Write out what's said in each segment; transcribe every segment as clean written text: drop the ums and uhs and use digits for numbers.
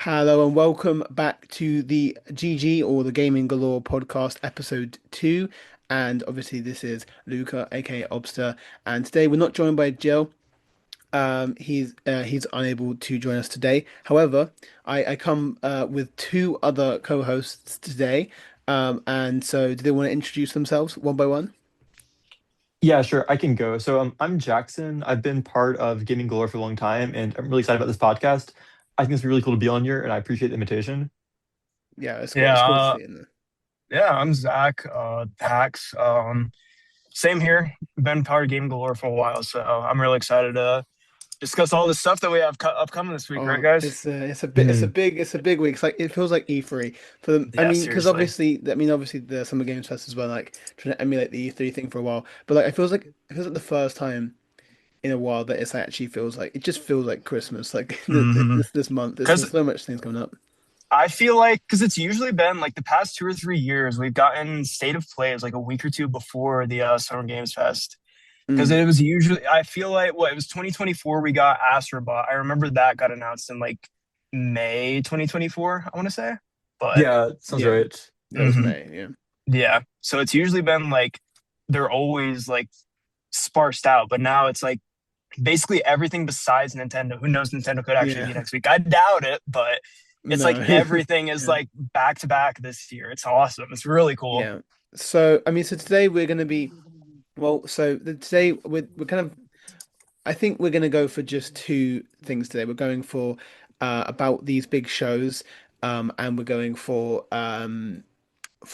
Hello and welcome back to the GG or the Gaming Galore podcast episode 2. And obviously this is Luca, aka Obster, and today we're not joined by Jill. He's unable to join us today. However, I come with two other co-hosts today. And so do they want to introduce themselves one by one? Yeah, sure. I can go. I'm Jackson. I've been part of Gaming Galore for a long time, and I'm really excited about this podcast. I think it's really cool to be on here, and I appreciate the invitation. Yeah, Yeah, it's cool to see you. yeah, I'm Zach, Hacks. Same here. Been part of Game Galore for a while, so I'm really excited to discuss all the stuff that we have upcoming this week, right, Oh, guys? Mhm. it's a big week. It's like it feels like E3 for them. I Yeah, mean, because seriously. obviously the Summer Games Fest has been like trying to emulate the E3 thing for a while. But like it feels like the first time in a while that it's actually feels like it just feels like Christmas. Like hmm this month, Because there's so much things coming up. I feel like because it's usually been like the past 2 or 3 years, we've gotten State of Plays like a week or two before the Summer Games Fest. Because Mm. it was usually, I feel like, what, it was 2024, we got Astrobot. I remember that got announced in like May 2024, I want to say. But Yeah, sounds Yeah, right. that was mhm, May. Yeah, yeah. So it's usually been like, they're always like sparsed out. But now it's like basically everything besides Nintendo. Who knows, Nintendo could actually be yeah. next week. I doubt it, but it's like No, everything is yeah, like back to back this year. It's awesome. It's really cool. yeah. So I mean, so today we're going to be today we're kind of I think we're going to go for just two things today. We're going for about these big shows, and we're going for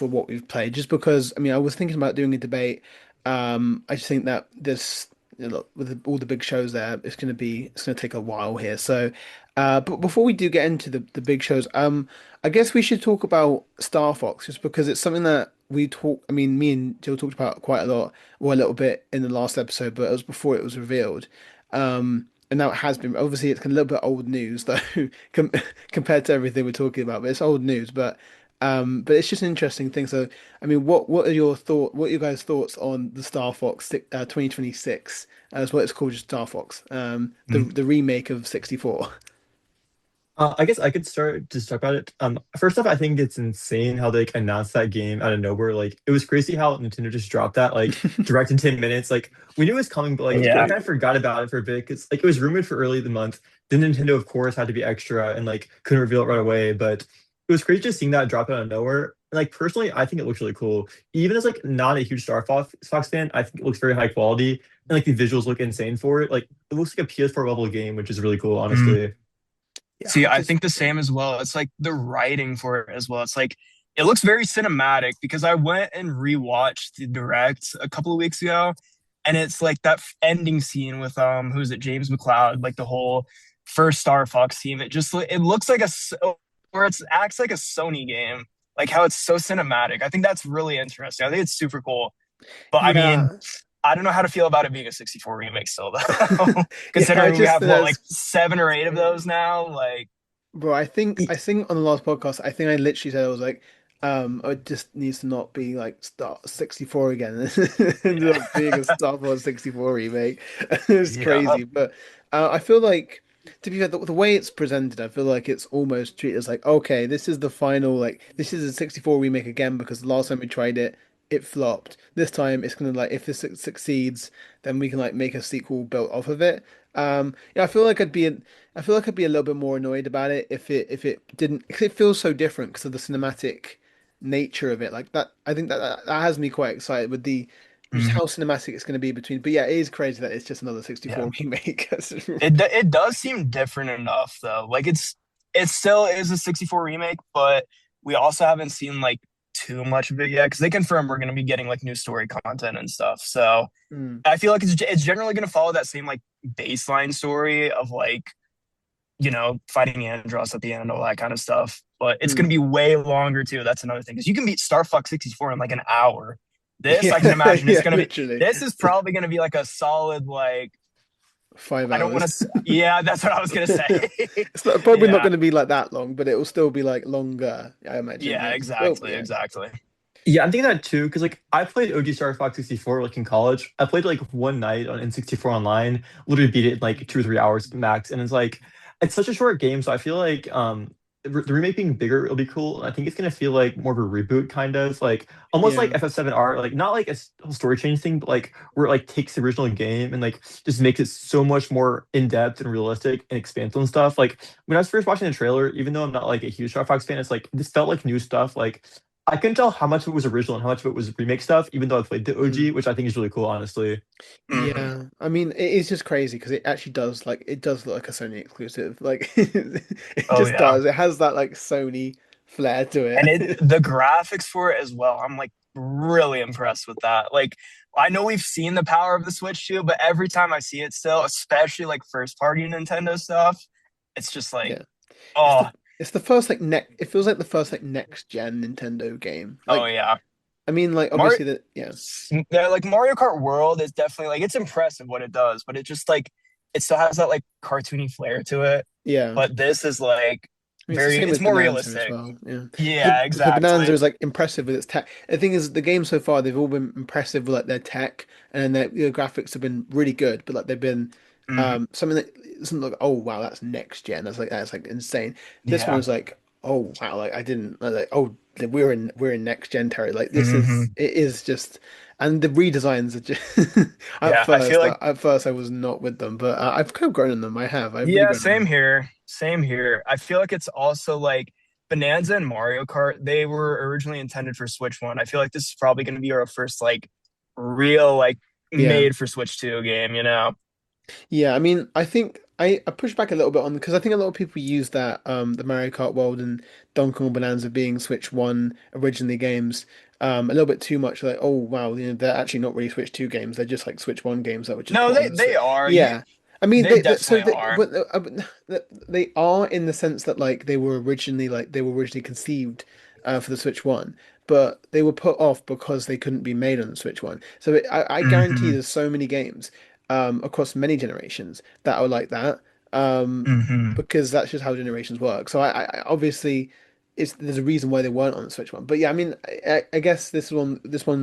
what we've played. Just because, I mean, I was thinking about doing a debate. I just think that this, look, with all the big shows there, it's going to take a while here. So, but before we do get into the big shows, I guess we should talk about Star Fox, just because it's something that we talk. I mean, me and Jill talked about quite a lot, or a little bit in the last episode, but it was before it was revealed. And now it has been. Obviously, it's a little bit old news though, com compared to everything we're talking about. But it's old news. But it's just an interesting thing. So, I mean, what are your guys' thoughts on the Star Fox 2026, as what it's called, just Star Fox, the remake of 64? I guess I could start to talk about it. First off, I think it's insane how they like, announced that game out of nowhere. Like, it was crazy how Nintendo just dropped that like direct in 10 minutes. Like, we knew it was coming, but like we Yeah. kind of forgot about it for a bit because like it was rumored for early the month. Then Nintendo, of course, had to be extra and like couldn't reveal it right away. But it was crazy just seeing that drop out of nowhere. And, like personally, I think it looks really cool. Even as like not a huge Star Fox fan, I think it looks very high quality and like the visuals look insane for it. Like, it looks like a PS4 level game, which is really cool, honestly. Yeah, See, I I just think the same as well. It's like the writing for it as well. It's like it looks very cinematic because I went and rewatched the direct a couple of weeks ago, and it's like that ending scene with who's it, James McLeod, like the whole first Star Fox team. It looks like or it acts like a Sony game, like how it's so cinematic. I think that's really interesting. I think it's super cool. But I mean, yeah, I don't know how to feel about it being a 64 remake still though. yeah. I Considering we just have what, like there's 7 or 8 of those now, like. Bro, I think on the last podcast, I think I literally said I was like, it just needs to not be like Star 64 again. It ended Yeah. up being a Star Wars 64 remake. It's Yeah. crazy, but I feel like to be fair, the way it's presented, I feel like it's almost treated as like, okay, this is the final, like this is a 64 remake again because the last time we tried it, it flopped. This time it's gonna like if this succeeds, then we can like make a sequel built off of it. Yeah, I feel like I'd be a little bit more annoyed about it if it didn't, because it feels so different because of the cinematic nature of it. Like that, I think that has me quite excited with the just Mhm. how cinematic it's going to be between. But yeah, it is crazy that it's just another Yeah. 64 remake. It does seem different enough though. Like it still is a 64 remake, but we also haven't seen like too much of it yet because they confirmed we're going to be getting like new story content and stuff. So Mm, I feel like it's generally going to follow that same like baseline story of like fighting Andros at the end, all that kind of stuff. But it's going to mm. be way longer too. That's another thing because you can beat Star Fox 64 in like an hour. This I can Yeah, imagine it's yeah, going to be. literally This is probably going to be like a solid like. I don't want5 hours. to. Yeah, that's what I was gonna say. Probably not Yeah, going to be like that long, but it will still be like longer, I imagine. yeah, Yeah. Well, exactly, yeah. exactly. Yeah, I'm thinking that too, because like I played OG Star Fox 64 like in college. I played like one night on N64 online, literally beat it in like 2 or 3 hours max. And it's like it's such a short game, so I feel like the remake being bigger, it'll be cool. I think it's gonna feel like more of a reboot, kind of like almost like Yeah. FF7R, like not like a whole story change thing, but like where it like takes the original game and like just makes it so much more in depth and realistic and expansive and stuff. Like when I was first watching the trailer, even though I'm not like a huge Star Fox fan, it's like this felt like new stuff. Like I couldn't tell how much of it was original and how much of it was remake stuff, even though I played the Mm. OG, which I think is really cool, honestly. Mhm. Yeah, I mean, it is just crazy because it actually does like it does look like a Sony exclusive. Like it Oh just yeah. does. It has that like Sony flair to And it it. the graphics for it as well. I'm like really impressed with that. Like I know we've seen the power of the Switch too, but every time I see it still, especially like first party Nintendo stuff, it's just like, Yeah, it's oh, the first like next. It feels like the first like next gen Nintendo game. oh Like yeah. I mean, like Mario obviously that. Yeah, yeah, like Mario Kart World is definitely like it's impressive what it does, but it just like it still has that like cartoony flair to it. yeah. But this is like I mean, it's the very same it's with more Bonanza as realistic. well. Yeah, Yeah, because Bonanza exactly. is like impressive with its tech. The thing is, the games so far they've all been impressive with like their tech and their graphics have been really good, but like they've been Mhm. something that doesn't look. Oh wow, that's next gen. That's like insane. This one Yeah. is like, oh wow, like I didn't like. Oh, we're in next gen territory. Like this is Hmm. it is just. And the redesigns are just Yeah, I feel like at first I was not with them, but I've kind of grown on them. I have. I've really yeah, grown on same them. here. Same here. I feel like it's also like Bonanza and Mario Kart, they were originally intended for Switch 1. I feel like this is probably going to be our first like real like Yeah. made for Switch 2 game, you know. Yeah, I mean, I think I push back a little bit on because I think a lot of people use that the Mario Kart World and Donkey Kong Bonanza being Switch 1 originally games a little bit too much like oh wow, they're actually not really Switch 2 games. They're just like Switch 1 games that were just No, put on the they Switch. are. You Yeah. I mean they so definitely are. they are in the sense that like they were originally conceived for the Switch 1, but they were put off because they couldn't be made on the Switch 1. So I guarantee Hmm. there's so many games across many generations that are like that, Hmm. because that's just how generations work. So I obviously there's a reason why they weren't on the Switch one. But yeah, I mean, I guess this one,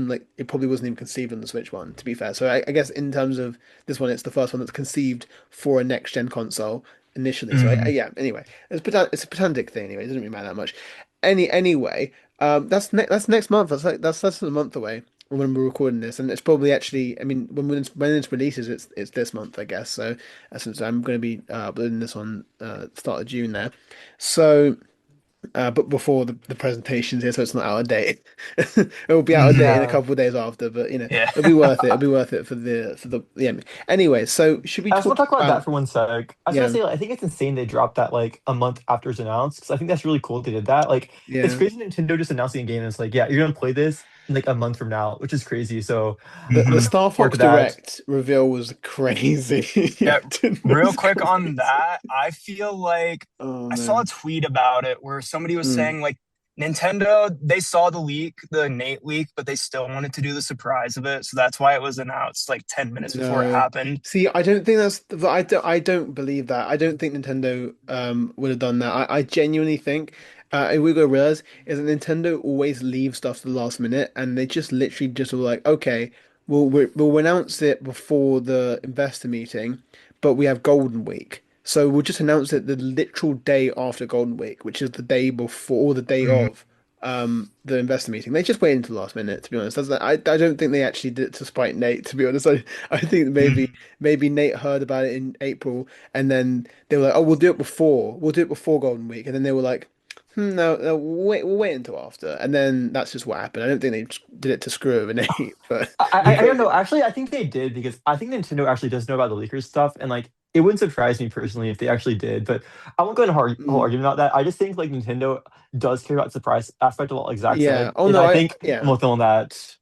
like it probably wasn't even conceived on the Switch one, to be fair. So I guess in terms of this one, it's the first one that's conceived for a next gen console initially. So Hmm. yeah, anyway, it's a pedantic thing anyway. It doesn't really matter that much. Anyway, that's next month. That's like that's less than a month away when we're recording this, and it's probably actually, I mean, when it's releases, it's this month, I guess. So since I'm going to be uploading this on start of June there, so but before the presentations here, so it's not out of date. It will be out of date in a Yeah. couple of days after, but Yeah. it'll be worth it. It'll be worth it for the yeah. Anyway, so should we I just want talk to talk about that about for one sec. I was gonna yeah, say, like, I think it's insane they dropped that like a month after it's announced because I think that's really cool they did that. Like, it's yeah. crazy Nintendo just announcing a game and it's like, yeah, you're gonna play this in like a month from now, which is crazy. So, The Hmm. looking Star forward Fox to that. Direct reveal was crazy. Yeah, Yeah, it real was quick on crazy. that, I feel like Oh I saw a man. tweet about it where somebody was Hmm. saying like Nintendo, they saw the leak, the Nate leak, but they still wanted to do the surprise of it. So that's why it was announced like 10 minutes before it No. happened. See, I don't think I don't believe that. I don't think Nintendo would have done that. I genuinely think and we go realize is that Nintendo always leaves stuff to the last minute and they just literally just were like, okay, we'll announce it before the investor meeting, but we have Golden Week. So we'll just announce it the literal day after Golden Week, which is the day before or the day Mhm. of the investor meeting. They just waited until the last minute, to be honest. I don't think they actually did it to spite Nate, to be honest. I think Mhm. maybe Nate heard about it in April and then they were like, oh, we'll do it before Golden Week. And then they were like, no, no, we'll wait until after. And then that's just what happened. I don't think they just did it to screw over Nate, I but don't know. Actually, I think they did because I think Nintendo actually does know about the leakers stuff, and like it wouldn't surprise me personally if they actually did. But I won't go into whole mm, argument about that. I just think like Nintendo does care about the surprise aspect of what like Zach yeah. said, Oh and no, I think I'm yeah. with him on that.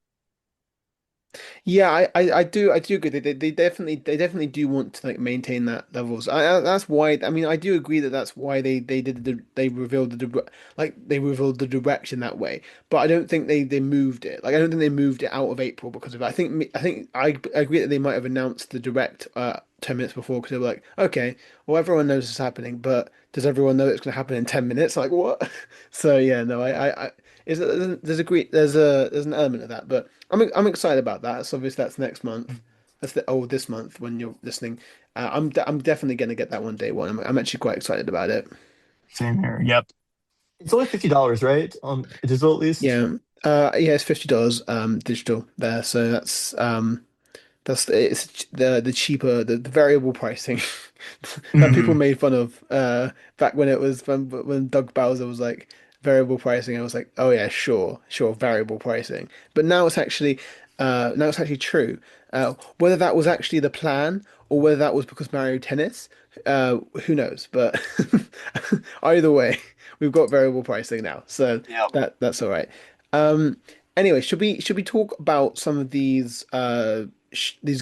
Yeah, I do agree. They definitely do want to like maintain that levels. That's why I mean I do agree that that's why they did they revealed they revealed the direction that way. But I don't think they moved it. Like I don't think they moved it out of April because of it. I agree that they might have announced the direct 10 minutes before because they were like, okay, well everyone knows it's happening, but does everyone know it's going to happen in 10 minutes? Like what? So yeah, no, I is there's an element of that, but. I'm excited about that. So obviously that's next month. This month when you're listening. I'm definitely gonna get that one day one. I'm actually quite excited about it. Same here. Yep. It's only $50, right? On digital at least. Yeah. Yeah, it's $50 digital there. So that's it's the cheaper the variable pricing that people Mhm. made fun of back when it was when Doug Bowser was like variable pricing. I was like, oh yeah, sure, variable pricing. But now it's actually true. Whether that was actually the plan or whether that was because Mario Tennis, who knows? But either way, we've got variable pricing now, so Yep. that's all right. Um, anyway, should we talk about some of these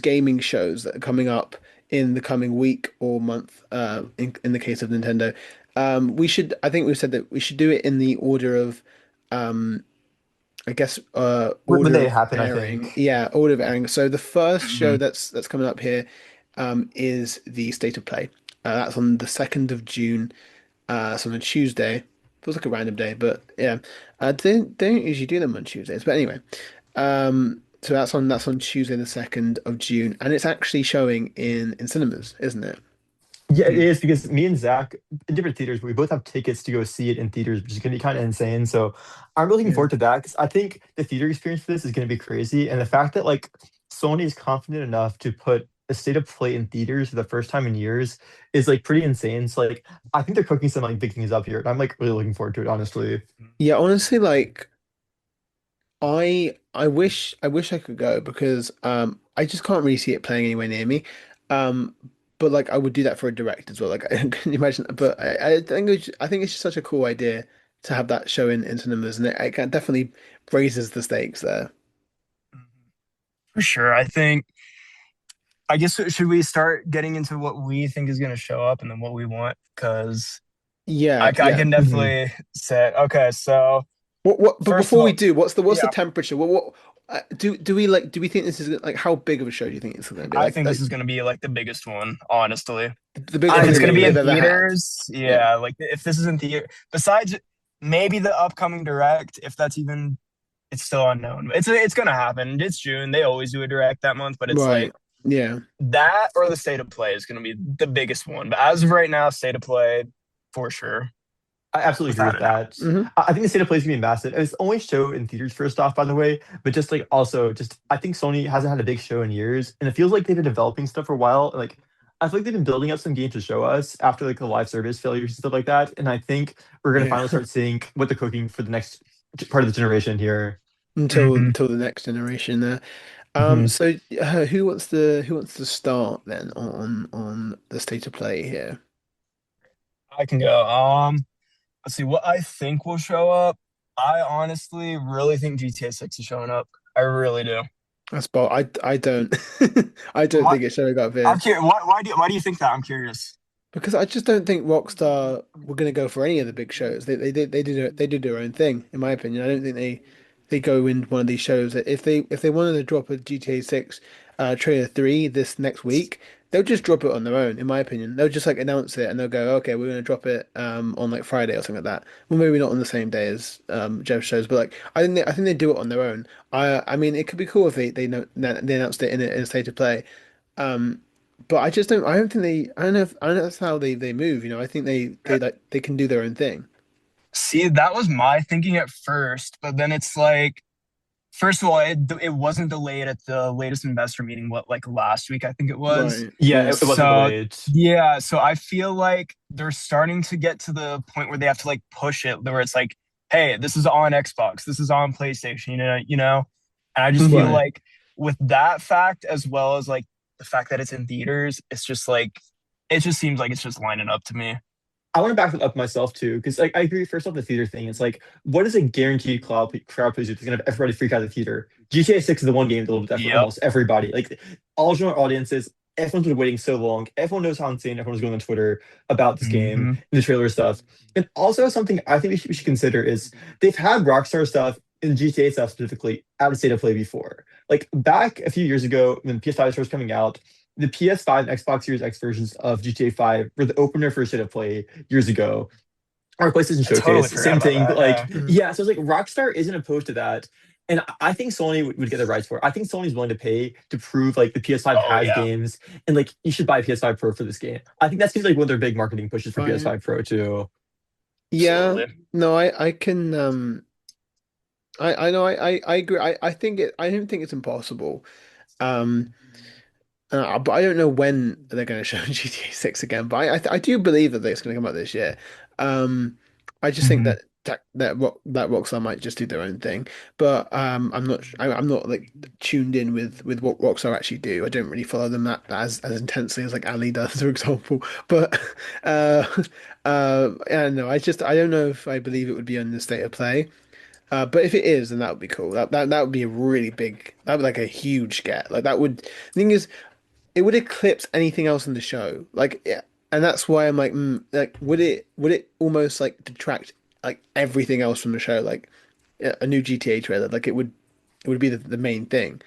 gaming shows that are coming up in the coming week or month, in the case of Nintendo? I think we've said that we should do it in the order of, um, I guess, When order they of happen, I airing. think. Yeah, order of airing. So the first show Mhm. that's coming up here, is the State of Play. That's on the 2nd of June. So on a Tuesday. Feels like a random day, but yeah. They don't usually do them on Tuesdays. But anyway, so that's on Tuesday the 2nd of June, and it's actually showing in cinemas, isn't it? Yeah, it Mhm. is because me and Zach in different theaters, but we both have tickets to go see it in theaters, which is gonna be kind of insane. So I'm really looking Yeah. forward to that because I think the theater experience for this is gonna be crazy. And the fact that like Sony is confident enough to put a state of play in theaters for the first time in years is like pretty insane. So like I think they're cooking some like big things up here. And I'm like really looking forward to it, honestly. Yeah, honestly, like I wish I could go because I just can't really see it playing anywhere near me. Um but like I would do that for a direct as well. Like I can imagine, but I think it's just such a cool idea to have that show in cinemas, and it definitely raises the stakes there. For sure. I guess should we start getting into what we think is going to show up and then what we want? Because Yeah, I yeah. can Mhm. definitely say, okay, so But first of before we all, do, what's the yeah, temperature? What do we think this is like? How big of a show do you think it's going to be? I think this is going to be like the biggest one, honestly. The I If biggest it's thing going to be agree. in they've ever had. theaters, Yeah. yeah, like if this is in theater, besides maybe the upcoming direct, if that's even, it's still unknown. It's going to happen. It's June. They always do a direct that month, but it's Right. like Yeah. that or the state of play is going to be the biggest one. But as of right now, state of play for sure, I absolutely agree without with a doubt. that. Hmm. I think the state of play is gonna be massive. It's the only show in theaters first off, by the way. But just like also just I think Sony hasn't had a big show in years, and it feels like they've been developing stuff for a while. Like I feel like they've been building up some games to show us after like the live service failures and stuff like that. And I think we're gonna Yeah. finally start seeing what they're cooking for the next part of the generation here. Until Hmm. until the next generation there. Mhm. So who wants to start then on the state of play here? I can go. Let's see what I think will show up. I honestly really think GTA 6 is showing up. I really do. That's bold. I don't I don't Why? think it's showing up I'm here. curious. Why do you think that? I'm curious. Because I just don't think Rockstar were going to go for any of the big shows. They did their own thing, in my opinion. I don't think they go in one of these shows. If they wanted to drop a GTA 6 trailer 3 this next week, they'll just drop it on their own, in my opinion. They'll just like announce it and they'll go, okay, we're going to drop it on like Friday or something like that. Well, maybe not on the same day as Jev's shows, but like I think they do it on their own. I mean, it could be cool if they know they announced it in a state of play. Um, but I don't think I don't know if that's how they move, I think they can do their own thing. See, that was my thinking at first, but then it's like, first of all, it wasn't delayed at the latest investor meeting. What, like last week? I think it was. Right. Yeah, Yeah. it wasn't So delayed. yeah, so I feel like they're starting to get to the point where they have to like push it, where it's like, hey, this is on Xbox, this is on PlayStation, And I just feel Mhm. Right. like with that fact, as well as like the fact that it's in theaters, it's just like it just seems like it's just lining up to me. I want to back it up myself too, because like I agree. First off, the theater thing. It's like, what is a guaranteed crowd pleaser that's gonna have everybody freak out of the theater? GTA 6 is the one game that will do that for Yep, almost everybody. Like all genre audiences, everyone's been waiting so long. Everyone knows how insane everyone's going on Twitter about this game hmm, and the trailer stuff. And also something I think we should consider is they've had Rockstar stuff and GTA stuff specifically out of state of play before. Like back a few years ago when PS5 was first coming out, the PS5 and Xbox Series X versions of GTA 5 were the opener for state of play years ago. Or PlayStation I totally Showcase, forgot same about thing. But that. like, Yeah. Mhm. yeah, so it's like Rockstar isn't opposed to that. And I think Sony would get the rights for it. I think Sony's willing to pay to prove like the PS5 Oh has yeah. games and like you should buy a PS5 Pro for this game. I think that's gonna be like one of their big marketing pushes for I PS5 Pro too. Yeah, Absolutely. no, I can I know I agree. I think I don't think it's impossible. Um but I don't know when they're going to show GTA 6 again. But I do believe that it's going to come out this year. Um, I just think Mhm. that Rockstar might just do their own thing. But I'm not like tuned in with what Rockstar actually do. I don't really follow them that as intensely as like Ali does, for example. But uh, yeah, no, I don't know if I believe it would be on the state of play. But if it is, then that would be cool. That would be a really big. That would be like a huge get. Like that would. The thing is, it would eclipse anything else in the show. Like, yeah, and that's why I'm like, like, would it almost like detract like everything else from the show? Like, yeah, a new GTA trailer, like it would be the main thing.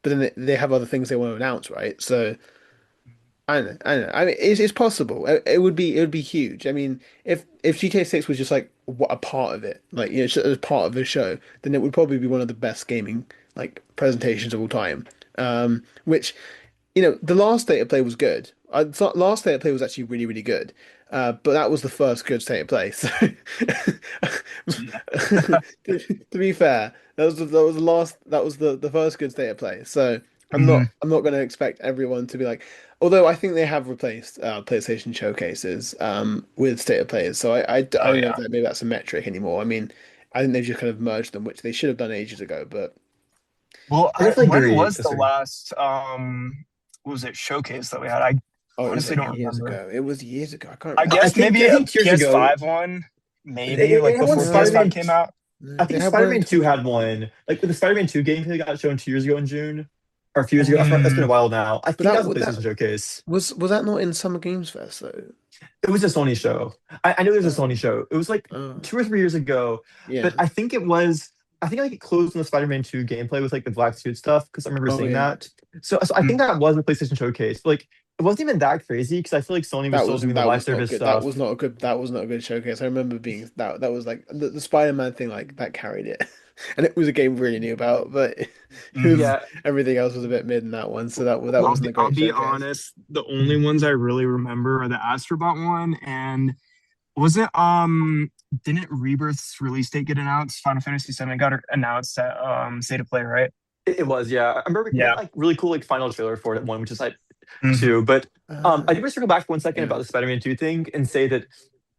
But then they have other things they want to announce, right? So I don't know. I mean, it's possible. It would be huge. I mean, if GTA 6 was just like what a part of it, like just as part of the show, then it would probably be one of the best gaming like presentations of all time. Which the last state of play was good. I thought last state of play was actually really, really good. But that was the first good state of play. So, Yeah. to be fair, that was the last that was the first good state of play. So Mhm. I'm not going to expect everyone to be like. Although I think they have replaced PlayStation showcases with state of plays. So I Oh don't know if yeah. maybe that's a metric anymore. I mean, I think they've just kind of merged them, which they should have done ages ago. But Well, I definitely when agree. was Oh, the sorry. last what was it showcase that we had? I oh, it was honestly like don't years remember. ago. It was years ago. I can't I remember. I guess think maybe I a think years ago PS5 one, it, maybe it like had one. before Spider PS5 Man. came out. I They think had one in Spider-Man 2 20. had one. Like with the Spider-Man 2 gameplay that got shown 2 years ago in June, or a few years ago. That's been a Mm, while now. I But think that was a PlayStation Showcase. was that not in Summer Games Fest though? It was a Sony show. I know it was a Sony Oh, show. It was like oh, 2 or 3 years ago, but yeah. I think it was. I think like it closed on the Spider-Man 2 gameplay with like the black suit stuff because I remember Oh, seeing yeah. that. So I think mm, that was a PlayStation Showcase. But like it wasn't even that crazy because I feel like Sony was still doing the That live was not service good. stuff. That was not a good showcase. I remember being that was like the Spider-Man thing like that carried it. And it was a game we really knew about, but it was mhm. Yeah, everything else was a bit mid in that one. So that Well, wasn't a I'll great be showcase. honest. The only ones I really remember are the Astrobot one, and wasn't didn't Rebirth's release date get announced? Final Fantasy VII got announced at State of Play, right? it was. Yeah, I remember we got Yeah. like really cool like final trailer for it at one, which is like Hmm. two. But I Uh, do want to circle back for 1 second yeah. about the Spider-Man 2 thing and say that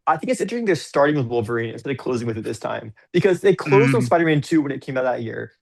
I think it's interesting they're starting with Wolverine instead of closing with it this time because they closed on Hmm. Spider-Man 2 when it came out that year,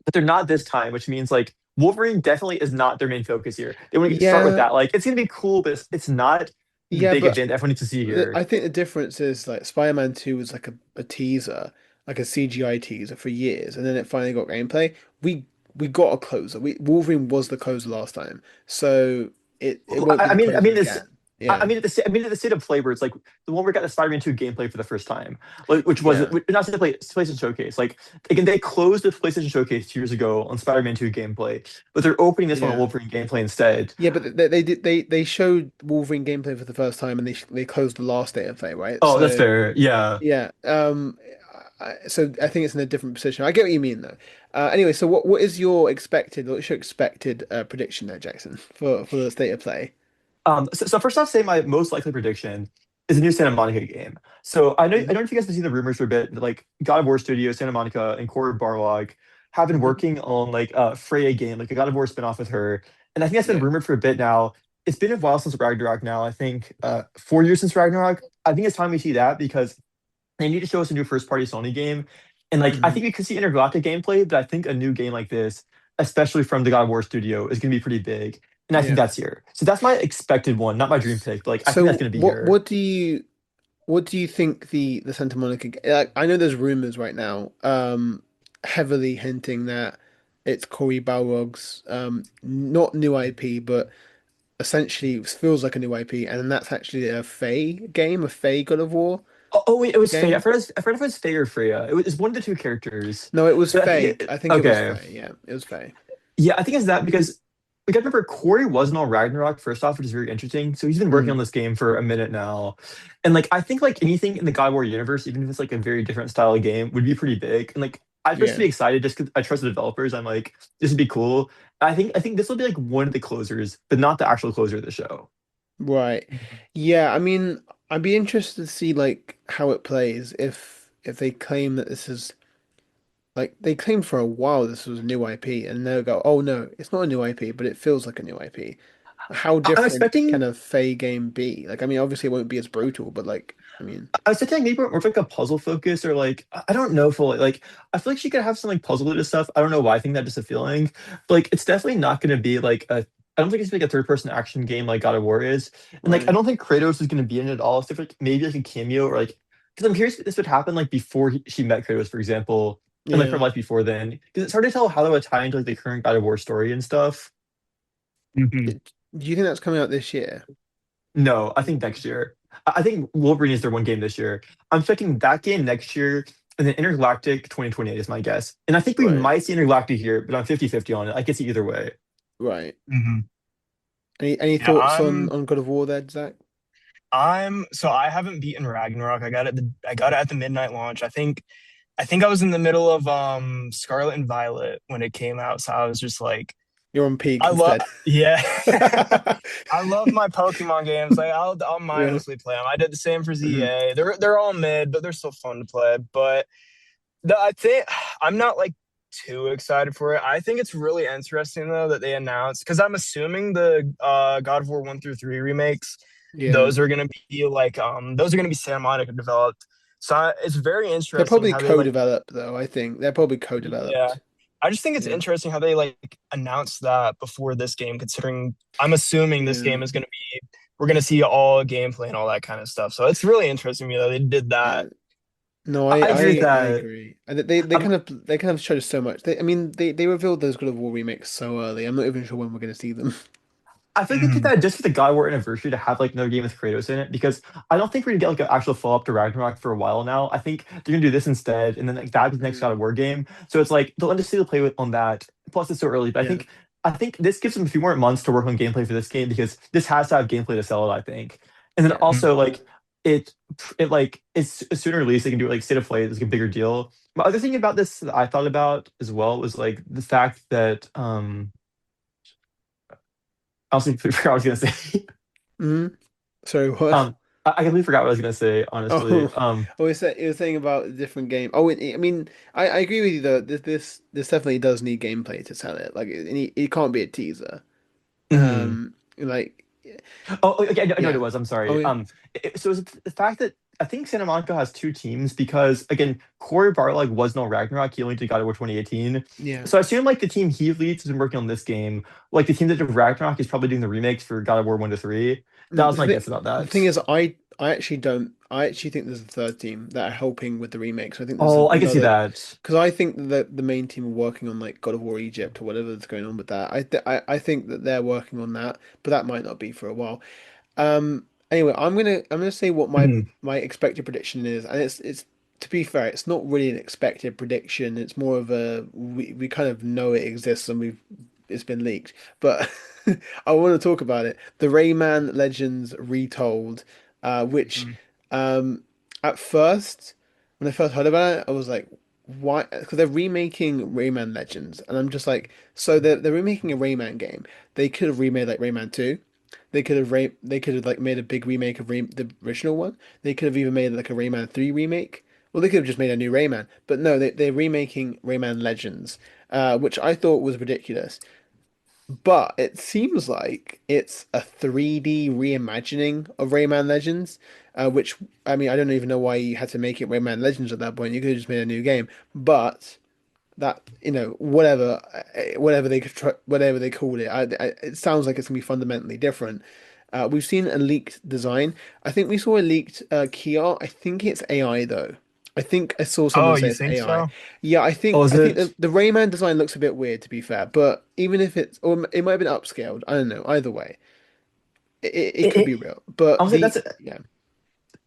but they're not this time, which means like Wolverine definitely is not their main focus here. They want to start with Yeah, that. Like it's gonna be cool, but it's not the yeah, big but event everyone needs to see I here. think the difference is like Spider-Man 2 was like a teaser, like a CGI teaser for years, and then it finally got gameplay. We got a closer. Wolverine was the closer last time, so it Well, won't be the I closer mean this. again. Yeah, I mean, at the state of play where it's like the one where we got the Spider-Man 2 gameplay for the first time, like, which was yeah, not state of play, PlayStation Showcase. Like again, they closed the PlayStation Showcase 2 years ago on Spider-Man 2 gameplay, but they're opening this one on yeah, Wolverine gameplay instead. yeah. But they showed Wolverine gameplay for the first time, and they closed the last day of play, right? Oh, that's So fair. Yeah. yeah, so I think it's in a different position. I get what you mean though. Anyway, so what's your expected prediction there, Jackson, for the state of play? So first off, say my most likely prediction is a new Santa Monica game. So I don't know if you guys have seen the rumors for a bit, but like God of War Studio, Santa Monica, and Corey Barlog have been Hmm. working on like a Freya game, like a God of War spinoff with her. And I think that's been Yeah, rumored for a bit now. It's been a while since Ragnarok now. I think 4 years since Ragnarok. I think it's time we see that because they need to show us a new first party Sony game. And like I hmm, think we could see intergalactic gameplay, but I think a new game like this, especially from the God of War studio, is gonna be pretty big. And I think yeah. that's here. So that's my expected one, not my dream pick, but like I think that's So gonna be here. what do you think the Santa Monica like, I know there's rumors right now heavily hinting that it's Cory Balrog's not new IP but essentially feels like a new IP and that's actually a Faye game, a Faye God of War Oh, wait, it was Faye. game. I forgot if it was Faye or Freya. It's one of the two characters. No, it was But I think Faye. I think it was okay. Faye. Yeah, it was Faye. Yeah, I think it's that because we got to remember Corey wasn't on Ragnarok first off, which is very interesting. So he's been working on Mm, this game for a minute now. And like I think like anything in the God of War universe, even if it's like a very different style of game, would be pretty big. And like I'd yeah. personally be excited just because I trust the developers. I'm like, this would be cool. I think this will be like one of the closers, but not the actual closer of the show. Right. Yeah, I mean. I'd be interested to see like how it plays if they claim that this is like they claimed for a while this was a new IP and they'll go, oh no, it's not a new IP, but it feels like a new IP. How I'm different can expecting a Faye game be? Like, I mean, obviously it won't be as brutal, but like, I mean, I was thinking maybe more of like a puzzle focus or like I don't know fully like I feel like she could have some like puzzle related stuff. I don't know why I think that just a feeling. But like it's definitely not gonna be like a I don't think it's like a third person action game like God of War is. And like I right? don't think Kratos is gonna be in it at all. Except for, like maybe like a cameo or like because I'm curious if this would happen like before she met Kratos, for example, and like her Yeah. life before then. Because it's hard to tell how that would tie into like the current God of War story and stuff. Hmm. Do you think that's coming out this year? No, I think next year. I think Wolverine is their one game this year. I'm expecting that game next year, and then Intergalactic 2028 is my guess. And I think we Right. might see Intergalactic here, but I'm 50-50 on it. I can see either way. Right. Hmm. Any Yeah, thoughts on God of War there, Zach? so I haven't beaten Ragnarok. I got it at the midnight launch. I think I was in the middle of Scarlet and Violet when it came out, so I was just like, You're on peak I love, instead. yeah. I love my Pokemon games. Like I'll Yeah. mindlessly play them. I did the same for Mhm. ZA. They're all mid, but they're still fun to play. But I think I'm not like too excited for it. I think it's really interesting though that they announced because I'm assuming the God of War 1 through 3 remakes, Yeah. those are gonna be Santa Monica developed. So it's very They're interesting probably how they like co-developed though, I think. They're probably yeah. co-developed. I just think it's Yeah. interesting how they like announced that before this game, considering I'm assuming this Yeah. game is gonna be we're gonna see all gameplay and all that kind of stuff. So it's really interesting to me that they did Yeah. that. No, I agree with I that. agree. And they Um, kind of showed us so much. I mean, they revealed those God of War remakes so early. I'm not even sure when we're going to see them. I feel like they did Mhm. that just for the God of War anniversary to have like another game with Kratos in it because I don't think we're gonna get like an actual follow up to Ragnarok for a while now. I think they're gonna do this instead, and then like that'd be the next God Mm, of War game. So it's like they'll just see the play with on that. Plus, it's so early, but yeah. I think this gives them a few more months to work on gameplay for this game because this has to have gameplay to sell it. I think, and then Yeah. also like it it's sooner release they can do it like state of play. It's like a bigger deal. My other thing about this that I thought about as well was like the fact that I also forgot what I was gonna say. Mm. Sorry, what? Um, I completely forgot what I was gonna say, honestly. Oh, oh, it was saying about a different game. Oh, I mean, I agree with you though. This definitely does need gameplay to sell it. Like it can't be a teaser. mhm. Like Oh, okay, I know what it yeah. was. I'm Oh sorry. yeah. So is it the fact that I think Santa Monica has two teams because again, Corey Barlog was no Ragnarok. He only did God of War 2018. Yeah. So I assume like the team he leads has been working on this game. Like the team that did Ragnarok is probably doing the remakes for God of War 1 to 3. That was my guess about The thing that. is, I actually don't. I actually think there's a third team that are helping with the remake. So I think there's Oh, I can see another that. because I think that the main team are working on like God of War Egypt or whatever that's going on with that. I think that they're working on that, but that might not be for a while. Anyway, I'm gonna say what Mhm. my expected prediction is, and it's to be fair, it's not really an expected prediction. It's more of a we kind of know it exists and we've it's been leaked, but I want to talk about it. The Rayman Legends retold, which Mhm. um at first when I first heard about it, I was like, why? Because they're remaking Rayman Legends, and I'm just like, so they're remaking a Rayman game. They could have remade like Rayman 2. They could have like made a big remake of the original one. They could have even made like a Rayman 3 remake. Well, they could have just made a new Rayman. But no, they're remaking Rayman Legends, which I thought was ridiculous. But it seems like it's a 3D reimagining of Rayman Legends, which I mean I don't even know why you had to make it Rayman Legends at that point. You could have just made a new game. But that whatever they could try, whatever they called it, it sounds like it's gonna be fundamentally different. We've seen a leaked design. I think we saw a leaked key art. I think it's AI though. I think I saw Oh, someone say you it's think AI. so? Yeah, Oh, is I think it? the Rayman design looks a bit weird to be fair, but even if it's or it might have been upscaled. I don't know. Either way, it It, could it, be real. But honestly, the yeah.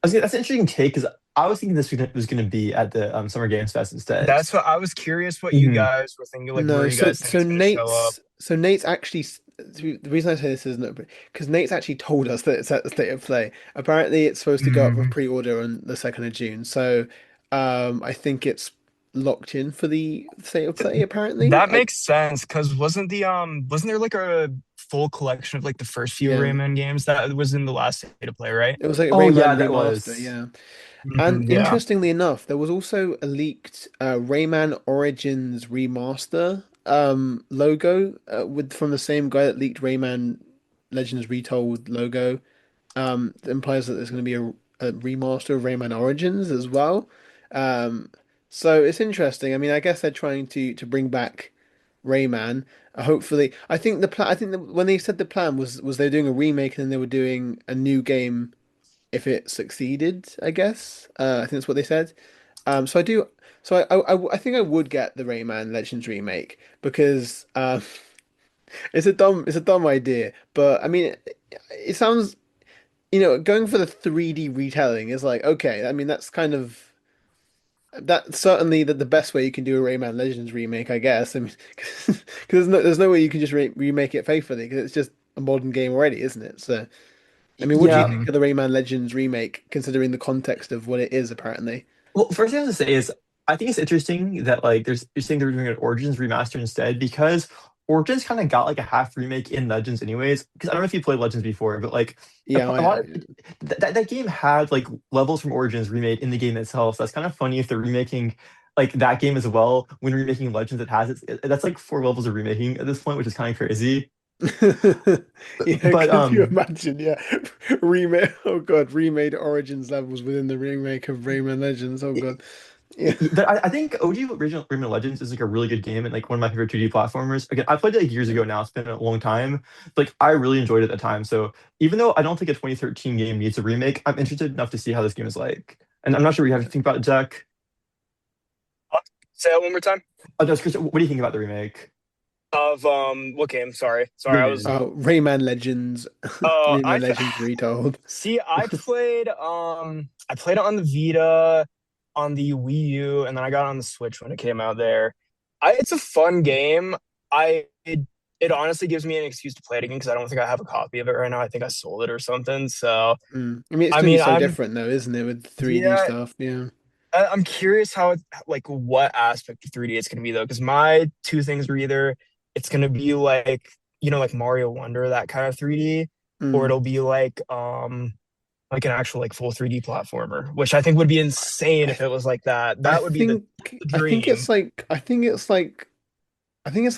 that's an interesting take because I was thinking this was gonna be at the Summer Games Fest instead. That's what I was curious what you Mhm. guys were thinking, like where No, you guys think it's gonna show up. So Nate's actually the reason I say this is not because Nate's actually told us that it's at the state of play. Apparently, it's supposed to go up for Mhm. pre-order on the 2nd of June. So, I think it's locked in for the state of play. Apparently, That makes sense because wasn't there like a full collection of like the first few Yeah. Rayman games that was in the last state to play, right? It was like Oh yeah, Rayman that Remaster, was. yeah. And Yeah. interestingly enough, there was also a leaked Rayman Origins remaster logo with from the same guy that leaked Rayman Legends Retold logo. That implies that there's going to be a remaster of Rayman Origins as well. Um, so it's interesting. I mean, I guess they're trying to bring back Rayman. Hopefully, I think the plan. I think when they said the plan was they were doing a remake and then they were doing a new game if it succeeded, I guess. I think that's what they said. So I do. So I think I would get the Rayman Legends remake because it's a dumb idea, but I mean it sounds going for the 3D retelling is like okay. I mean that's kind of that's certainly the best way you can do a Rayman Legends remake, I guess. I mean, because there's no way you can just remake it faithfully because it's just a modern game already, isn't it? So. I mean, what do you Yeah. think Mhm. of the Rayman Legends remake, considering the context of what it is, apparently? Well, first thing I have to say is I think it's interesting that like there's you're saying they're doing an Origins remaster instead because Origins kind of got like a half remake in Legends anyways. Because I don't know if you played Legends before, but like Yeah, a I lot have. of that game had like levels from Origins remade in the game itself. So that's kind of funny if they're remaking like that game as well. When remaking Legends, it has that's like four levels of remaking at this point, which is kind of crazy. Yeah, But could you imagine? Yeah, remake. Oh God, remade Origins levels within the remake of Rayman Legends. Oh God. Yeah. But I think OG Original Rayman Legends is like a really good game and like one of my favorite 2D platformers. Again, I played it like years ago now. It's been a long time. But, like I really enjoyed it at the time. So even though I don't think a 2013 game needs a remake, I'm interested enough to see how this game is like. And I'm not sure what you have to think about it, Jack. Uh, Say that one more time. Oh, no, Chris, what do you think about the remake? Of what game? Sorry, I was. Rayman. Oh, Rayman Legends, I Rayman Legends retold. see. I played it on the Vita, on the Wii U, and then I got it on the Switch when it came out there. It's a fun game. It honestly gives me an excuse to play it again because I don't think I have a copy of it right now. I think I sold it or something. So I mean, it's I going to be mean, so I'm different though, isn't it, with 3D yeah, stuff? Yeah. I'm curious how it, like what aspect of 3D it's gonna be though, because my two things were either it's gonna be like like Mario Wonder that kind of 3D, or Mm. it'll be like an actual like full 3D platformer, which I think would be insane if it was like that. I That would be the think I think dream. it's like I think it's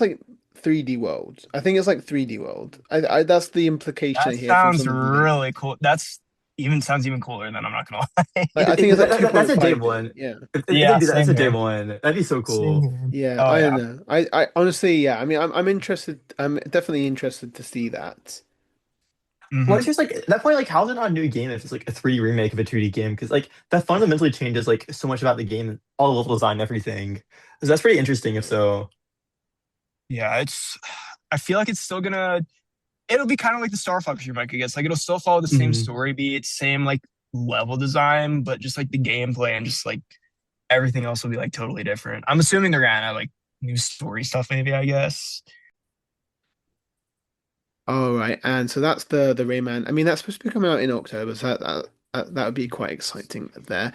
like 3D World. I think it's like 3D World. I that's the implication That I hear from sounds some of the leaks. really cool. That's even sounds even cooler than I'm not gonna lie. Like I think it's like That's a day 2.5D. one. Yeah. If they Yeah, do that, that's same a day here. one. That'd be so Same cool. here. Yeah, Oh I don't yeah. know. I honestly, yeah. I mean, I'm interested. I'm definitely interested to see that. Well, Hmm. it's just like at that point, like how's it not a new game if it's like a 3D remake of a 2D game? Because like that fundamentally changes like so much about the game, all the level design, everything. So that's pretty interesting. If so, Yeah, I feel like it's still gonna it'll be kind of like the Star Fox remake, I guess. Like it'll still follow the same Mhm. story beat, same like level design, but just like the gameplay and just like everything else will be like totally different. I'm assuming they're gonna add like new story stuff, maybe, I guess. All right, and so that's the Rayman. I mean, that's supposed to be coming out in October, so that would be quite exciting there.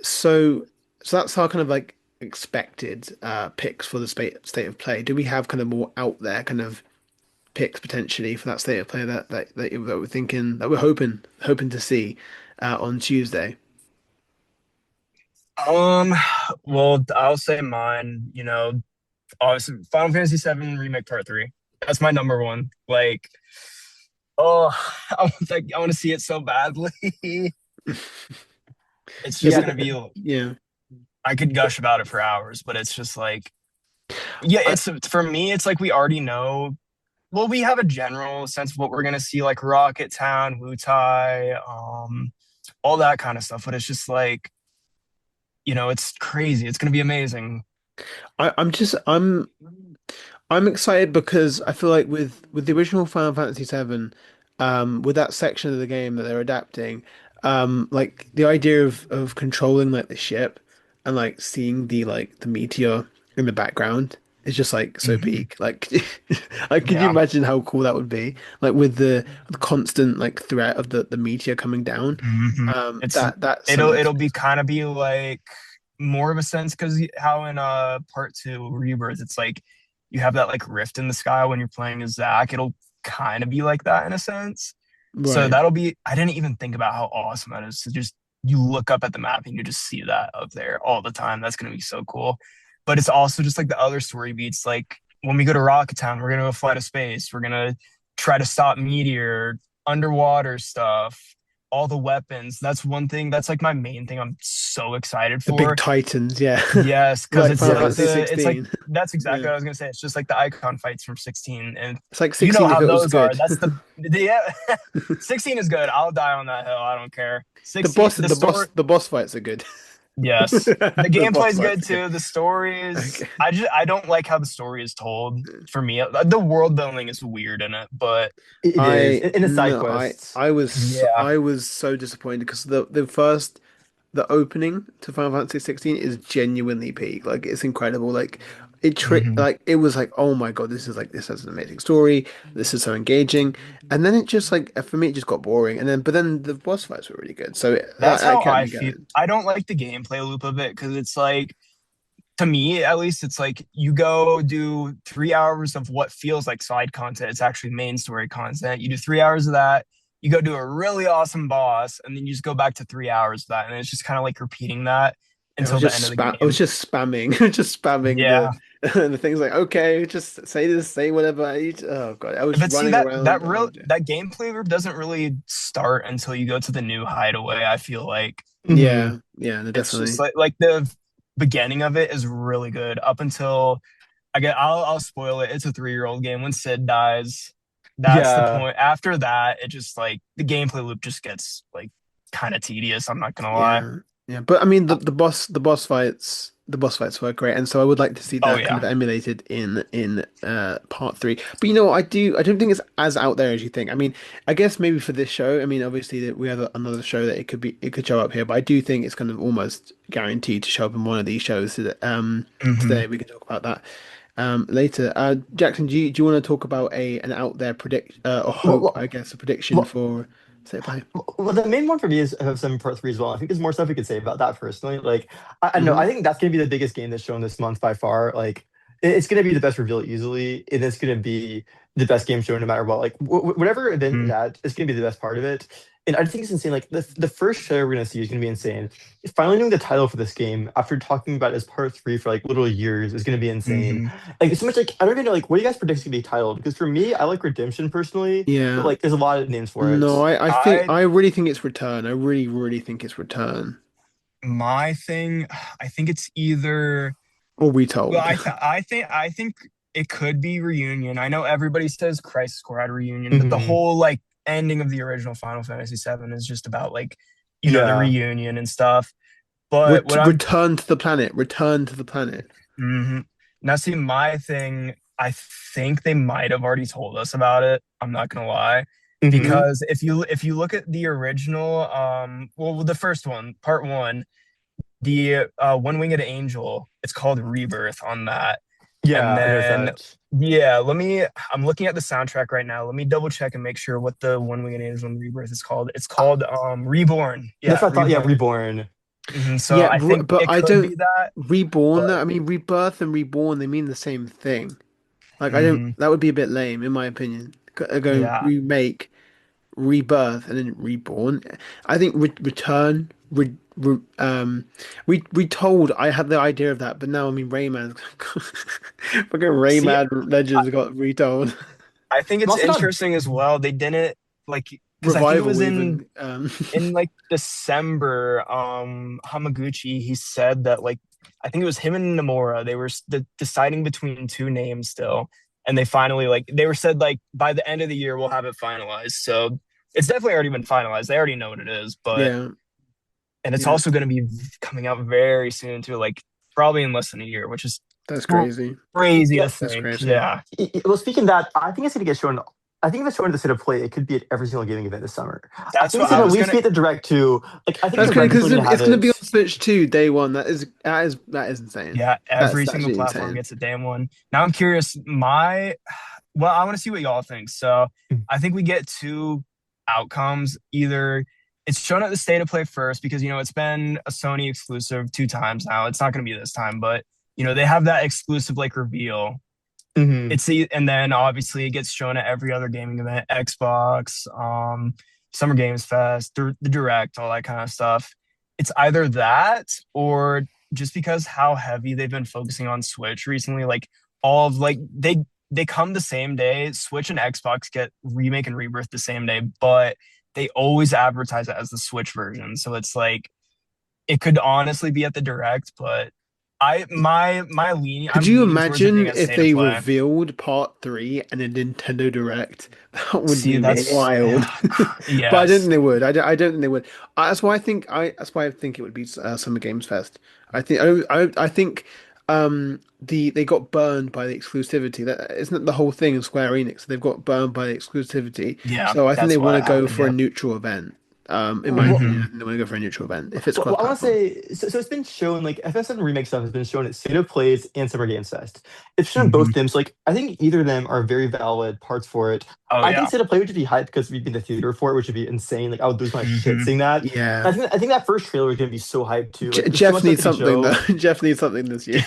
So that's our kind of like expected picks for the state of play. Do we have kind of more out there kind of picks potentially for that state of play that we're thinking that we're hoping to see on Tuesday? Um, well, I'll say mine, obviously Final Fantasy VII Remake Part 3. That's my number one. Like, oh, I want to see it so badly. It's Yeah, just Yeah, gonna be yeah. I could gush about it for hours, but it's just like yeah, I, it's for me, it's like we already know. Well, we have a general sense of what we're gonna see, like Rocket Town, Wutai, all that kind of stuff. But it's just like, it's crazy. It's gonna be amazing. I'm just I'm excited because I feel like with the original Final Fantasy VII, with that section of the game that they're adapting, like the idea of controlling like the ship and like seeing the meteor in the background is just like so Hmm. peak. Like, like could you Yeah. imagine how cool that would be? Like with the constant like threat of the meteor coming down. Hmm. It's That's it'll something. it'll be kind of be like more of a sense because how in part two Rebirth it's like you have that like rift in the sky when you're playing as Zack. It'll kind of be like that in a sense. So Right. that'll be, I didn't even think about how awesome that is to just, you look up at the map and you just see that up there all the time. That's going to be so cool. But it's also just like the other story beats. Like when we go to Rocket Town, we're going to go fly to space. We're going to try to stop meteor, underwater stuff, all the weapons. That's one thing. That's like my main thing I'm so excited The big for. Titans, yeah. Yes, because Like it's Final like Fantasy Yes. it's like 16. that's exactly Yeah. what I was gonna say. It's just like the icon fights from 16, and It's like you know 16 if how it was those are. good. That's the yeah, 16 is good. I'll die on that hill. I don't care. The 16, boss the the boss story, the boss fights are good. yes, the The boss gameplay's fights good are good. too. The stories, Okay. I don't like how the story is told. For me, the world building is weird in it, but It is I in the side no, quests. yeah, I was so disappointed because the opening to Final Fantasy 16 is genuinely peak. Like it's incredible. Like hmm it was like, oh my God, this has an amazing story. This is so engaging. And then it just like for me it just got boring. And then but then the boss fights were really good. So that's that how kept I me feel. going. I don't like the gameplay loop of it because it's like, to me at least, it's like you go do 3 hours of what feels like side content. It's actually main story content. You do 3 hours of that, you go do a really awesome boss, and then you just go back to 3 hours of that, and it's just kind of like repeating that until the end of the I was game. just spamming, just spamming Yeah, the things like, okay, just say this, say whatever. Oh God, I was but see running that around. Oh dear. that gameplay loop doesn't really start until you go to the new hideaway. I feel like Hmm. Yeah, no, it's just definitely. like the beginning of it is really good up until I'll spoil it. It's a 3-year-old game. When Sid dies, that's the Yeah. point. After that, it just like the gameplay loop just gets like kind of tedious. I'm not gonna lie. Yeah, yeah, but I mean Uh, the boss fights were great, and so I would like to see oh that kind of yeah. emulated in part three. But you know what, I don't think it's as out there as you think. I mean, I guess maybe for this show, I mean, obviously that we have another show that it could show up here, but I do think it's kind of almost guaranteed to show up in one of these shows hmm today. We can talk about that later. Jackson, do you want to talk about a an out there predict or Well, hope, I well, guess, a prediction well, for say by? well, the main one for me is have some part three as well. I think there's more stuff we could say about that personally. Like, I don't know. I Hmm. think that's gonna be the biggest game that's shown this month by far. Like, it's gonna be the best reveal easily, and it's gonna be the best game shown no matter what. Like, whatever event it had, it's gonna be the best part of it. And I think it's insane. Like the first trailer we're gonna see is gonna be insane. Finally knowing the title for this game after talking about it as part three for like literal years is gonna be insane. hmm Like it's so much like I don't even know like what do you guys predict is gonna be titled? Because for me, I like Redemption personally, but Yeah. like there's a lot of names for No, it. I I really think it's Return. I really think it's Return my thing. I think it's either. or Well, Retold. I think it could be Reunion. I know everybody says Crisis Core had a reunion, but the Hmm. whole like ending of the original Final Fantasy VII is just about like the Yeah. reunion and stuff. But what I'm Return to the planet. Return to the planet. hmm Now, see, my thing, I think they might have already told us about it. I'm not gonna lie, Hmm. because if you look at the original, well, the first one, part one, the One Winged Angel, it's called Rebirth on that, and Yeah, I noticed then that. yeah, I'm looking at the soundtrack right now. Let me double check and make sure what the One Winged Angel and Rebirth is called. It's called Reborn. That's Yeah, what I thought. Yeah, Reborn. Reborn. So Yeah, I think but it I could don't be that, reborn though. but I mean, rebirth and reborn, they mean the same thing. Like I don't mhm, that would be a bit lame in my opinion. Going yeah. remake, rebirth, and then reborn. I think return, retold. I had the idea of that, but now I mean Rayman, fucking See, Rayman I, Legends got retold. I think I'm it's also not. interesting as well. They didn't like because I think it was Revival even. in like December. Hamaguchi, he said that like I think it was him and Nomura. They were deciding between two names still, and they finally like they were said like by the end of the year we'll have it finalized. So it's definitely already been finalized. They already know what it is, but Yeah, and it's yeah, also going to be coming out very soon too, like probably in less than a year, which is that's crazy. crazy Yeah. to That's think. crazy. Yeah. Well, speaking of that, I think it's gonna get shown. I think if it's shown at the state of play, it could be at every single gaming event this summer. I That's think what it's I gonna at was least gonna. be at the direct too. Like I think That's Direct crazy is because definitely gonna have it's gonna be on it. Switch too, day one. That is insane. Yeah, every That's single actually platform insane. gets a damn one. Now I'm curious. Well, I want to see what y'all think. So I think we get two outcomes. Either it's shown at the state of play first because it's been a Sony exclusive two times now. It's not going to be this time, but they have that exclusive like reveal. Hmm. And then obviously it gets shown at every other gaming event, Xbox, Summer Games Fest, the Direct, all that kind of stuff. It's either that or just because how heavy they've been focusing on Switch recently, like all of like they come the same day. Switch and Xbox get remake and rebirth the same day, but they always advertise it as the Switch version. So it's like it could honestly be at the Direct, but Could I'm you leaning towards it being imagine a if state of they play. revealed part three and a Nintendo Direct? That would See, be that's wild. But I don't think yes. they would. I don't think they would. That's why I think it would be Summer Games Fest. I think they got burned by the exclusivity. That isn't that the whole thing of Square Enix. They've got burned by the exclusivity. Yeah, So I think they that's want to what go happened. for a Yep. neutral event. In my Well, opinion, I Hmm. think they want to go for a neutral event if it's well, I want to cross-platform. say, so it's been shown like FF7 remake stuff has been shown at State of Plays and Summer Games Fest. It's shown both Hmm. of them, so like I think either of them are very valid parts for it. Oh I think yeah. State of Play would just be hyped because we'd be in the theater for it, which would be insane. Like I would lose my shit Hmm. seeing that. Yeah. I think that first trailer is gonna be so hyped too. Like there's so Jeff much stuff needs they can something though. show. Jeff needs something this year.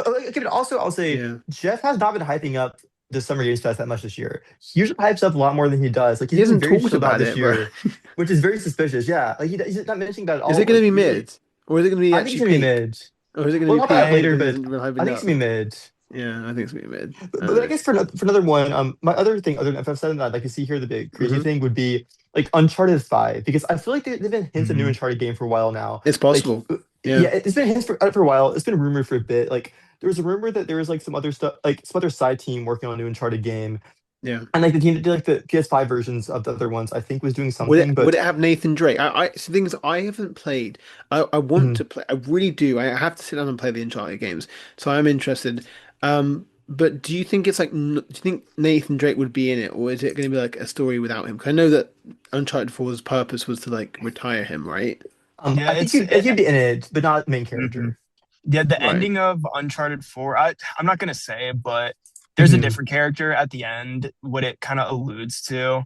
Okay, but also I'll say Yeah. Jeff has not been hyping up the Summer Games Fest that much this year. He usually hypes up a lot more than he does. Like He he's been hasn't very talked chill about about this it, bro. year, which is very suspicious. Yeah, like he's not mentioning that at Is it all. going to Like be usually, mid? Or is it going to be I think it's actually gonna be peak? mid. Or is it going to We'll be talk about that peak I later, because he's but been hyping I it think it's up? gonna be mid. Yeah, I think it's going to be mid. But I guess for another one, my other thing other than FF7 that I'd like to see here, the big crazy Hmm. thing would be like Uncharted 5 because I feel like they've been hints of new hmm Uncharted game for a while now. It's Like possible. yeah, Yeah. it's been hints for a while. It's been rumored for a bit. Like there was a rumor that there was like some other stuff, like some other side team working on a new Uncharted game, Yeah. and like the team that did like the PS5 versions of the other ones, I think was doing Would it something. would But it have Nathan Drake? So things I haven't played. I want mhm. to play. I really do. I have to sit down and play the Uncharted games. So I'm interested. But do you think it's like? Do you think Nathan Drake would be in it, or is it going to be like a story without him? 'Cause I know that Uncharted 4's purpose was to like retire him, right? Yeah, I think he'd be in it, but not main mhm. character. Yeah, the Right. ending of Uncharted 4, I'm not gonna say, but there's a Mhm. different character at the end, what it kind of alludes to.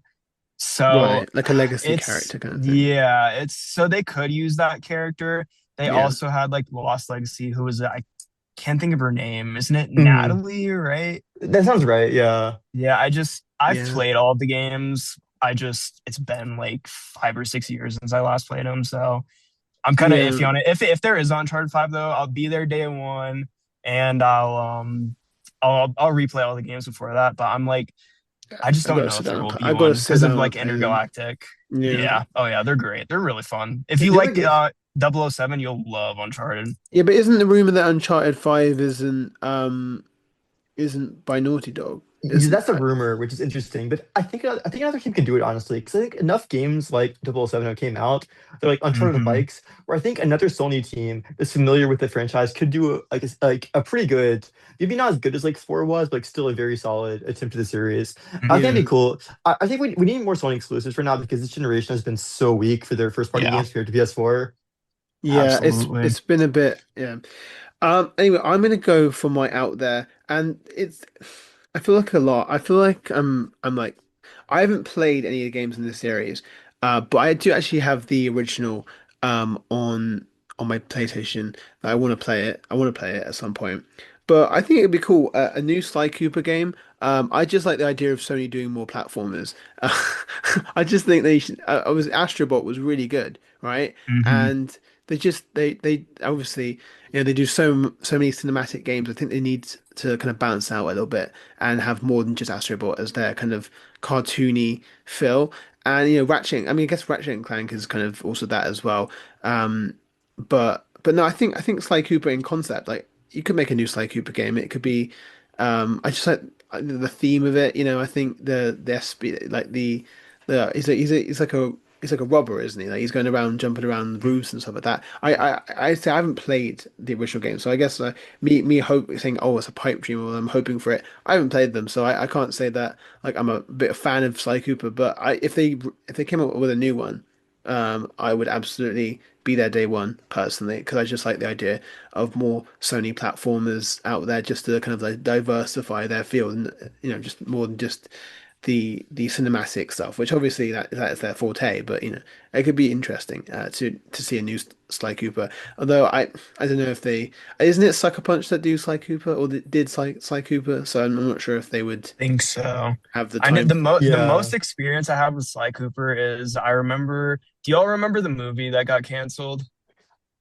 So Right. Like a legacy it's character kind of thing. yeah, it's so they could use that character. They Yeah. also had like Lost Legacy, who was I can't think of her name. Isn't it Mhm. Natalie, right? That sounds right. Yeah. Yeah, I've Yeah. played all of the games. It's been like 5 or 6 years since I last played them, so I'm kind of Yeah. iffy on it. If there is Uncharted 5 though, I'll be there day one and I'll replay all the games before that. But I'm like, I just I don't gotta know sit if down there and will play. be I gotta one sit because of down and like play them. Intergalactic. Yeah. Yeah. Oh yeah, they're great. They're really fun. If you The other like game. 007, you'll love Uncharted. Yeah, but isn't the rumor that Uncharted 5 isn't by Naughty Dog? Isn't That's a rumor, which is interesting. But I think another team can do it honestly, because I think enough games like 007 have came out, they're like Uncharted Hmm. likes, where I think another Sony team that's familiar with the franchise could do like a pretty good, maybe not as good as like 4 was, but like still a very solid attempt to the series. I think that'd be yeah. cool. I think we need more Sony exclusives for now because this generation has been so weak for their first party Yeah, games compared to PS4. Yeah, absolutely. it's been a bit yeah. Anyway, I'm gonna go for my out there, and it's I feel like a lot. I feel like I'm like I haven't played any of the games in this series, but I do actually have the original on my PlayStation. I want to play it. I want to play it at some point. But I think it'd be cool. A new Sly Cooper game. I just like the idea of Sony doing more platformers. I just think they should. I was Astrobot was really good, right? Hmm. And they obviously they do so many cinematic games. I think they need to kind of balance out a little bit and have more than just Astrobot as their kind of cartoony feel. And Ratchet. I mean, I guess Ratchet and Clank is kind of also that as well. But no, I think Sly Cooper in concept, like you could make a new Sly Cooper game. It could be. I just like the theme of it. I think the SP like the he's like a robber, isn't he? Like he's going around jumping around roofs and stuff like that. I say I haven't played the original game, so I guess me hope saying oh it's a pipe dream or I'm hoping for it. I haven't played them, so I can't say that like I'm a bit of fan of Sly Cooper. But if they came up with a new one, I would absolutely be there day one personally because I just like the idea of more Sony platformers out there just to kind of like diversify their field and just more than just the cinematic stuff, which obviously that is their forte. But it could be interesting to see a new Sly Cooper. Although I don't know if they isn't it Sucker Punch that do Sly Cooper or did Sly Cooper, so I'm not sure if they would Think so. have the I know time. the Yeah. most experience I have with Sly Cooper is I remember. Do y'all remember the movie that got canceled?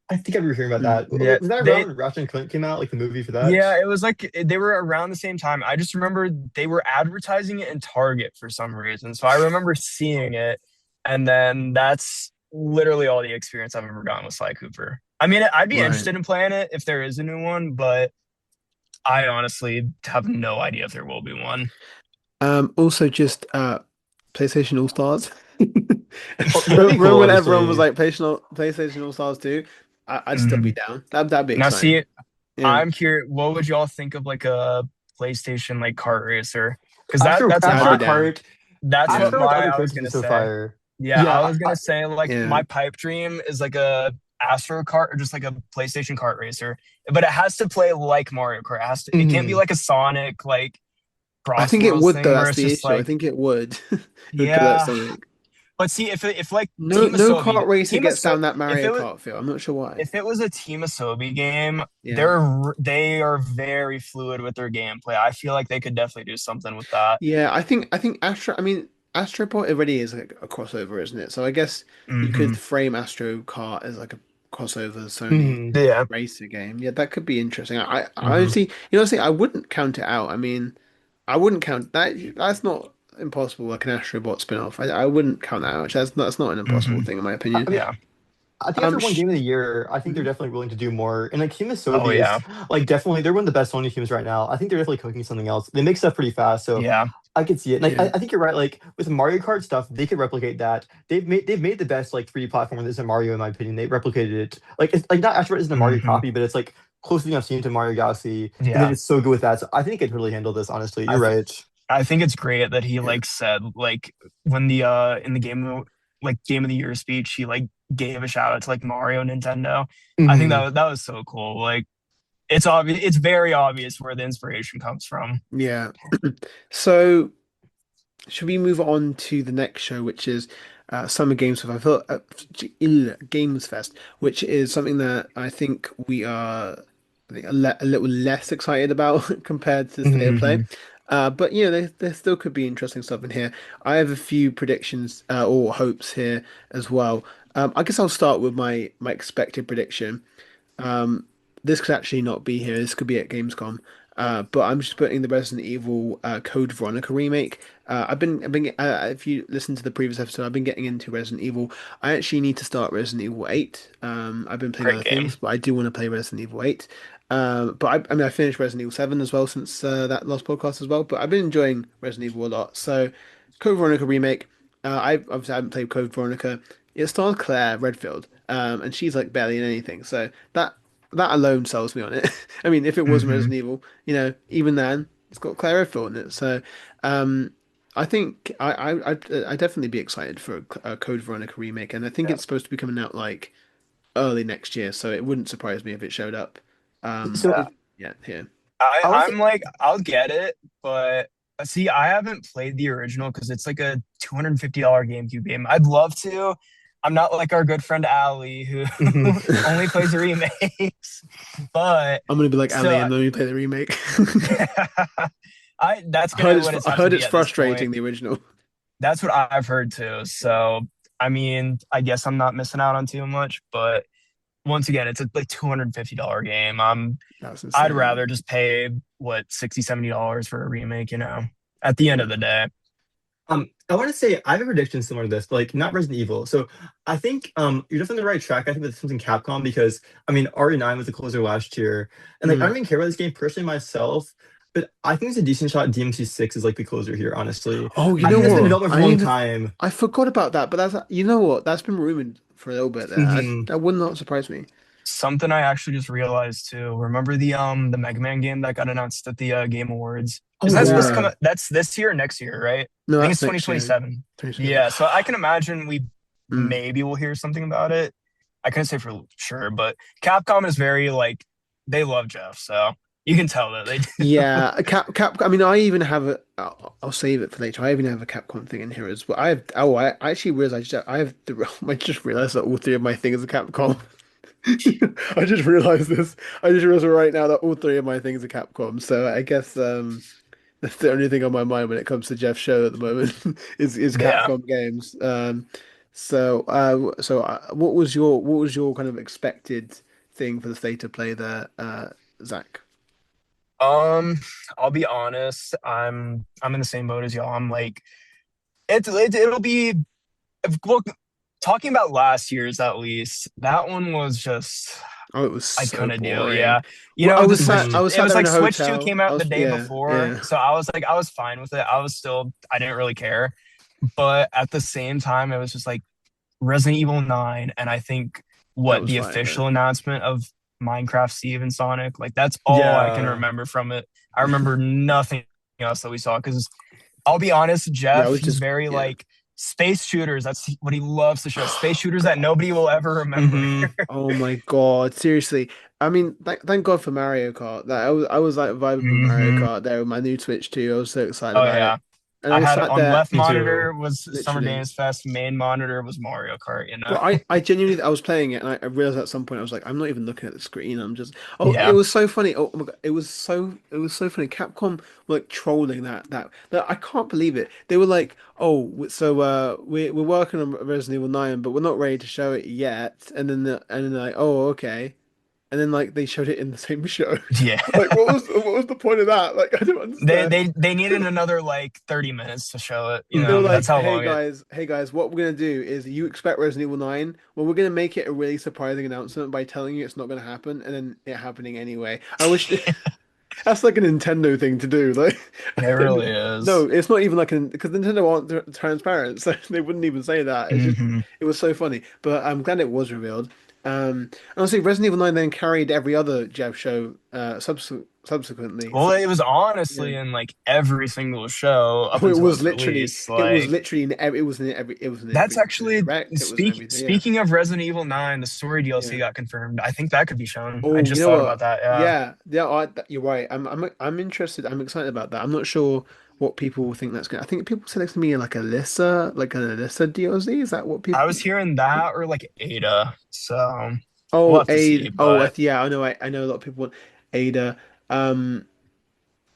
I think I remember hearing about Mm. that. Yeah, Was that around they when Ratchet and Clank came out, like the movie for that? yeah, it was like they were around the same time. I just remember they were advertising it in Target for some reason. So I remember seeing it, and then that's literally all the experience I've ever gotten with Sly Cooper. I mean, I'd be Right. interested in playing it if there is a new one, but I honestly have no idea if there will be one. Also, just PlayStation All Stars. Oh, that'd be Remember cool, when everyone was honestly. like PlayStation All Stars 2? I'd still be Mhm. down. That'd be Now, exciting. see, Yeah. I'm curious. What would y'all think of like a PlayStation like kart racer? Because Astro that's I'd be Astro my down. Kart, that's Yeah. what Astro Kart, the my other I was characters are gonna so say. fire. Yeah, I Yeah, was gonna say like Yeah. my pipe dream is like a Astro Kart or just like a PlayStation kart racer, but it has to play like Mario Kart. It can't be mhm. like a Sonic like I Cross think it Worlds would though. thing where That's it's the just issue. I like think it would. It would be like yeah. Sonic. But see if like No kart racer Team gets Aso down that if Mario it was Kart feel. I'm not sure why. if it was a Team Asobi game, Yeah. they are very fluid with their gameplay. I feel like they could definitely do something with that. Yeah, I think Astro. I mean, Astrobot already is like a crossover, isn't it? So I guess you could Hmm. frame Astro Kart as like a crossover Sony Mhm. Yeah. racer game. Yeah, that could be interesting. I Hmm. honestly, honestly, I wouldn't count it out. I mean, I wouldn't count that. That's not impossible. Like an Astrobot spin-off. I wouldn't count that out. That's not an impossible Hmm. thing in my I opinion. mean, Yeah. I think after one Sh game of the year, I think they're mhm. definitely willing to do more. And like Team Oh Asobi is yeah. like definitely they're one of the best Sony teams right now. I think they're definitely cooking something else. They make stuff pretty fast, so Yeah. I could see it. Like Yeah. I think you're right. Like with Mario Kart stuff, they could replicate that. They've made the best like 3D platformer that isn't Mario in my opinion. They replicated it. Like it's like not Astro isn't a Mario Hmm. copy, but it's like closest thing I've seen to Mario Galaxy. And they Yeah. did so good with that. So I think they could really handle this. Honestly, I you're th- right. I think it's great that he Yeah. like said like when the in the game of the year speech he like gave a shout out to like Mario Nintendo. I think Mhm. that was so cool. Like it's obvious. It's very obvious where the inspiration comes from. Yeah. So should we move on to the next show, which is Summer Games Fest? Games Fest, which is something that I think we are I think, a little less excited about compared to State of Play. Hmm. But there still could be interesting stuff in here. I have a few predictions or hopes here as well. I guess I'll start with my expected prediction. Um, this could actually not be here. This could be at Gamescom. But I'm just putting the Resident Evil Code Veronica remake. If you listen to the previous episode, I've been getting into Resident Evil. I actually need to start Resident Evil 8. I've been playing Great other things, game. but I do want to play Resident Evil 8. But I mean, I finished Resident Evil 7 as well since that last podcast as well. But I've been enjoying Resident Evil a lot. So, Code Veronica remake. I obviously haven't played Code Veronica. It stars Claire Redfield, and she's like barely in anything. So that alone sells me on it. I mean, if it wasn't Hmm. Resident Evil, even then, it's got Claire Redfield in it. So, um, I think I'd definitely be excited for a Code Veronica remake, and I think Yeah. it's supposed to be coming out like early next year. So it wouldn't surprise me if it showed up. So Yeah. If yeah, here. I I want to I'm like I'll get it, but see, I haven't played the original because it's like a $250 GameCube game. I'd love to. I'm not like our good friend Ali who say. only plays the remakes, but I'm gonna be like Ali still, and only play the remake. I that's I heard gonna it's what it's I have to heard be it's at this point. frustrating the original. That's what I've heard too. So I mean, I guess I'm not missing out on too much, but once again, it's a like $250 game. That's I'd insane. rather just pay what 60, $70 for a remake, at the end of Yeah. the day. I want to say I have a prediction similar to this, but like not Resident Evil. So I think you're definitely on the right track. I think with something Capcom because I mean RE9 was the closer last year, and like I Mm. don't even care about this game personally myself, but I think it's a decent shot. DMC6 is like the closer here, honestly. Oh, you I know think that's been in what? development for a long time. I forgot about that, but you know what? That's been rumored for a little bit there. Mhm. That would not surprise me. Something I actually just realized too. Remember the Mega Man game that got announced at the Game Awards? Oh Is that supposed to Yeah. come out? That's this year or next year, right? no, I think that's it's next year. 2027. 2027. Yeah, so I can imagine we Mm. maybe will hear something about it. I couldn't say for sure, but Capcom is very like they love Jeff, so You can tell that they Yeah, a Cap. I mean, I even have a. I'll save it for later. I even have a Capcom thing in here as well. I have. Oh, I actually realized I have. I just realized that all three of my things are Capcom. I just realized this. I just realized right now that all three of my things are Capcom. So I guess that's the only thing on my mind when it comes to Jeff's show at the moment is yeah. Capcom games. What was your kind of expected thing for the state of play there, Zach? Um, I'll be honest. I'm in the same boat as y'all. I'm like it'll be well, talking about last year's at least. That one was just Oh, it was I so couldn't do. boring. Yeah. You Well, know, the I Switch Mhm. was it sat was there in like a Switch 2 hotel. came I out the was day before, yeah. so I was like I was fine with it. I didn't really care. But at the same time, it was just like Resident Evil 9 and I think That what was the fire though. official announcement of Minecraft Steve and Sonic, like that's all I can Yeah. remember from it. I remember nothing else that we saw because I'll be honest, Yeah, I Jeff, was he's just very yeah. like space shooters. That's what he loves to show. Space shooters that nobody will ever remember. Hmm. Oh my God, seriously. I mean, thank God for Mario Kart. That I was like vibing with Mario Hmm. Kart there with my new Switch too. I was so excited Oh about it. yeah. And I I just had it sat on there left Me too. monitor was Summer literally. Games Fest, main monitor was Mario Kart, you know. Well, I genuinely I was playing it and I realized at some point I was like, I'm not even looking at the screen. I'm just oh, it Yeah. was so funny. Oh my God, it was so funny. Capcom were like trolling that I can't believe it. They were like, oh, so we're working on Resident Evil 9, but we're not ready to show it yet. And then they're like, oh, okay. And then like they showed it in the same show. Yeah. Like what was the point of that? Like I don't understand. They needed another like 30 minutes to show it, you They were know. That's Hmm. like, how long it hey guys, what we're gonna do is you expect Resident Evil 9. Well, we're gonna make it a really surprising announcement by telling you it's not gonna happen and then it happening anyway. I wish that's like a Nintendo thing to do. Like, it and really no, is. it's not even like an because Nintendo aren't transparent, so they wouldn't even say that. It's just Hmm. it was so funny. But I'm glad it was revealed. And honestly, Resident Evil 9 then carried every other Jeff show subsequently. Well, So it was yeah. honestly in like every single show up Oh, until its release. it was Like literally in every, it was in that's every actually direct, it was in everything. Yeah, speaking of Resident Evil 9, the story DLC yeah. got confirmed. I think that could be shown. I Oh, you just know thought about what? that. Yeah. Yeah, yeah. You're right. I'm interested. I'm excited about that. I'm not sure what people think that's gonna. I think people said it's gonna be like an Alyssa DLC. Is that what I people? was hearing that or like Ada. So we'll Oh, have to see. But Yeah. I know a lot of people want Ada. Um,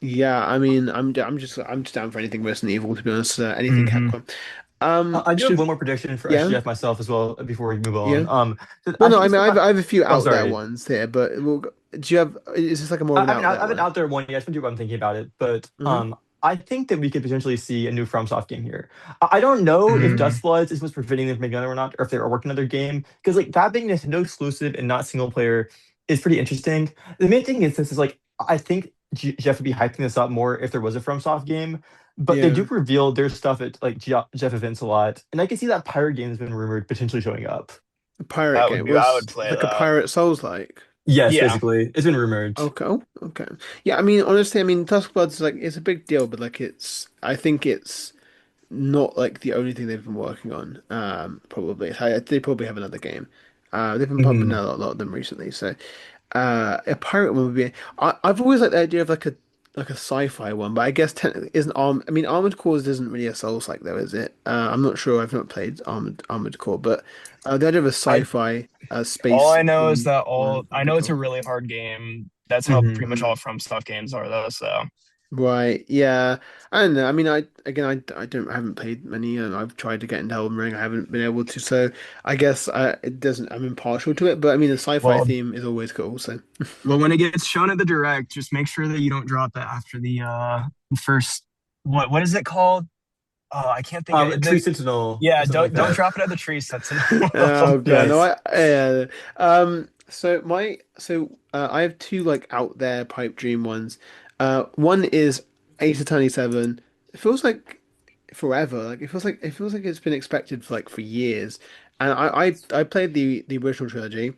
yeah. I mean, I'm just down for anything Resident Evil to be honest. Anything hmm Capcom. I do have Should one more prediction for yeah, SGF myself as well before we move yeah. on. Well, I no, think I it's mean, the fact. I have a few Oh, out there sorry. ones here, but do you have? Is this like a more of an out I there haven't one? out there one yet. I just want to do what I'm thinking about it. But Hmm. I think that we could potentially see a new FromSoft game here. I don't know if mm, Dust Floods is what's preventing them from making another or not, or if they're working another game. Because like that being Nintendo exclusive and not single player is pretty interesting. The main thing is this is like I think Jeff would be hyping this up more if there was a FromSoft game. But they do Yeah, reveal their stuff at like Jeff events a lot, and I can see that pirate game has been rumored potentially showing up. a pirate that would game be I was would play like a that. pirate Souls like. Yes, Yeah. basically, it's been rumored. Okay, oh, okay. Yeah, I mean, honestly, I mean, Tuskbloods like it's a big deal, but like I think it's not like the only thing they've been working on. Probably they probably have another game. They've been pumping Hmm. out a lot of them recently, so. A pirate one would be. I've always liked the idea of like a sci-fi one, but I guess technically isn't I mean, Armored Core isn't really a Souls-like though, is it? I'm not sure. I've not played Armored Core, but the idea of a I sci-fi all space I know is themed that one all would I be know it's a cool. really hard game. That's how Hmm. pretty much Mm, all From Stuff games are though. So right. Yeah. I don't know. I mean, I haven't played many, and I've tried to get into Elden Ring. I haven't been able to. So I guess it doesn't. I'm impartial to it, but I mean, the sci-fi well theme is always cool. So. when it gets shown at the direct, just make sure that you don't drop it after the first what is it called? Oh, I can't think of Tree the Sentinel or yeah, something like don't that. drop it at the tree sentinel. Oh God, no, Yes. yeah. I have two like out there pipe dream ones. One is Ace Attorney 7. It feels like forever. Like it feels like it's been expected for like for years. And I played the original trilogy.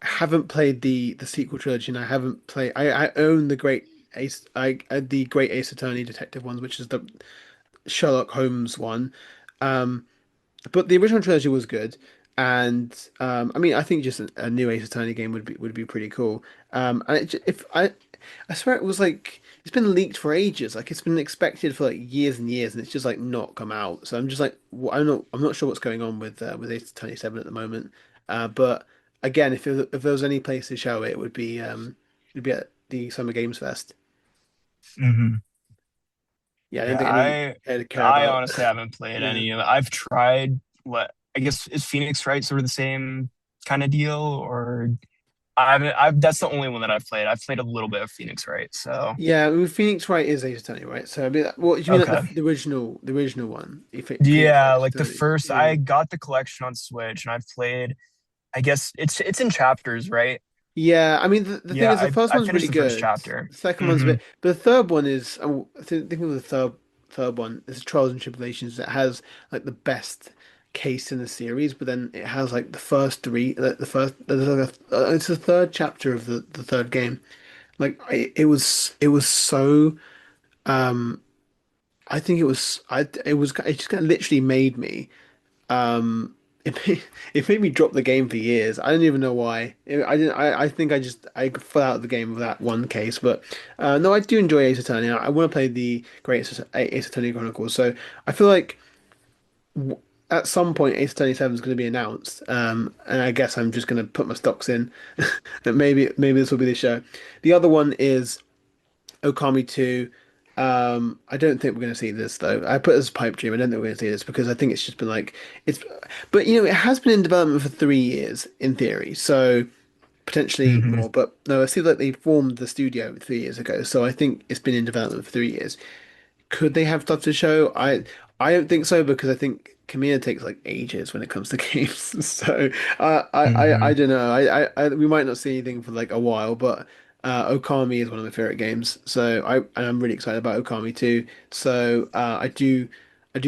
I haven't played the sequel trilogy, and I haven't played. I own the the Great Ace Attorney Detective ones, which is the Sherlock Holmes one. Um, but the original trilogy was good, and I mean, I think just a new Ace Attorney game would be pretty cool. And if I I swear it was like it's been leaked for ages. Like it's been expected for like years and years, and it's just like not come out. So I'm just like, I'm not sure what's going on with Ace 27 at the moment. But again, if there was any place to show it, it'd be at the Summer Games Fest. Hmm. Yeah, I don't Yeah, think any care I about. honestly haven't played Yeah. any of it. I've tried what I guess is Phoenix Wright sort of the same kind of deal, or I haven't. I've that's the only one that I've played. I've played a little bit of Phoenix Wright, so Yeah, I mean, Phoenix Wright is Ace Attorney, right? So I mean, what do you mean like okay. the original one? Phoenix Wright Yeah, Ace like the Attorney. first, Yeah. I got the collection on Switch, and I've played. I guess it's in chapters, right? Yeah, I mean the thing Yeah, is the first I one's really finished the first good. chapter. The second one's a Hmm. bit, but the third one is I think of the third one. It's Trials and Tribulations that has like the best case in the series, but then it has like the first three, like the first there's like it's the third chapter of the third game. Like it was so um I think it just kind of literally made me. It made, it made me drop the game for years. I don't even know why. I didn't. I think I fell out of the game with that one case. But no, I do enjoy Ace Attorney. I want to play the Great Ace Attorney Chronicles. So I feel like at some point Ace Attorney 7 is going to be announced. And I guess I'm just going to put my stocks in that maybe this will be the show. The other one is Okami 2. I don't think we're going to see this though. I put it as a pipe dream. I don't think we're going to see this because I think it's just been like it's, but it has been in development for 3 years in theory, so potentially Hmm. more. But no, it seems like they formed the studio 3 years ago, so I think it's been in development for 3 years. Could they have stuff to show? I don't think so because I think Kamiya takes like ages when it comes to games. So I Hmm. don't know. We might not see anything for like a while, but Okami is one of my favorite games. So I'm really excited about Okami too. So I do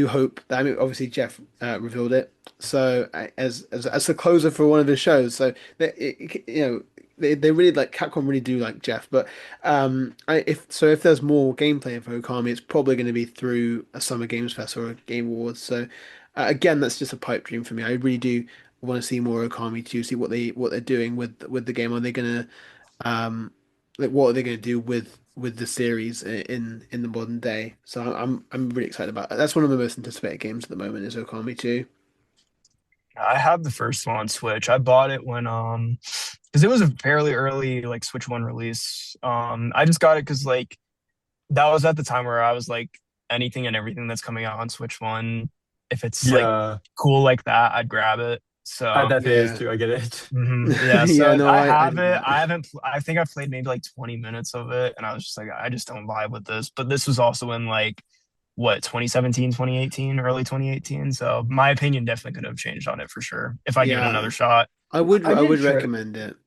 hope that I mean obviously Jeff revealed it. So as a closer for one of his shows. So that they really like Capcom really do like Jeff, but if there's more gameplay for Okami, it's probably going to be through a Summer Games Fest or a Game Awards. So again, that's just a pipe dream for me. I really do want to see more Okami to see what they're doing with the game. Are they going to like what are they going to do with the series in the modern day? So I'm really excited about it. That's one of my most anticipated games at the moment is Okami 2. I have the first one on Switch. I bought it when because it was a fairly early like Switch One release. I just got it because like that was at the time where I was like anything and everything that's coming out on Switch One, if it's like Yeah, cool like that, I'd grab it. I had So that phase Yeah. too. I get it. yeah, Yeah, so no, I I have did it. that. I haven't. I think I've played maybe like 20 minutes of it, and I was just like, I just don't vibe with this. But this was also in like what 2017, 2018, early 2018. So my opinion definitely could have changed on it for sure if I give it Yeah, another shot. I I need would to try. recommend it.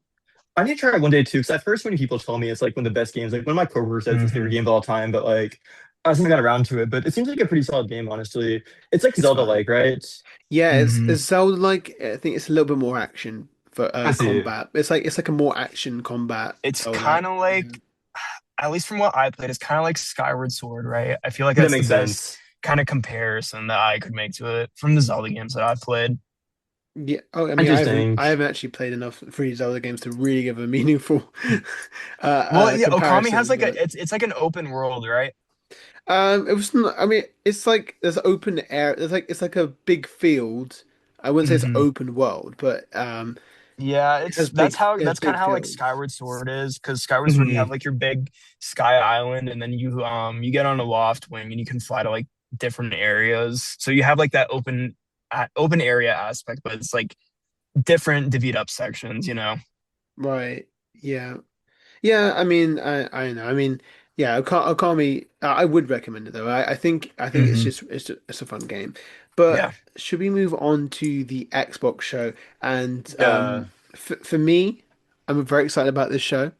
I need to try it one day too. Because at first, when people tell me it's like one of the best games, like one of my coworkers says it's his favorite Hmm. game of all time, but like I just haven't got around to it. But it seems like a pretty solid game, honestly. It's like It's fine. Zelda-like, right? Yeah, Hmm. it's Zelda like I think it's a little bit more action for I see. combat. It's like a more action combat It's Zelda kind like. of Yeah. like, at least from what I played, it's kind of like Skyward Sword, right? I feel like That that's the makes best sense. kind of comparison that I could make to it from the Zelda games that I've played. Yeah. Oh, I mean, Interesting. I haven't actually played enough free Zelda games to really give a meaningful Well, yeah, Okami has comparison. like But a it's like an open world, right? it was not. I mean, it's like there's open air. There's like it's like a big field. I wouldn't say it's Hmm. open world, but Yeah, it has it has that's kind big of how like fields. Skyward Sword is, because Skyward Sword you have Mhm. like your big sky island, and then you get on a loft wing and you can fly to like different areas. So you have like that open area aspect, but it's like different divvied up sections, you know. Right. Yeah. Yeah, I mean, I know. I mean, yeah, Okami. I would recommend it though. I think Hmm. it's a fun game. But Yeah. should we move on to the Xbox show? And Yeah. for me, I'm very excited about this show.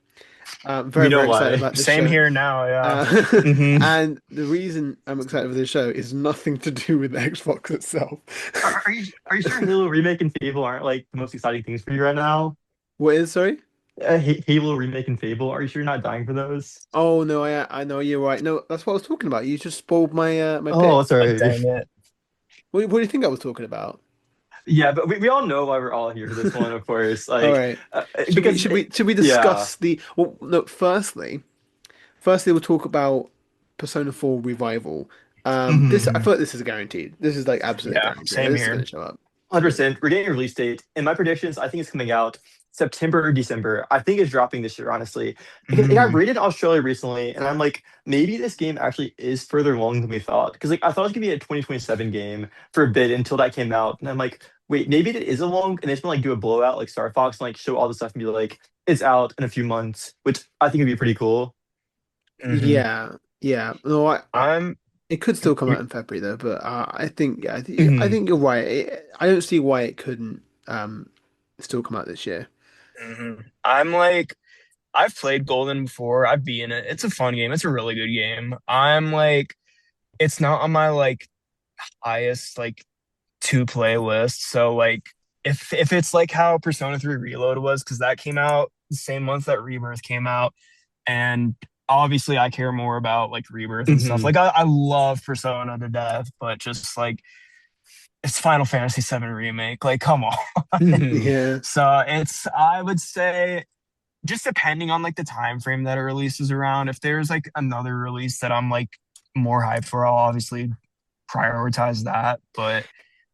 We know Very excited why. about this Same show. here now, yeah. Uh, Hmm. and the reason I'm excited for this show is nothing to do with the Xbox itself. Are you sure Halo Remake and Fable aren't like the most exciting things for you right now? What is, sorry? Halo Remake and Fable. Are you sure you're not dying for those? Oh no, I know you're right. No, that's what I was talking about. You just spoiled my my Oh, pick. sorry. Dang it. What do you think I was talking about? Yeah, but we all know why we're all here for this one, of course. All Like, right. because Should we yeah, discuss the well no, firstly, first they will talk about Persona 4 Revival. This I Mhm. feel like this is guaranteed. This is like absolutely Yeah, guaranteed. Like, same this is here. going to show up. Yeah. 100%. We're getting a release date. And my predictions, I think it's coming out September or December. I think it's dropping this year, honestly. Because it got Mhm. rated in Australia recently, and I'm like, maybe this game actually is further along than we thought. Because like I thought it was gonna be a 2027 game for a bit until that came out. And I'm like, wait, maybe it is along and it's gonna like do a blowout like Star Fox and like show all the stuff and be like, it's out in a few months, which I think would be pretty cool. Mhm. Yeah. Yeah. No, I'm. it could still come out in February though, but I think yeah, I Mhm. think you're right. I don't see why it couldn't still come out this year. I'm like, I've played Golden before. I've beaten it. It's a fun game. It's a really good game. I'm like, it's not on my like highest like to play list. So like, if it's like how Persona 3 Reload was, because that came out the same month that Rebirth came out, and obviously I care more about like Rebirth and stuff. Mhm. Like I love Persona to death, but just like it's Final Fantasy VII Remake. Like, come on. Mhm. Yeah. So it's I would say just depending on like the time frame that it releases around, if there's like another release that I'm like more hyped for, I'll obviously prioritize that. But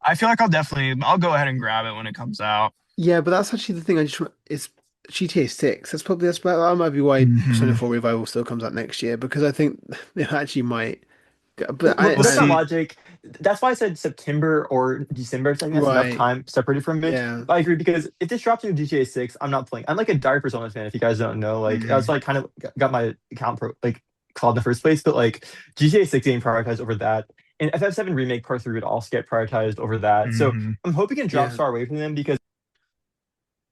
I feel like I'll go ahead and grab it when it comes out. Yeah, but that's actually the thing. It's GTA 6. That might be why Persona Hmm. 4 Revival still comes out next year because I think it actually might. Well, But well, We'll that's not see. logic. That's why I said September or December. I think that's enough right. time separated from it. Yeah. But I agree because if this drops into GTA 6, I'm not playing. I'm like a dire Persona fan. If you guys don't know, like that's Hmm. why I kind of got my account like called in the first place. But like GTA 6 getting prioritized over that, and FF7 Remake Part 3 would also get prioritized over that. So Hmm. I'm hoping it drops Yeah. far away from them because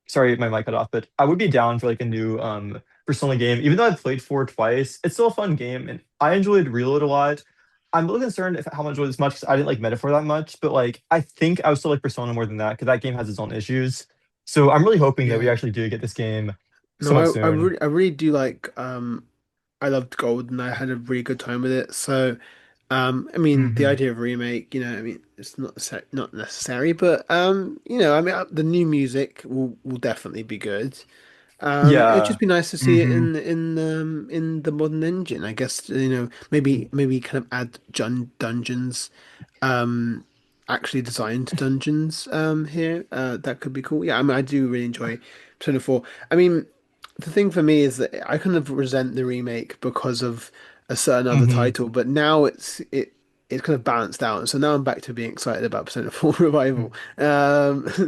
sorry, my mic cut off, but I would be down for like a new Persona game. Even though I've played 4 twice, it's still a fun game, and I enjoyed Reload a lot. I'm a little concerned if how much enjoyed this much because I didn't like Metaphor that much, but like I think I would still like Persona more than that because that game has its own issues. So I'm really hoping that we Yeah. actually do get this game somewhat No, soon. I really do like I loved Gold and I had a really good time with it. So I mean the Hmm. idea of remake, I mean it's not necessary, but I mean the new music will definitely be good. It'd just Yeah. be nice to see it Hmm. in the modern engine. I guess, maybe kind of add dungeons, um, actually designed dungeons here. That could be cool. Yeah, I mean, I do really enjoy Persona 4. I mean, the thing for me is that I kind of resent the remake because of a certain other Hmm. title, but now it's kind of balanced out. So now I'm back to being excited about Persona 4 Revival.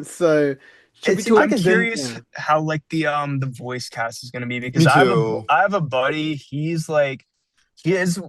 So should It we seems like talk? I'm it's been curious Yeah. how like the voice cast is gonna be because me too. I have a buddy. He's like his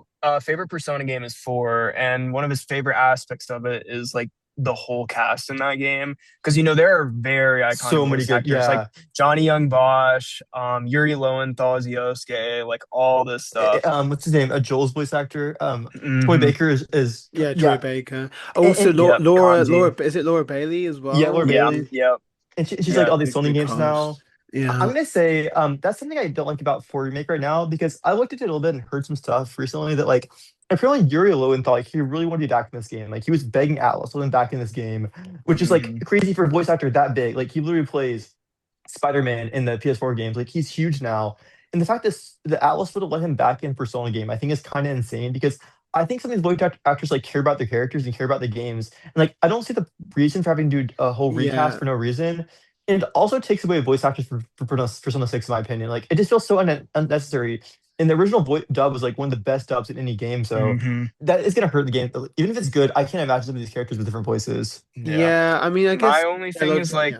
favorite Persona game is 4, and one of his favorite aspects of it is like the whole cast in that game. Because there are very iconic So many voice good, actors like yeah. Johnny Young Bosch, Yuri Lowenthal as Yosuke, like all this stuff. What's his name? Joel's voice actor. Troy Hmm. Baker is Yeah, Troy yeah. Baker. And, Also, and Yep, Laura, Kanji. is it Laura Bailey as yeah, well? Laura Yeah, Bailey. yep, And she's like yep. all these Sony Big games now. cast. I'm Yeah, gonna say that's something I don't like about 4 Remake right now because I looked at it a little bit and heard some stuff recently that like apparently Yuri Lowenthal like he really wanted to be back in this game. Like he was begging Atlas to let him back in this game, which is like Hmm. crazy for a voice actor that big. Like he literally plays Spider-Man in the PS4 games. Like he's huge now. And the fact that the Atlas would have let him back in Persona game, I think is kind of insane because I think some of these voice actors like care about their characters and care about the games. And like I don't see the reason for having to do a whole recast yeah, for no reason. And it also takes away voice actors for Persona 6, in my opinion. Like it just feels so unnecessary. And the original dub was like one of the best dubs in any game. So Hmm. that is gonna hurt the game. Even if it's good, I can't imagine some of these characters with different voices. Yeah. yeah. I mean, I My guess only thing dialogue. is like Yeah,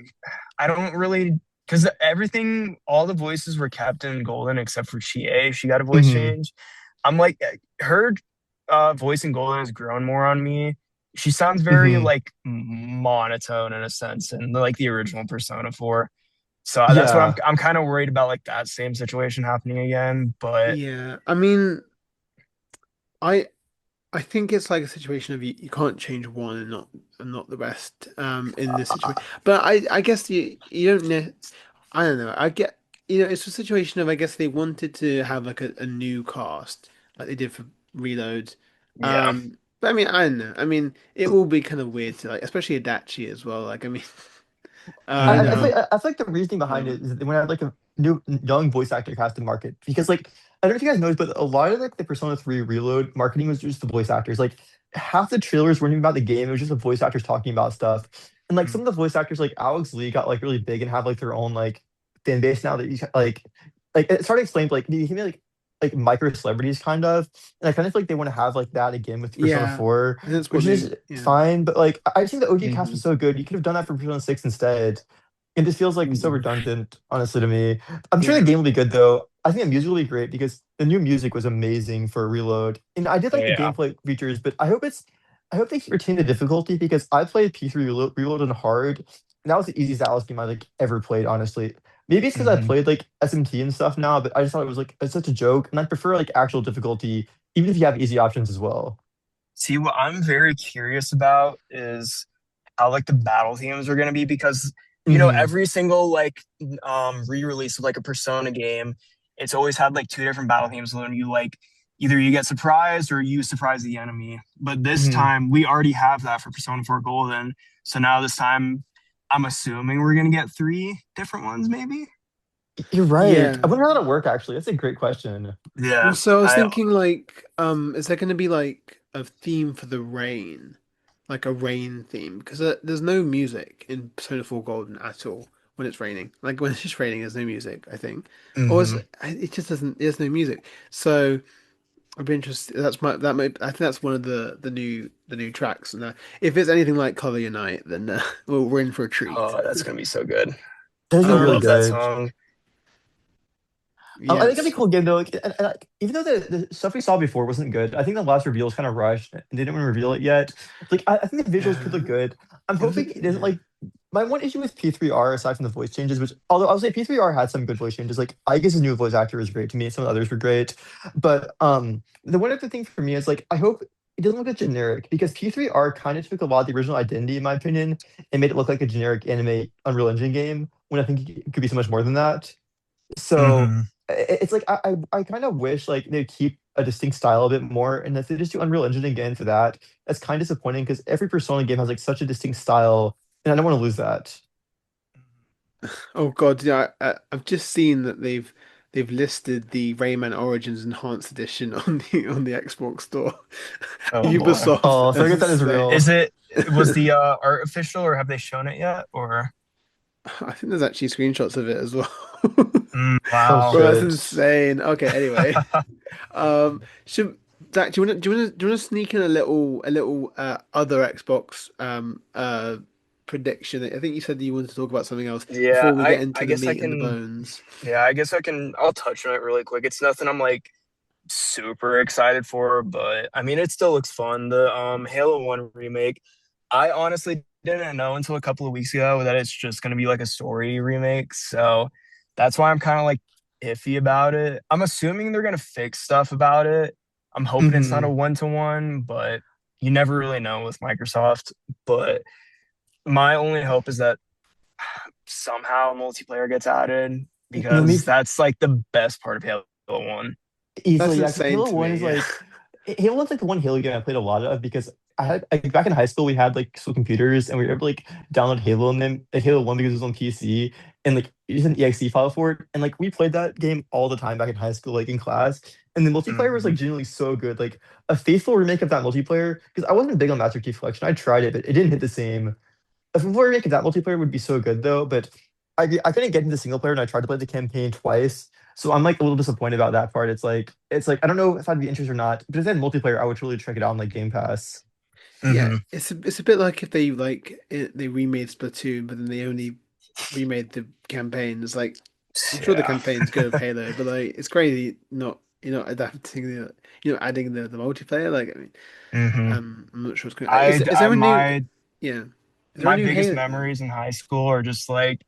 I don't really because everything, all the voices were kept in Golden except for Chie. She got a voice Hmm. change. I'm like her voice in Golden has grown more on me. She sounds very Hmm. like monotone in a sense, and like the original Persona 4. So that's what Yeah. I'm kind of worried about like that same situation happening again. But yeah. I mean, I I think it's like a situation of you can't change one and not the rest. In this situation, but I guess you don't know. I don't know. I get it's a situation of I guess they wanted to have like a new cast like they did for Reload. yeah, But I mean I don't know. I mean it will be kind of weird to like especially Adachi as well. Like I mean, I, hmm I feel um, like, I feel like the reasoning behind it is that when I like new young voice actor cast to market because like I don't know if you guys noticed, but a lot of like the Persona 3 Reload marketing was just the voice actors. Like half the trailers weren't even about the game; it was just the voice actors talking about stuff. And like some of the voice actors, like Alex Lee, got like really big and have like their own like fan base now that you like it's hard to explain. But, like you can be like micro celebrities kind of, and I kind of feel like they want to have like that again with Persona Yeah, 4, I think that's what which they. is Yeah. fine. But like I think the OG cast was Mhm. so good, you could have done that for Persona 6 instead. It just feels like so Mhm. redundant, honestly, to me. I'm sure the Yeah. game will be good though. I think the music will be great because the new music was amazing for Reload. And I did Oh like the yeah. gameplay features, but I hope they retain the difficulty because I played P3 Reload on hard, and that was the easiest Atlas game I like ever played, honestly. Maybe it's because I Mhm. played like SMT and stuff now, but I just thought it was like it's such a joke, and I prefer like actual difficulty, even if you have easy options as well. See, what I'm very curious about is how like the battle themes are going to be because Hmm. every single like re-release of like a Persona game, it's always had like two different battle themes when you like either you get surprised or you surprise the enemy. But this Hmm. time we already have that for Persona 4 Golden. So now this time I'm assuming we're going to get three different ones maybe. You're right. Yeah. I wonder how that'll work actually. That's a great question. Well, Yeah. so I was I thinking like, is there going to be like a theme for the rain, like a rain theme? Because there's no music in Persona 4 Golden at all when it's raining. Like when it's just raining, there's no music, I think, or mhm. it just doesn't. There's no music. So I'd be interested. I think that's one of the new tracks. And if it's anything like Color Your Night, then we're in for a treat. Oh, that's going to be so good. That's gonna I be really love Um, that good. song. I think it'd be yes, a cool game though. Like, and, like, even though the stuff we saw before wasn't good, I think the last reveal was kind of rushed and they didn't want to reveal it yet. Like, I think the visuals could yeah, look good. I'm it was hoping it isn't yeah. like my one issue with P3R aside from the voice changes, which although I'll say P3R had some good voice changes. Like, I guess his new voice actor was great to me. Some of the others were great, but the one other thing for me is like I hope it doesn't look as generic because P3R kind of took a lot of the original identity, in my opinion, and made it look like a generic anime Unreal Engine game when I think it could be so much more than that. So Mhm. it's like I kind of wish like they'd keep a distinct style a bit more, and if they just do Unreal Engine again for that, that's kind of disappointing because every Persona game has like such a distinct style, and I don't want to lose that. Oh God, yeah. I've just seen that they've listed the Rayman Origins Enhanced Edition on the Xbox store. Oh boy. Ubisoft Oh, so I guess as that is saying. real. Is it was the art official or have they shown it yet? Or I think there's actually screenshots of it as well. Oh wow. Bro, that's shit. insane. Okay, anyway. Should Zach, do you want to sneak in a little other Xbox prediction? I think you said that you wanted to talk about something else Yeah, before we get I into I the guess I meat and the can bones. I guess I can I'll touch on it really quick. It's nothing I'm like super excited for, but I mean it still looks fun. The Halo 1 remake. I honestly didn't know until a couple of weeks ago that it's just gonna be like a story remake. So that's why I'm kind of like iffy about it. I'm assuming they're gonna fix stuff about it. I'm hoping it's not a Hmm. one-to-one, but you never really know with Microsoft. But my only hope is that somehow multiplayer gets added No, me because that's like the best part of Halo 1. That's easily, yeah. Because insane Halo to 1 is me. Yeah. like Halo 1's like the one Halo game I played a lot of because I had like back in high school we had like school computers and we were able to like download Halo and then like, Halo 1 because it was on PC and like use an exe file for it. And like we played that game all the time back in high school, like in class. And the multiplayer was like Mhm. genuinely so good. Like a faithful remake of that multiplayer, because I wasn't big on Master Chief Collection. I tried it, but it didn't hit the same. A full remake of that multiplayer would be so good though, but I couldn't get into single player and I tried to play the campaign twice. So I'm like a little disappointed about that part. It's like I don't know if I'd be interested or not. But if they had multiplayer, I would truly check it out on like Game Pass. Yeah, Mhm. it's a bit like if they remade Splatoon, but then they only remade the campaign. It's like I'm sure the Yeah. campaign's good of Halo, but like it's crazy not adapting adding the multiplayer. Like I mean, hmm I'm not sure it's going. I, Is I there a new my yeah? Is there a my new biggest Halo? memories in high school are just like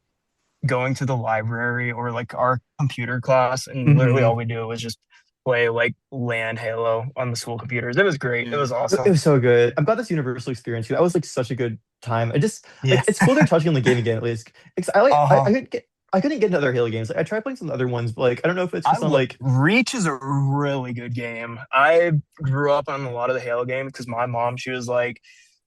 going to the library or like our computer class, and literally Hmm. all we do was just play like land Halo on the school computers. It was great. It Yeah, was It awesome. was so good. I'm glad this universal experience. That was like such a good time. I just Yeah. like it's cool they're touching on the game again at least. Because I like Uh-huh. I couldn't get into other Halo games. Like I tried playing some other ones, but like I don't know if it's I just on love like Reach is a really good game. I grew up on a lot of the Halo games because my mom, she was like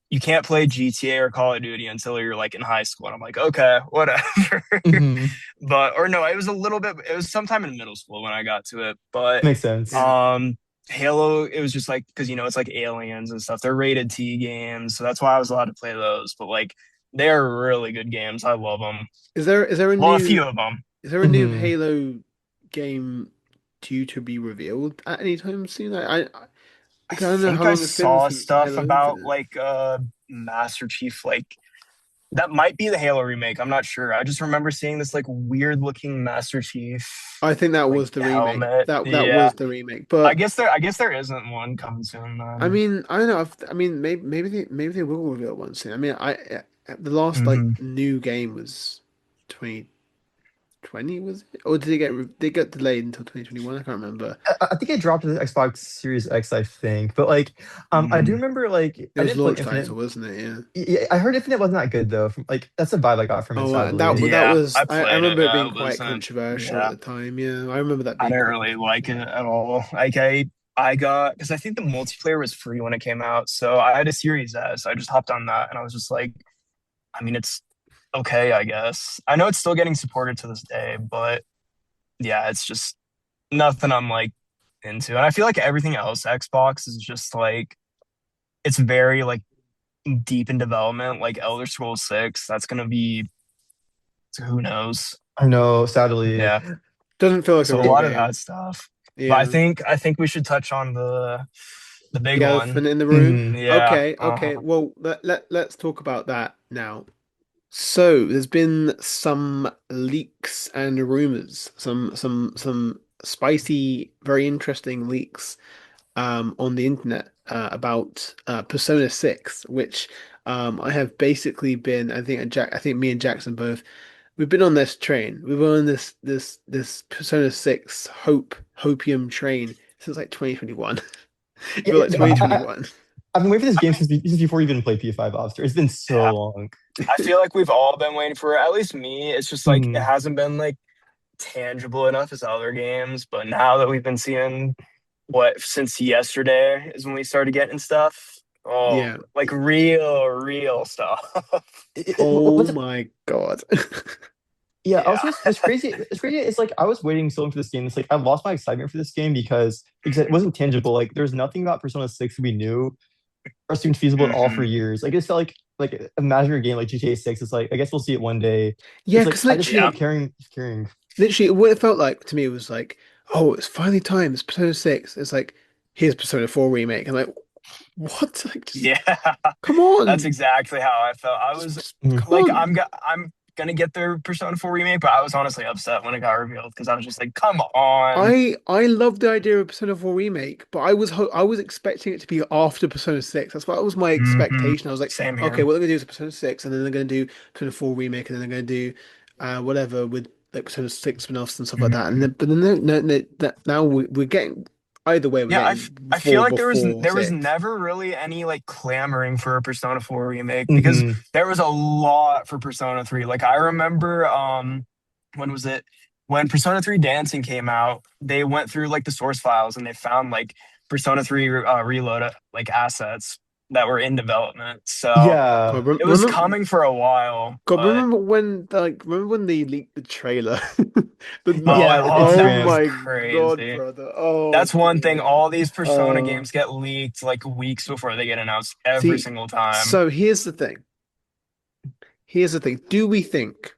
you can't play GTA or Call of Duty until you're like in high school. And I'm like, okay, whatever. Hmm. But or no, it was a little bit. It was sometime in middle school when I got to it. But Makes sense. Yeah. um, Halo, it was just like because it's like aliens and stuff. They're rated T games, so that's why I was allowed to play those. But like they are really good games. I love them. Is there a Well, a new few of them. Halo game due to be revealed at any time soon? I I don't know how think I long it's been saw since stuff Halo about Infinite. like Master Chief. Like that might be the Halo remake. I'm not sure. I just remember seeing this like weird looking Master Chief I think that like was the remake. helmet. That Yeah. was the remake. But I guess there isn't one coming soon I then. mean, I don't know. I mean, maybe they will reveal one soon. I mean, the last like Hmm. new game was 2020, was it? Or did it get delayed until 2021? I can't remember. I think it dropped to the Xbox Series X, I think. But like, I do Hmm. remember like It I was didn't play launch Infinite. title, wasn't it? Yeah. Yeah, I heard Infinite wasn't that good though. From like that's the vibe I got from it, Oh, sadly. that Yeah, was I I played it. remember it being It quite wasn't. controversial at Yeah, the time. Yeah, I remember that I being didn't quite really like it controversial. at all. Like I got because I think the multiplayer was free when it came out, so I had a Series S. I just hopped on that, and I was just like, I mean, it's okay, I guess. I know it's still getting supported to this day, but yeah, it's just nothing I'm like into. And I feel like everything else Xbox is just like it's very like deep in development. Like Elder Scrolls 6, that's gonna be who knows. I know, sadly. Yeah. Doesn't feel like a So a real lot of that game. stuff. But Yeah. I think we should touch on the big The one. elephant in the room. Hmm. Yeah. Okay, okay. Uh-huh. Well, let's talk about that now. So, there's been some leaks and rumors, some spicy, very interesting leaks on the internet about Persona 6, which I have basically been, I think me and Jackson both, we've been on this train. We've been on this Persona 6 hopium train since like 2021. It Yeah, feel like I, 2021. I've been waiting for this I game mean, since before you even played PS5 Officer. It's been so yeah. long. I feel like we've all been waiting for it. At least me. It's just like it Hmm. hasn't been like tangible enough as other games. But now that we've been seeing what since yesterday is when we started getting stuff. Oh, Yeah. like real stuff. Oh What's my God. Yeah, Yeah. also what's crazy. It's crazy. It's like I was waiting so long for this game. It's like I lost my excitement for this game because it wasn't tangible. Like there's nothing about Persona 6 we knew or seemed feasible at all for Hmm. years. Like it felt like imagine a game like GTA 6. It's like I guess we'll see it one day. Yeah, It's like because I just Yeah. stopped caring. literally, what it felt like to me was like, oh, it's finally time. It's Persona 6. It's like, here's Persona 4 remake. I'm like, what? Like, just Yeah. come That's on. exactly how I felt. I was Just Mhm. come like, on. I'm gonna get the Persona 4 remake, but I was honestly upset when it got revealed because I was just like, come on. I love the idea of Persona 4 remake, but I was expecting it to be after Persona 6. That was my Hmm. expectation. I was like, Same okay, here. what they're gonna do is Persona 6, and then they're gonna do Persona 4 remake, and then they're gonna do whatever with like Persona 6 spin-offs and stuff like that. And Mhm. then but then now we're getting either way, we're Yeah, getting I feel four like before there was 6. never really any like clamoring for a Persona 4 remake because Mhm. there was a lot for Persona 3. Like I remember when was it? When Persona 3 Dancing came out, they went through like the source files and they found like Persona 3 Reload like assets that were in development. So God, Yeah. it was coming for a while, God, but remember when they leaked the trailer? oh, Yeah. Oh that was Instagram. my God, crazy. brother. Oh That's one thing. dear. All these Persona Oh. games get leaked like weeks before they get announced every See, single time. so here's the thing. Here's the thing. Do we think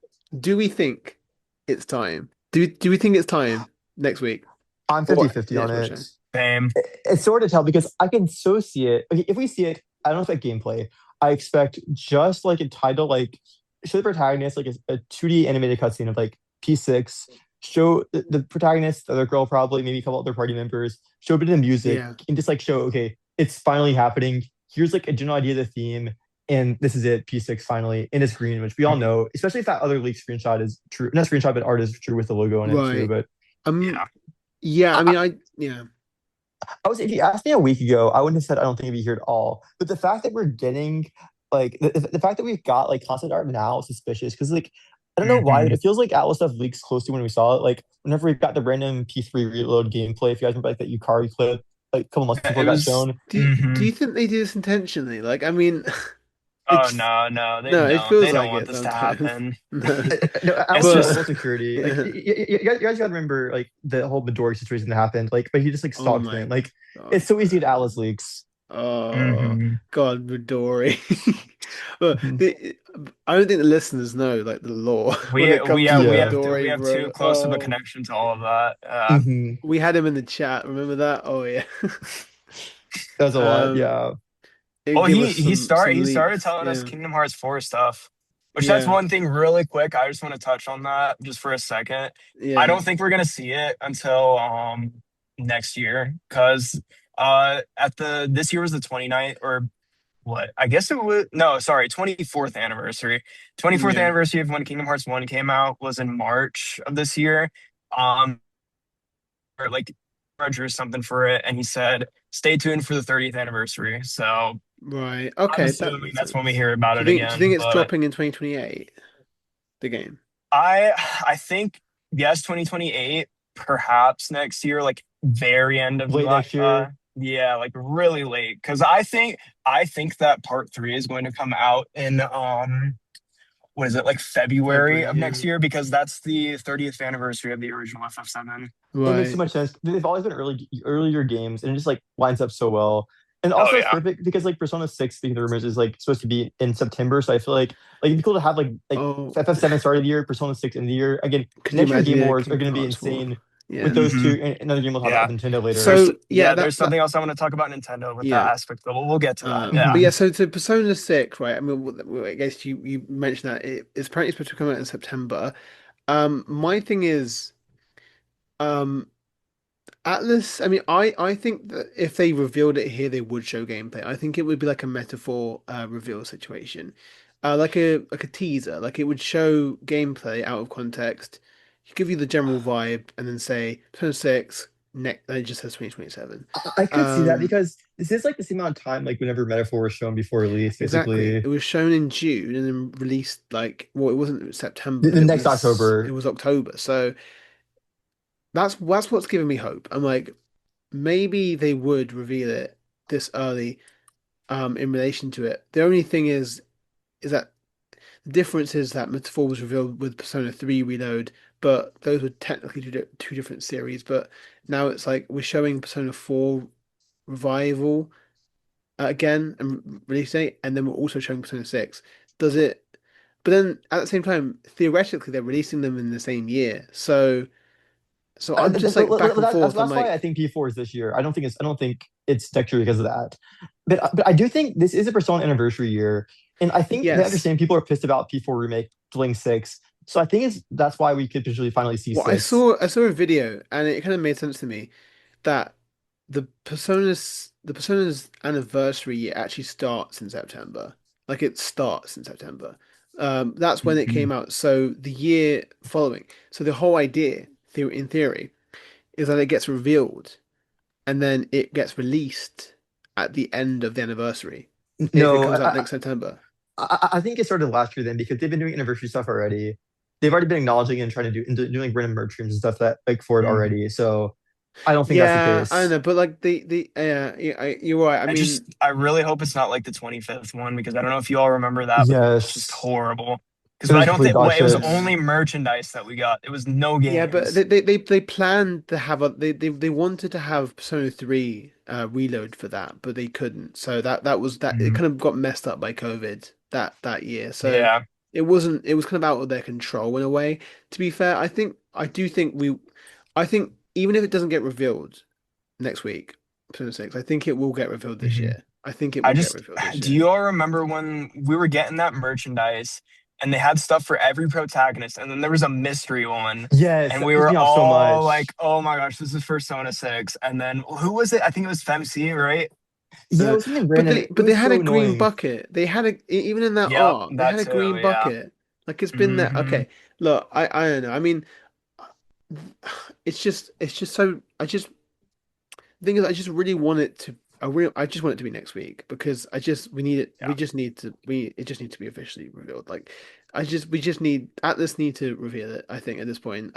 it's time? Do we think it's time next week I'm or 50-50 the on Xbox it. show? Same. It's sort of tell because I can so see it. Okay, if we see it, I don't expect gameplay. I expect just like a title, like show the protagonist like a 2D animated cutscene of like P6, show the protagonist, the other girl probably, maybe a couple other party members, show a bit of the music, Yeah. and just like show, okay, it's finally happening. Here's like a general idea of the theme, and this is it, P6 finally, and it's green, which we all know, especially if that other leak screenshot is true. Not screenshot, but art is true with the logo on it too. Right. But Um. Yeah. Yeah. I I, mean, yeah. I was if you asked me a week ago, I wouldn't have said I don't think it'd be here at all. But the fact that we're getting like the fact that we've got like concept art now is suspicious because like I don't know why, but Hmm. it feels like Atlas stuff leaks close to when we saw it. Like whenever we got the random P3 reload gameplay, if you guys remember like that Yukari clip like a couple months before It it got was. shown. Do Hmm. you think they do this intentionally? Like, I mean, Oh It's no, no, they no, it don't. feels They don't like want it this to sometimes. happen. No, No, It's Alpha just but level security. Like you guys gotta remember like the whole Midori situation that happened. Like, but he just like oh stalked my him. Like, God, it's so easy to get man. Alice leaks. Oh mhm. God, Midori. Look, Mhm. I don't think the listeners know like the law when We it we comes to have we Yeah. have we Midori, have too bro. close of a Oh, connection to all of that. Hmm. we had him in the chat. Remember that? Oh yeah. That was a lot. Um, Yeah. it Oh, gave us he some started leaks. telling us Yeah, Kingdom Hearts 4 stuff, which that's yeah, one thing really quick. I just want to touch on that just for a second. I yeah, don't think we're gonna see it until next year because at the this year was the 29th or what? I guess it was no, sorry, 24th anniversary. 24th yeah. anniversary of when Kingdom Hearts 1 came out was in March of this year. Um or like or something for it and he said stay tuned for the 30th anniversary. So Right. I'm Okay, that assuming makes that's when we sense. hear about Do you it think? Do you think again. it's But dropping in 2028? The game. I I think yes, 2028, perhaps next year, like very end of Late next year. yeah, like really late. Cause I think that part three is going to come out in what is it, like February February. of next Yeah. year, because that's the 30th anniversary of the original FF7. It makes so Right. much sense. They've always been earlier games, and it just like lines up so well. And Oh also, it's yeah. perfect because like Persona 6, speaking of the rumors, is like supposed to be in September. So I feel like it'd be cool to have like Oh, FF7 start of the year, Persona 6 in the year. Again, could you next year's imagine? Game Yeah, Awards are Kingdom going to be Hearts 4. insane with Yeah. those Hmm. two. And another game we'll talk about Yeah. Nintendo later. There's So yeah, yeah, there's that something else I want to talk about Nintendo with that yeah. aspect, but we'll get to that. But Yeah. yeah, so Persona 6, right? I mean, I guess you mentioned that it's apparently supposed to come out in September. My thing is, um, Atlas. I mean, I think that if they revealed it here, they would show gameplay. I think it would be like a metaphor reveal situation, like a teaser. Like it would show gameplay out of context, give you the general vibe, and then say Persona 6 next. And it just says 2027. I could see that Um, because this is like the same amount of time like whenever Metaphor was shown before release, exactly. basically. It was shown in June and then released like well, it wasn't The, September. the It next was October. October. So that's what's giving me hope. I'm like maybe they would reveal it this early in relation to it. The only thing is that the difference is that Metaphor was revealed with Persona 3 Reload, but those were technically two different series. But now it's like we're showing Persona 4 Revival again and release date, and then we're also showing Persona 6. Does it? But then at the same time, theoretically, they're releasing them in the same year. So I'm just like back and forth. I'm That's why I like, think P4 is this year. I don't think it's next year because of that. But I do think this is a Persona anniversary year, and I think they yes. understand people are pissed about P4 remake delaying 6. So I think that's why we could potentially finally see Well, 6. I saw a video and it kind of made sense to me that the Persona's anniversary year actually starts in September. Like it starts in September. That's when it Mhm. came out. So the year following. So the whole idea, in theory, is that it gets revealed and then it gets released at the end of the anniversary if it No, comes out next September. I think it started last year then because they've been doing anniversary stuff already. They've already been acknowledging and trying to doing like random merch streams and stuff that like for it Mhm. already. So I don't think that's the Yeah, I don't case. know, but like you're right. I mean, I really hope it's not like the 25th one because I don't know if you all remember that, but it was just Yes, horrible. it Because I was don't complete think dog well, it was shit. yeah. only merchandise that we got. It was no Yeah, but games. they planned to have they wanted to have Persona 3 Reload for that, but they couldn't. So that was that it Mhm. kind of got messed up by COVID that year. So Yeah. it was kind of out of their control in a way. To be fair, I do think I think even if it doesn't get revealed next week, Persona 6, I think it will get revealed this Mhm. year. I think it I will get just revealed this do year. you all remember when we were getting that merchandise and they had stuff for every protagonist and then there was a mystery one Yes, and that we pissed were me off so all like, much. "Oh my gosh, this is Persona 6." And then who was it? I think it was Femc, right? Yeah, it was something random. It But they was had a so green annoying. bucket. They had even in that Yep, art, they that had a too. green Yeah. bucket. Like it's been there. Hmm. Okay, look, I don't know. I mean, it's just so. The thing is, I just really want it to. I just want it to be next week because we need it. Yeah. We just need to. It just needs to be officially revealed. Like we just need Atlas need to reveal it. I think at this point.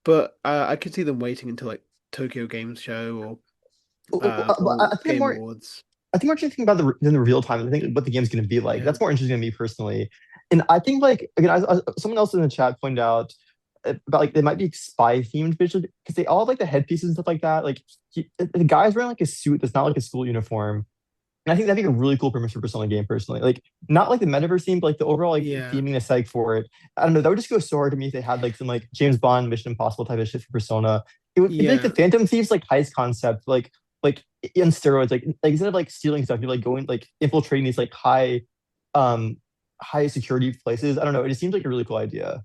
But I could see them waiting until like Tokyo Games Show But I or think I'm Game more Awards. I think we're actually thinking about the real time. I think what the game's going to be like. Yeah. That's more interesting to me personally. And I think like again, someone else in the chat pointed out about like they might be spy themed visually because they all have like the headpieces and stuff like that. Like the guy's wearing like a suit that's not like a school uniform. And I think that'd be a really cool premise for Persona game personally. Like not like the metaverse theme, but like the overall like Yeah. theming aesthetic for it. I don't know. That would just go so hard to me if they had like some like James Bond Mission Impossible type of shit for Persona. It'd be like the Yeah. Phantom Thieves like heist concept, like in steroids. Like instead of like stealing stuff, you're like going like infiltrating these like um high security places. I don't know. It just seems like a really cool idea.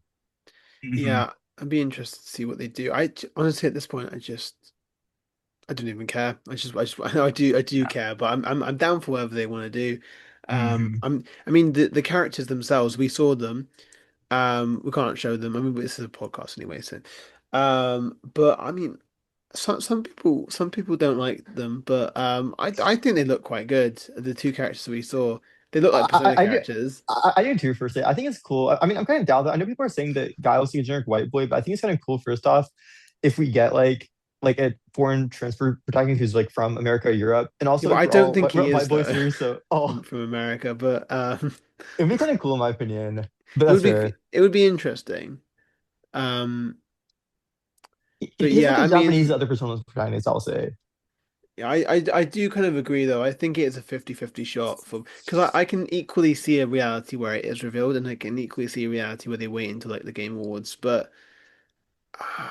Hmm. Yeah. I'd be interested to see what they do. Honestly at this point I don't even care. I do care, but I'm down for whatever they want to do. Hmm. I mean the characters themselves, we saw them. We can't show them. I mean, this is a podcast anyway, so but I mean some people don't like them, but I think they look quite good. The two characters we saw, they look like Persona I do. characters. I do too. Firstly, I think it's cool. I mean, I'm kind of down with it. I know people are saying that Guy will see a generic white boy, but I think it's kind of cool. First off, if we get like a foreign transfer protagonist who's like from America or Europe, and Yeah, also but like I don't think we're he all is white boys though here, so oh, from America, but it'd be kind of cool in my opinion. But it that's would fair. it would be interesting. Um, but He's like yeah, a I Japanese mean, other person's protagonist, I'll say. yeah, I do kind of agree though. I think it is a 50-50 shot for because I can equally see a reality where it is revealed, and I can equally see a reality where they wait until like the Game Awards. But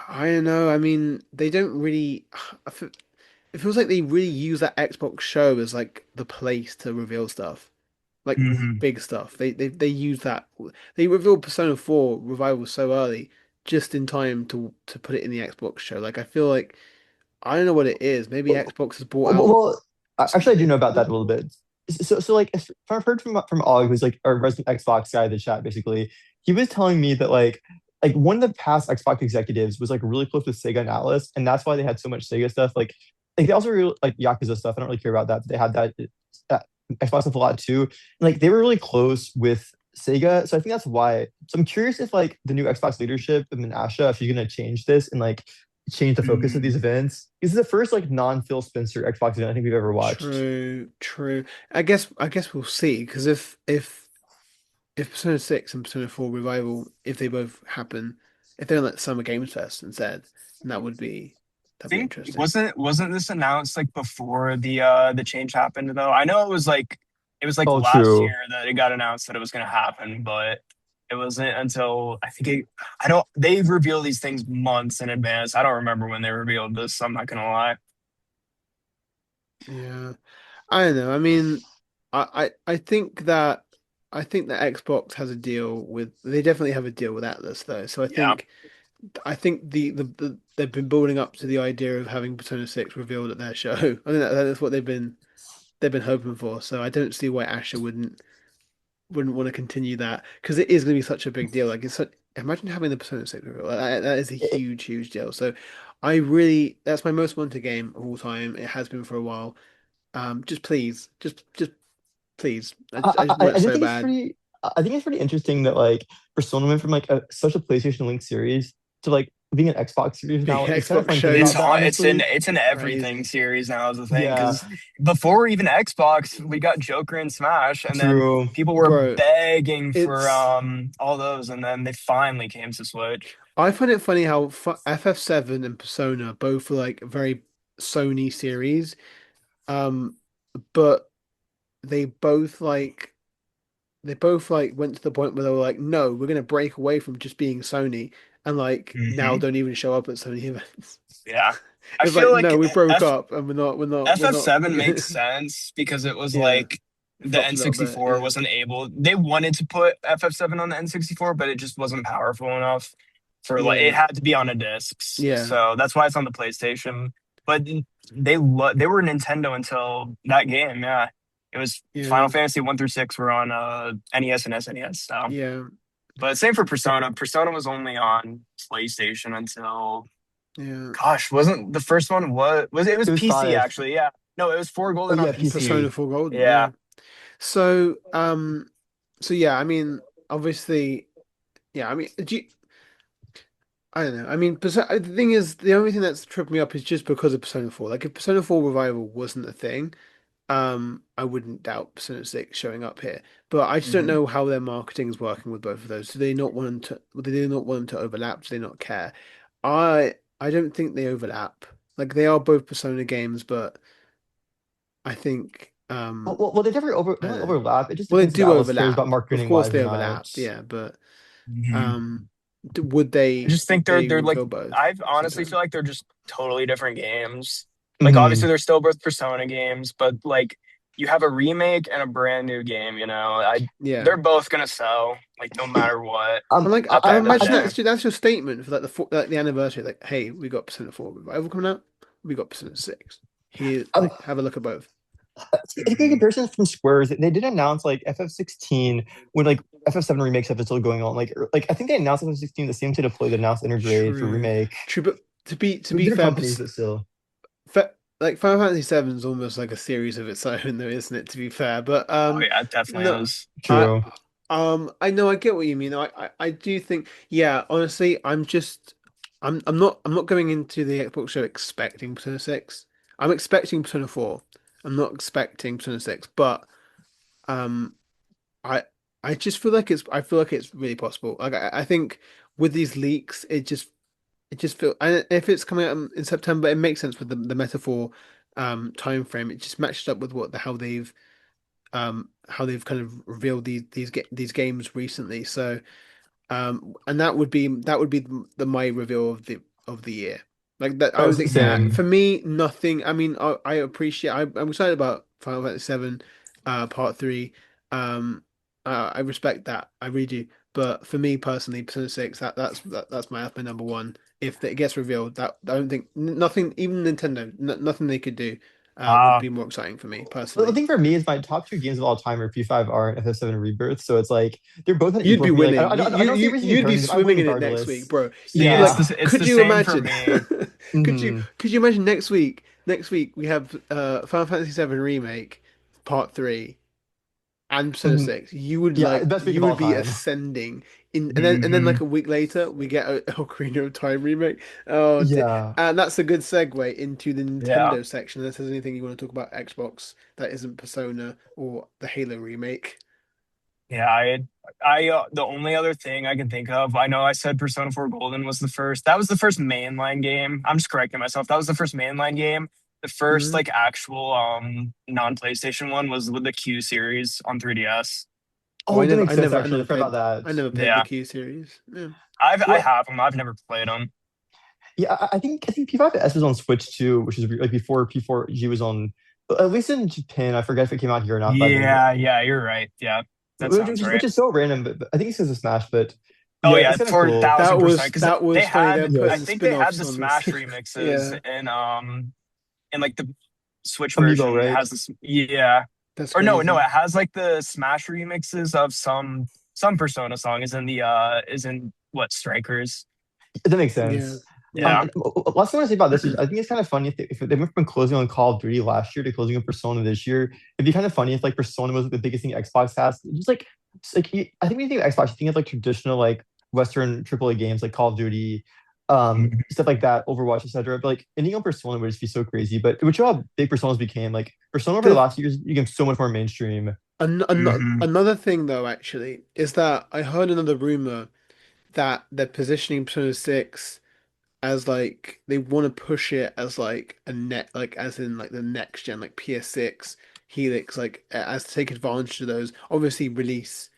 I don't know. I mean, they don't really. It feels like they really use that Xbox show as like the place to reveal stuff, like Hmm. big stuff. They use that. They revealed Persona 4 Revival so early, just in time to put it in the Xbox show. Like I feel like I don't know what it is. Maybe Well, Xbox has bought well, out. well, actually, I do know about that a little bit. So like, I've heard from Og, who's like our resident Xbox guy in the chat. Basically, he was telling me that like one of the past Xbox executives was like really close with Sega and Atlas, and that's why they had so much Sega stuff. Like they also really like Yakuza stuff. I don't really care about that, but they had that Xbox stuff a lot too. And, like they were really close with Sega, so I think that's why. So I'm curious if like the new Xbox leadership and then Asha, if you're gonna change this and like change the focus of these Hmm. events. This is the first like non-Phil Spencer Xbox event I think we've ever watched. True, true. I guess we'll see because if Persona 6 and Persona 4 Revival, if they both happen, if they're like Summer Games Fest instead, then I that'd be think interesting. wasn't this announced like before the change happened though? I know it was like Oh, last year true. that it got announced that it was going to happen, but it wasn't until I don't they reveal these things months in advance. I don't remember when they revealed this. I'm not gonna lie. Yeah. I don't know. I mean, I think that Xbox has a deal with they definitely have a deal with Atlas though. So Yeah. I think they've been building up to the idea of having Persona 6 revealed at their show. I think that's what they've been hoping for. So I don't see why Asher wouldn't want to continue that because it is going to be such a big deal. Like it's such, imagine having the Persona 6 reveal. Like, that is a It, huge deal. So I really that's my most wanted game of all time. It has been for a while. Just please, just please. I just want it I do so think it's bad. pretty. I think it's pretty interesting that like Persona went from like such a PlayStation Link series to like being an Xbox series Being now. an It's kind of Xbox fun thinking show It's about that, on. honestly. It's an everything crazy. series now is the thing Yeah, because before even Xbox, we got Joker and Smash, and then true. people were Bro, begging for it's all those, and then they finally came to Switch. I find it funny how FF7 and Persona both were like very Sony series. Um, but they both like they both like went to the point where they were like, no, we're gonna break away from just being Sony and like now Hmm. don't even show up at Sony events. Yeah, I It's feel like, like no, we broke up and we're not FF7 makes sense because it was yeah, like it the flopped a little bit, N64 yeah. wasn't able. They wanted to put FF7 on the N64, but it just wasn't powerful enough for like it Yeah. had to be on a disc. Yeah. So that's why it's on the PlayStation. But they were Nintendo until that game. Yeah, it was Final Yeah. Fantasy 1 through 6 were on NES and SNES. So, Yeah. but same for Persona. Persona was only on PlayStation until Yeah. gosh, wasn't the first one was it was It was PC five. actually? Yeah, no, it was four Oh golden on yeah, Persona PC. PC. 4 Golden, Yeah. yeah. So, so yeah, I mean, obviously, yeah, I mean, I don't know. I mean, the thing is, the only thing that's tripped me up is just because of Persona 4. Like, if Persona 4 Revival wasn't a thing, I wouldn't doubt Persona 6 showing up here. But I just don't Mhm. know how their marketing is working with both of those. Do they not want them to, do they not want them to overlap? Do they not care? I don't think they overlap. Like they are both Persona games, but I think They never I they don't don't know. overlap. It just Well, they depends if do Atlas cares about overlap. Of marketing course wise they or not. overlap, yeah, but Mhm. um would I just think would they they're like reveal both I at the same honestly time? feel like they're just totally different games. Like obviously Hmm. they're still both Persona games, but like you have a remake and a brand new game, you know. Yeah. They're both gonna sell, like no matter what And like at the I end of the imagine day. that's your statement for like like the anniversary. Like, hey, we got Persona 4 revival coming out. We got Persona 6. Here, Um, like, have a look at both. I think a Mhm. comparison from Squares, they did announce like FF16 when like FF7 remake stuff is still going on. Like I think they announced FF16 the same state of play they announced Intergrade for True, remake. true. But to be Different fair, companies, but still. Like Final Fantasy 7 is almost like a series of its own, though, isn't it? To be fair, but Oh yeah, it definitely no, is. I True. I know I get what you mean. I do think, yeah. Honestly, I'm not going into the Xbox show expecting Persona 6. I'm expecting Persona 4. I'm not expecting Persona 6, but um, I I just feel like I feel like it's really possible. Like I think with these leaks, it just feel, and if it's coming out in September, it makes sense with the metaphor time frame. It just matches up with what the how they've kind of revealed these games recently. So and that would be my reveal of the year. Like that, I Oh, would think same. for me, nothing. I mean, I appreciate. I'm excited about Final Fantasy 7, Part 3. I respect that. I really do. But for me personally, Persona 6, that's my number one. If it gets revealed, that I don't think nothing, even Nintendo, nothing they could do, would Uh be more exciting for me The personally. thing for me is my top two games of all time are P5R and FF7 Rebirth. So it's like they're both on You'd equal be for me. Like winning. I don't see a reason in You'd be burning them. I win swimming in it next week, regardless. bro. see Yeah. it's Could the you same for imagine? me. Hmm. Could you imagine next week? Next week we have Final Fantasy 7 Remake Part 3 and Persona Hmm. 6. You would Yeah, like best week you of all would be time. ascending in, and then like Mhm. a week later we get a Ocarina of Time remake. Oh, Yeah. and that's a good segue into the Yeah. Nintendo section. Unless there's anything you want to talk about Xbox that isn't Persona or the Halo remake. Yeah, the only other thing I can think of, I know I said Persona 4 Golden was the first. That was the first mainline game. I'm just correcting myself. That was the first mainline game. The first Hmm. like actual non-PlayStation one was with the Q series on 3DS. Oh, Oh, that makes sense actually. I forgot about I that. never played the Yeah. Q series. Yeah. I Well, have them. I've never played them. yeah, I think P5S was on Switch too, which is like before P4G was on. At least in Japan, I forget if it came out here or not by then. Yeah, yeah, you're right. Yeah. That sounds Which right. is so random, but I think it's because of Smash. But Oh yeah, yeah, it's kind of for cool. That 1000%. Because that they was funny. They're had, I putting Yes, think they had spin-offs the on this. Smash remixes Yeah, in like the Switch Amiibo, version. It right? has this, yeah, that's or no, crazy. it has like the Smash remixes of some Persona song is in what Strikers. That makes Yeah, sense. yeah. Last thing I want to say about this is I think it's kind of funny if they went from closing on Call of Duty last year to closing on Persona this year. It'd be kind of funny if like Persona was the biggest thing Xbox has. Just like I think when you think of Xbox, you think of like traditional like Western AAA games like Call of Duty, Mhm. stuff like that, Overwatch, etc. But like ending on Persona would just be so crazy. But which how big Personas became. Like Persona over the The last years became so much more mainstream. Mhm. another thing though, actually, is that I heard another rumor that they're positioning Persona 6 as like they want to push it as like a net, like as in like the next gen, like PS6 Helix, like as to take advantage of those. Obviously, release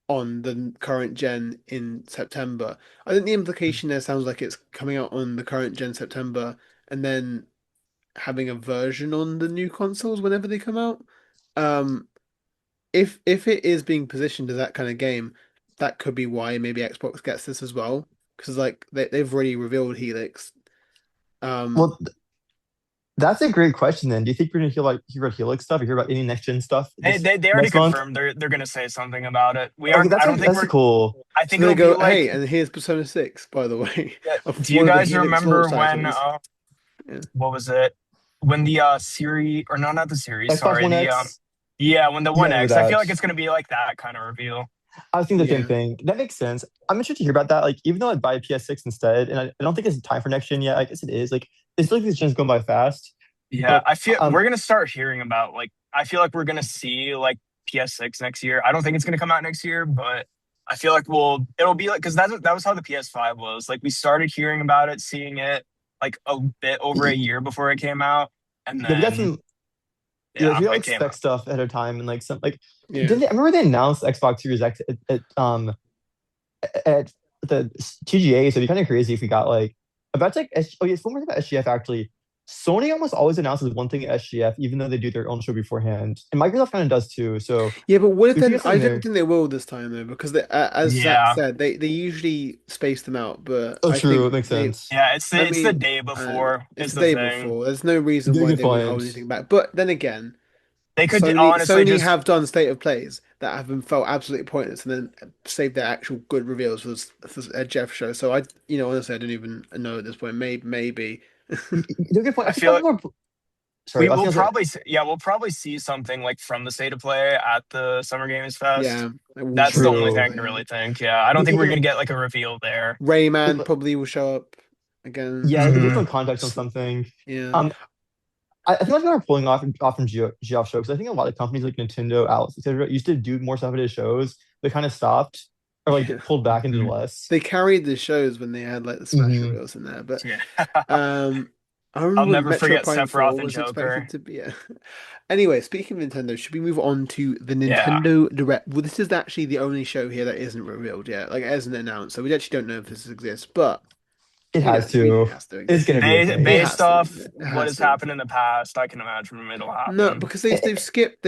on the current gen in September. I think the implication there sounds like it's coming out on the current gen September and then having a version on the new consoles whenever they come out. Um, if it is being positioned as that kind of game, that could be why maybe Xbox gets this as well. Because like they've already revealed Helix. Um, Well, that's a great question. Then, do you think we're gonna hear about Helix stuff? Or hear about any next gen stuff this They already next month? confirmed they're gonna say something about it. We Okay, aren't. I don't think that's we're. cool. I so think they it'll be go, like. hey, and here's Persona 6, by the way, of Do you one of the guys Helix launch remember when? titles. Yeah. What was it? When the series, or no, not the series. Xbox Sorry, One the X. yeah, when the Yeah, One I remember X. I feel that. like it's gonna be like that kind of reveal. I was thinking the same Yeah. thing. That makes sense. I'm interested to hear about that. Like, even though I'd buy a PS6 instead, and I don't think it's time for next gen yet. I guess it is. Like, it's like these gens going by fast. Yeah, But I feel we're gonna start hearing about like I feel like we're gonna see like PS6 next year. I don't think it's gonna come out next year, but I feel like it'll be like because that was how the PS5 was. Like we started hearing about it, seeing it like a bit over a year before it came out, and Yeah, we got then some. Yeah, yeah, we got it like came spec out. stuff ahead of time and like some like. Yeah. Did they? I remember they announced Xbox Series X at the TGA, so it'd be kind of crazy if we got like about like oh yeah, one more thing about SGF actually. Sony almost always announces one thing at SGF, even though they do their own show beforehand, and Microsoft kind of does too. So Yeah, but what if we should then? get I something don't there. think they will this time though, because as Zach Yeah, said, they usually space them out. But Oh, I true. think It makes they. sense. yeah. I It's the mean, day uh, before it's is the the day thing. before. There's no reason Good, why good they would point. hold anything back. But then again, They could Sony honestly Sony just have done state of plays that have been felt absolutely pointless, and then saved their actual good reveals for a Jeff show. So honestly, I don't even know at this point. Maybe. Good point. I I think a feel lot like more. Sorry, I was gonna say yeah, we'll probably see something like from the state of play at the Summer Games Fest. Yeah, I will That's the show only up. thing true. I can really think. Yeah, I don't think we're Yeah, gonna get like a reveal there. Rayman yeah, probably will show up again. yeah, give some Hmm. context on something. Yeah. Um, I think like are pulling off from Geoff show because I think a lot of companies like Nintendo, Alice, etc. used to do more stuff at his shows. They kind of stopped or like Yeah. pulled back into Hmm. less. They carried the shows when they had like the Smash Hmm reels in there, but Yeah, um, I I'll remember when never Metro forget Prime 4 Sephiroth and was expected Joker. to be. Anyway, speaking of Nintendo, should we move on to the Yeah, Nintendo Direct? Well, this is actually the only show here that isn't revealed yet, like it isn't announced, so we actually don't know if this exists, but It has we know to. it has to It's exist. gonna be a It thing. Based has to off exist. It what has has to. happened in the past, I can imagine it'll No, happen. because Eh, they've skipped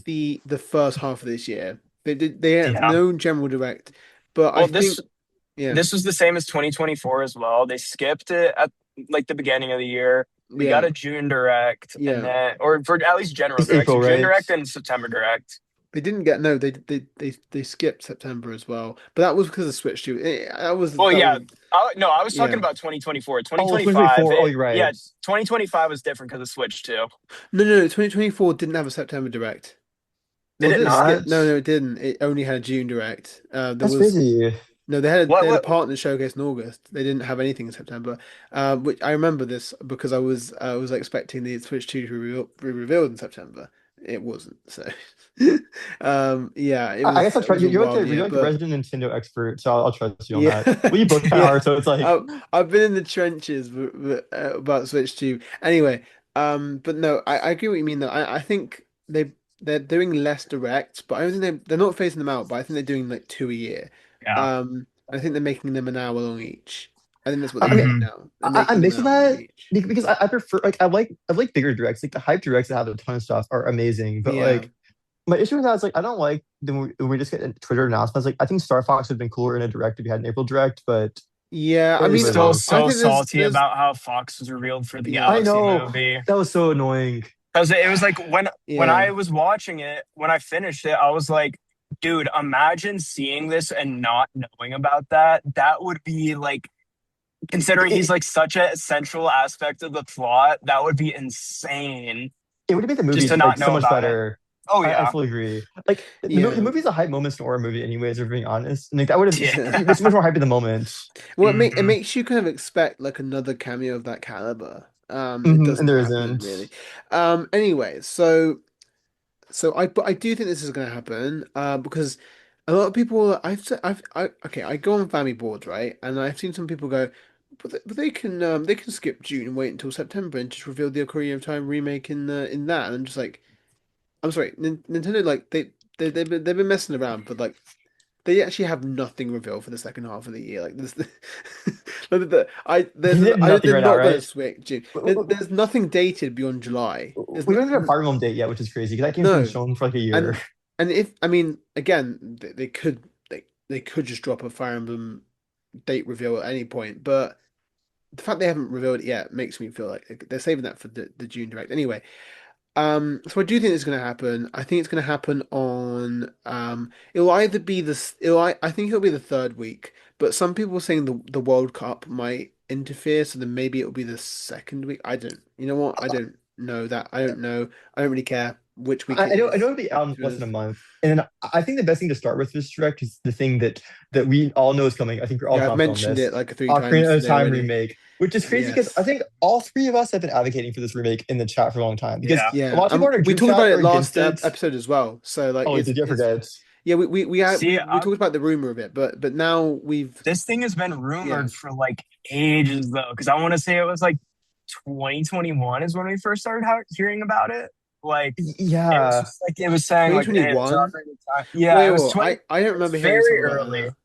the first half of this year. They have Yeah. no general direct, but I Well, think yeah, this was the same as 2024 as well. They skipped it at like the beginning of the year. We got yeah, a June direct and yeah. then or for at least general it's direct. So April, June right? direct and September direct. They didn't get no. They skipped September as well, but that was because of Switch 2. Well, That yeah. was No, I was talking yeah. about 2024. Oh, 2025, 2024. Oh, you're yeah, right. 2025 was different because of Switch too. No. 2024 didn't have a September direct. Did Or it did it skip? not? Not. No, it didn't. It only had a June direct. There That's was crazy. no. What They had a what partner showcase in August. They didn't have anything in September. Which I remember this because I was expecting the Switch 2 to be revealed in September. It wasn't. So, yeah, I guess I'll it try. was a You're like wild the year, but. resident Nintendo expert, so I'll trust you on that. Yeah, We both kind of yeah. are, so it's like I've been in the trenches about Switch 2. Anyway, but no, I agree what you mean though. I think they're doing less direct, but I don't think they're not phasing them out, but I think they're doing like two a year. yeah. I think they're making them an hour long each. I think that's what I they're mean, doing Hmm. now. They're making I'm them an mixed with hour long that each. because I prefer like I like bigger directs. Like the hype directs that have a ton of stuff are amazing, but Yeah. like my issue with that is like I don't like when we just get Twitter announcements. Like I think Star Fox would have been cooler in a direct if you had an April direct, but Yeah, I it is I'm mean, what it still is. I so think salty there's about how Fox was revealed for the yeah, I Galaxy know movie. that was so annoying. Because it was like when yeah, I was watching it, when I finished it, I was like, dude, imagine seeing this and not knowing about that. That would be like considering he's It, like such a central aspect of the plot, that would be insane it would have made the just to movie like not so know much about it. better. Oh I yeah. fully agree. Like the yeah. movie's a hype moment in a horror movie, anyways. If we're being honest, and like that would have Yeah. it's much more hype in the moment. Well, it Hmm. makes you kind of expect like another cameo of that caliber. It And doesn't there happen isn't. really. Anyway, but I do think this is going to happen. Because a lot of people okay, I go on family boards, right, and I've seen some people go, but they can skip June and wait until September and just reveal the Ocarina of Time remake in that, and I'm just like, I'm sorry, Nintendo like they've been messing around, but like. They actually have nothing revealed for the second half of the year. Like there's, They did nothing they're right now, not going to right? switch June. There's nothing dated beyond July. There's We no, don't even have a Fire Emblem date yet, which is crazy because that game's been no, shown for like a year. and if I mean again, they could just drop a Fire Emblem date reveal at any point, but the fact they haven't revealed it yet makes me feel like they're saving that for the June direct anyway. So I do think it's going to happen. I think it's going to happen on. It'll either be this. I think it'll be the third week. But some people are saying the World Cup might interfere, so then maybe it'll be the second week. I don't. You know what? I don't know that. I don't know. I don't really care. which week it I know is. it'll be out in To be less than a honest. month. And then I think the best thing to start with this direct is the thing that we all know is coming. I think we're all Yeah, I've confident on mentioned this. it like three times Ocarina of today Time already. remake, which is crazy because I Yes. think all three of us have been advocating for this remake in the chat for a long time. Because Yeah. a Yeah, lot of people in our we group talked about chat it are last against it. episode as well. So like Oh, did you it's forget? yeah See, we talked about the rumor of it, but now we've this thing has been yeah rumored for like ages though, because I want to say it was like 2021 is when we first started hearing about it. Like it was Yeah. just like it was saying like, hey, it's2021. offering the time. Yeah, Wait, it was wait, 20. I don't It was remember hearing very something about early. that.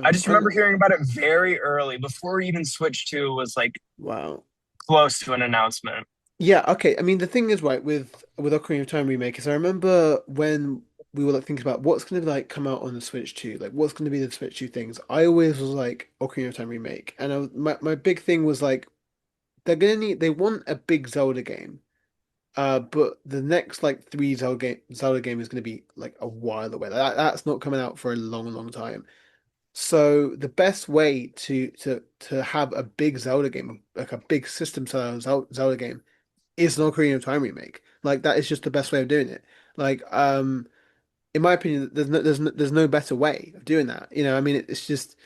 I Well, just remember hearing about it very early before even Switch 2 was like wow. close to an announcement. Yeah, okay. I mean, the thing is, right, with Ocarina of Time remake is I remember when we were like thinking about what's going to like come out on the Switch 2, like what's going to be the Switch 2 things. I always was like Ocarina of Time remake, and my big thing was like they want a big Zelda game. But the next like three Zelda game is going to be like a while away. That's not coming out for a long time. So the best way to have a big Zelda game, like a big system seller Zelda game, is an Ocarina of Time remake. Like that is just the best way of doing it. Like in my opinion, there's no better way of doing that. You know, I mean, it's just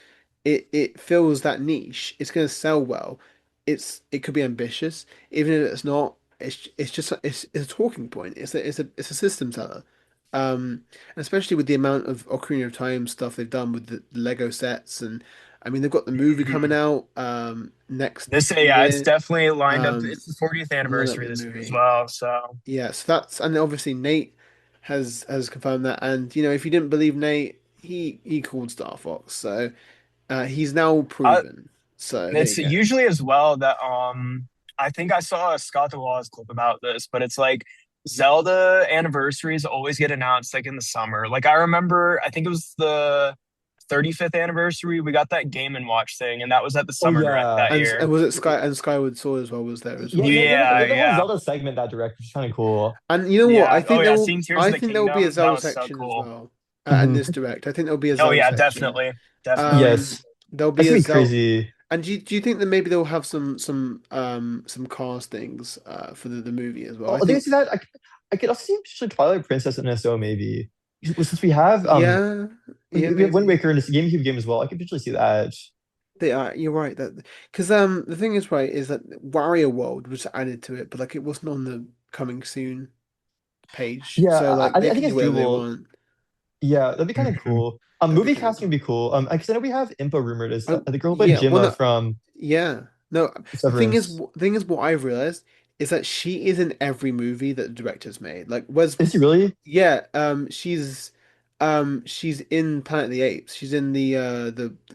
it fills that niche. It's going to sell well. It could be ambitious, even if it's not. It's just it's a talking point. It's a system seller. And especially with the amount of Ocarina of Time stuff they've done with the Lego sets, and I mean they've got the movie coming Mhm. out next This, yeah, it's year. definitely lined up. Um, It's the 40th and then anniversary with the this year as movie. well. So Yeah, so that's and obviously Nate has confirmed that. And you know, if you didn't believe Nate, he called Star Fox, so he's now uh, proven. So there you it's go. usually as well that I think I saw a Scott the Waz clip about this, but it's like Zelda anniversaries always get announced like in the summer. Like I remember, I think it was the 35th anniversary. We got that Game and Watch thing, and that was at the Oh Summer Direct yeah. that And year. was it Sky and Skyward Sword as well was there as Yeah, well. they Yeah, have a whole yeah, Zelda segment that direct, which is kind of cool. And you know what? yeah. Oh yeah, seeing Tears of I the think there will be a Kingdom, that Zelda was so section as cool. well. And Hmm. this direct, I think there'll be a Oh Zelda yeah, section. definitely, definitely. Um, Yes. there'll be That's a gonna be Zelda. crazy. And do you think that maybe they'll have some castings for the movie as well? Oh, I I think think see that. I could also see actually Twilight Princess and SO maybe. Since we have yeah, yeah we have Wind maybe. Waker in this GameCube game as well. I could potentially see that. They are, you're right that because the thing is right is that Wario World was added to it, but like it wasn't on the coming soon page. Yeah, So like they I think can do it's whatever they doable. want. Yeah, that'd be kind of Mhm. cool. That'd be Movie kind of casting would cool. be cool. Because I know we have Impa rumored as Oh the girl who played yeah, well Gemma no, from yeah. No, Severance. the thing is what I've realized is that she is in every movie that the director's made. Like was Is he really? yeah, she's in Planet of the Apes. She's in the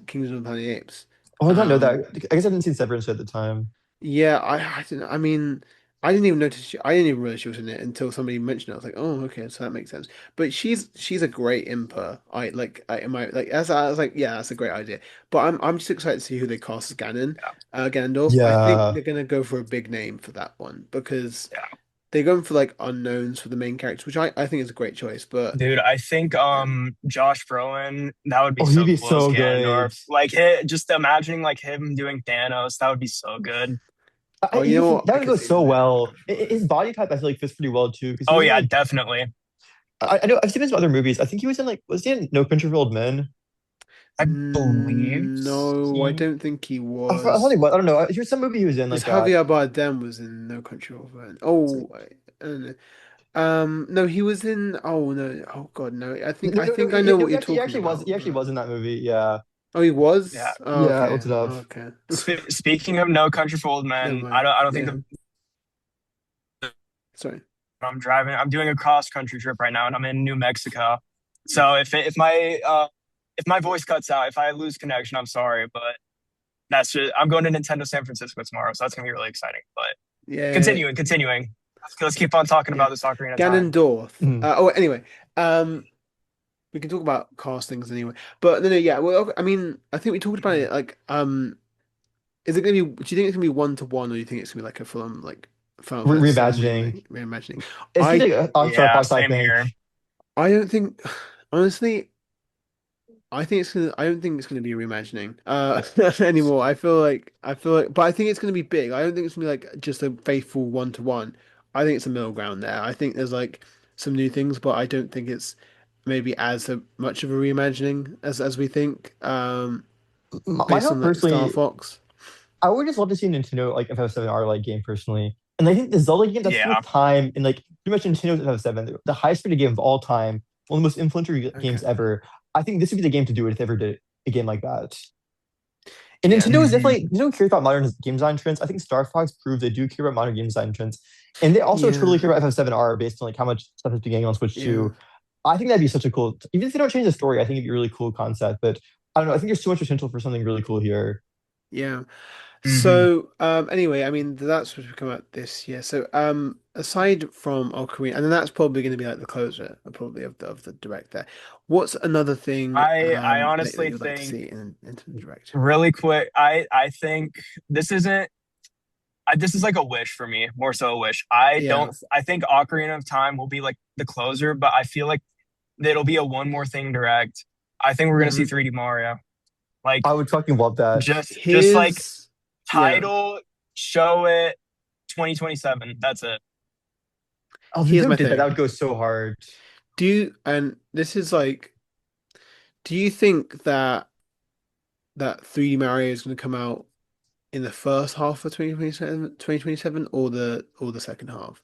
Kingdom of the Planet of the Apes. Oh, I don't know that. Um I guess I didn't see Severance at the time. Yeah, I didn't. I mean, I didn't even notice. I didn't even realize she was in it until somebody mentioned it. I was like, oh, okay, so that makes sense. But she's a great imper. I like. I am I like as I was like, yeah, that's a great idea. But I'm just excited to see who they cast as Yeah, Ganondorf. I think Yeah. they're gonna go for a big name for that one because yeah. they're going for like unknowns for the main character, which I think is a great choice. But Dude, I think yeah, Josh Brolin, that would be Oh, he'd so be cool as so good. Ganondorf. Like just imagining like him doing Thanos, that would be so good. oh, you know what? That I would could go see him so doing that well. for sure. His body type, I feel like fits pretty well too. Because he Oh was in yeah, like definitely. I know I've seen him in some other movies. I think he was in like was he in No Country for Old Men? I believe No, I he, don't think he I thought was. he was. I don't know. Here's some movie he was in Because like that. Javier Bardem was in No Country for Old Men. Oh, I don't know. No, he was in. Oh no. Oh God, no. I think I know what you're talking He about. actually was in that movie. Yeah. Oh, he yeah. was. Oh, Yeah, I okay. looked it up. Okay. Speaking of No Country for Old Never Men, mind. I don't think Yeah. Sorry. I'm driving. I'm doing a cross country trip right now, and I'm in New Mexico. So if my voice cuts out, if I lose connection, I'm sorry, but that's just I'm going to Nintendo San Francisco tomorrow, so that's gonna be really exciting. But Yeah. continuing. Let's keep on talking Yeah. about this Ocarina of Time. Ganondorf. Mhm. Oh, anyway. We can talk about castings anyway. But no, no, yeah. Well, I mean, I think we talked about it. Like, is it gonna be? Do you think it's gonna be 1-to-1, or do you think it's gonna be like a full on like Final Fantasy VII Reimagining. remake, reimagining? It's I gonna on Star Yeah, Fox, I same think. here. I don't think honestly. I think it's gonna. I don't think it's gonna be reimagining anymore. I feel like, but I think it's gonna be big. I don't think it's gonna be like just a faithful 1-to-1. I think it's a middle ground there. I think there's like some new things, but I don't think it's maybe as much of a reimagining as we think, based on Myself like Star personally, Fox. I would just love to see a Nintendo like FF7 R like game personally. And I think the Zelda game, that's Yeah. with time and like pretty much Nintendo's FF7, the highest rated game of all time, one of the most influential games Okay. ever. I think this would be the game to do it if they ever did a game like that. And Yeah. Nintendo is Hmm. definitely, Nintendo cares about modern game design trends. I think Star Fox proves they do care about modern game design trends. And they also totally Yeah. care about FF7R based on like how much stuff has been getting on Switch Yeah. 2. I think that'd be such a cool, even if they don't change the story, I think it'd be a really cool concept. But I don't know, I think there's so much potential for something really cool here. Yeah. Hmm. So, anyway, I mean, that's supposed to come out this year. So, aside from Ocarina, and then that's probably going to be like the closer, probably of the direct there. What's another thing, I that honestly you would like to think see in the direct? really quick. I think this isn't. This is like a wish for me, more so a wish. I Yeah. don't. I think Ocarina of Time will be like the closer, but I feel like it'll be a one more thing direct. I think we're gonna see Hmm. 3D Mario. Like I would fucking love that. just like Yeah. title, show it, 2027. That's it. Oh, if Here's Nintendo my did that, that thing. would go so hard. And this is like, do you think that 3D Mario is going to come out in the first half of 2027, or the second half?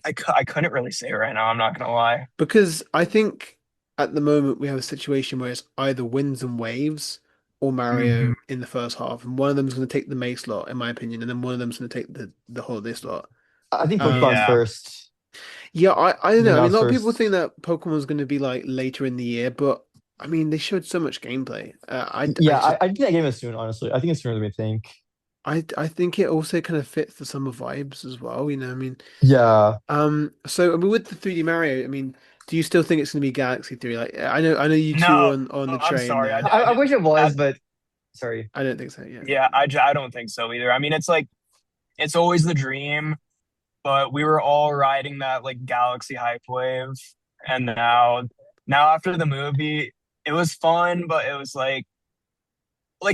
I couldn't really say right now. I'm not gonna lie. Because I think at the moment we have a situation where it's either Winds and Waves or Hmm. Mario in the first half, and one of them's going to take the May slot, in my opinion, and then one of them's going to take the holiday slot. I think Pokemon's Um, Yeah. first. yeah, I don't Being know. I mean, a announced lot of people first. think that Pokemon's going to be like later in the year, but I mean, they showed so much gameplay. I Yeah, just I think that game is soon, honestly. I think it's sooner than we think. I think it also kind of fits the summer vibes as well. I mean, Yeah. so I mean, with the 3D Mario, I mean, do you still think it's going to be Galaxy 3? Like, I know you two are No, on the I'm train sorry. there. I wish it I, was, but sorry. I don't think so. Yeah. yeah, I don't think so either. I mean, it's like it's always the dream, but we were all riding that like Galaxy hype wave, and now after the movie, it was fun, but it was like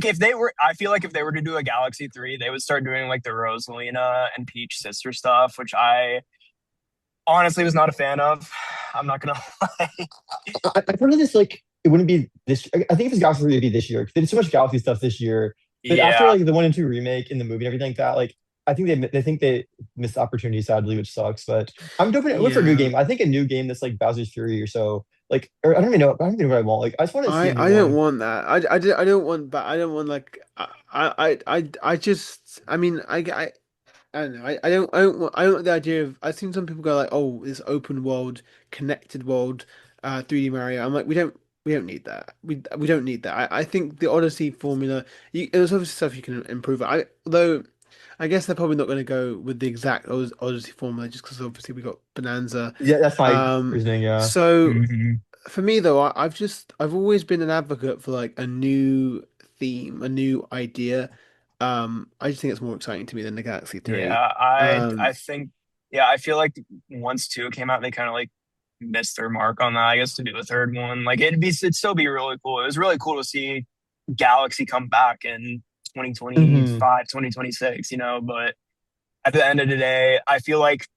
if they were, I feel like if they were to do a Galaxy 3, they would start doing like the Rosalina and Peach sister stuff, which I honestly was not a fan of. I'm not gonna lie. I thought of this like it wouldn't be this. I think if it's Galaxy, it would be this year. 'Cause they did so much Galaxy stuff this year. But after Yeah, like the 1 and 2 remake in the movie and everything like that, like I think they think they missed the opportunity sadly, which sucks. But I'm open for a new Yeah. game. I think a new game that's like Bowser's Fury or so. Like or I don't even know what I want. Like I just want to see a new I don't one. want that. I don't want, but I don't want like I just I mean I don't know. I don't want the idea of. I've seen some people go like, "Oh, this open world, connected world, 3D Mario." I'm like, we don't need that. We don't need that. I think the Odyssey formula. There's obviously stuff you can improve. Though I guess they're probably not going to go with the exact Odyssey formula just because obviously we got Bonanza. Yeah, that's my Um, reasoning. Yeah. so hmm, for me though, I've always been an advocate for like a new theme, a new idea. I just think it's more exciting to me than the Galaxy 3. yeah. I Um, think yeah. I feel like once two came out, they kind of like missed their mark on that. I guess to do a third one, like it'd still be really cool. It was really cool to see Galaxy come back in Hmm. 2025, 2026. But at the end of the day, I feel like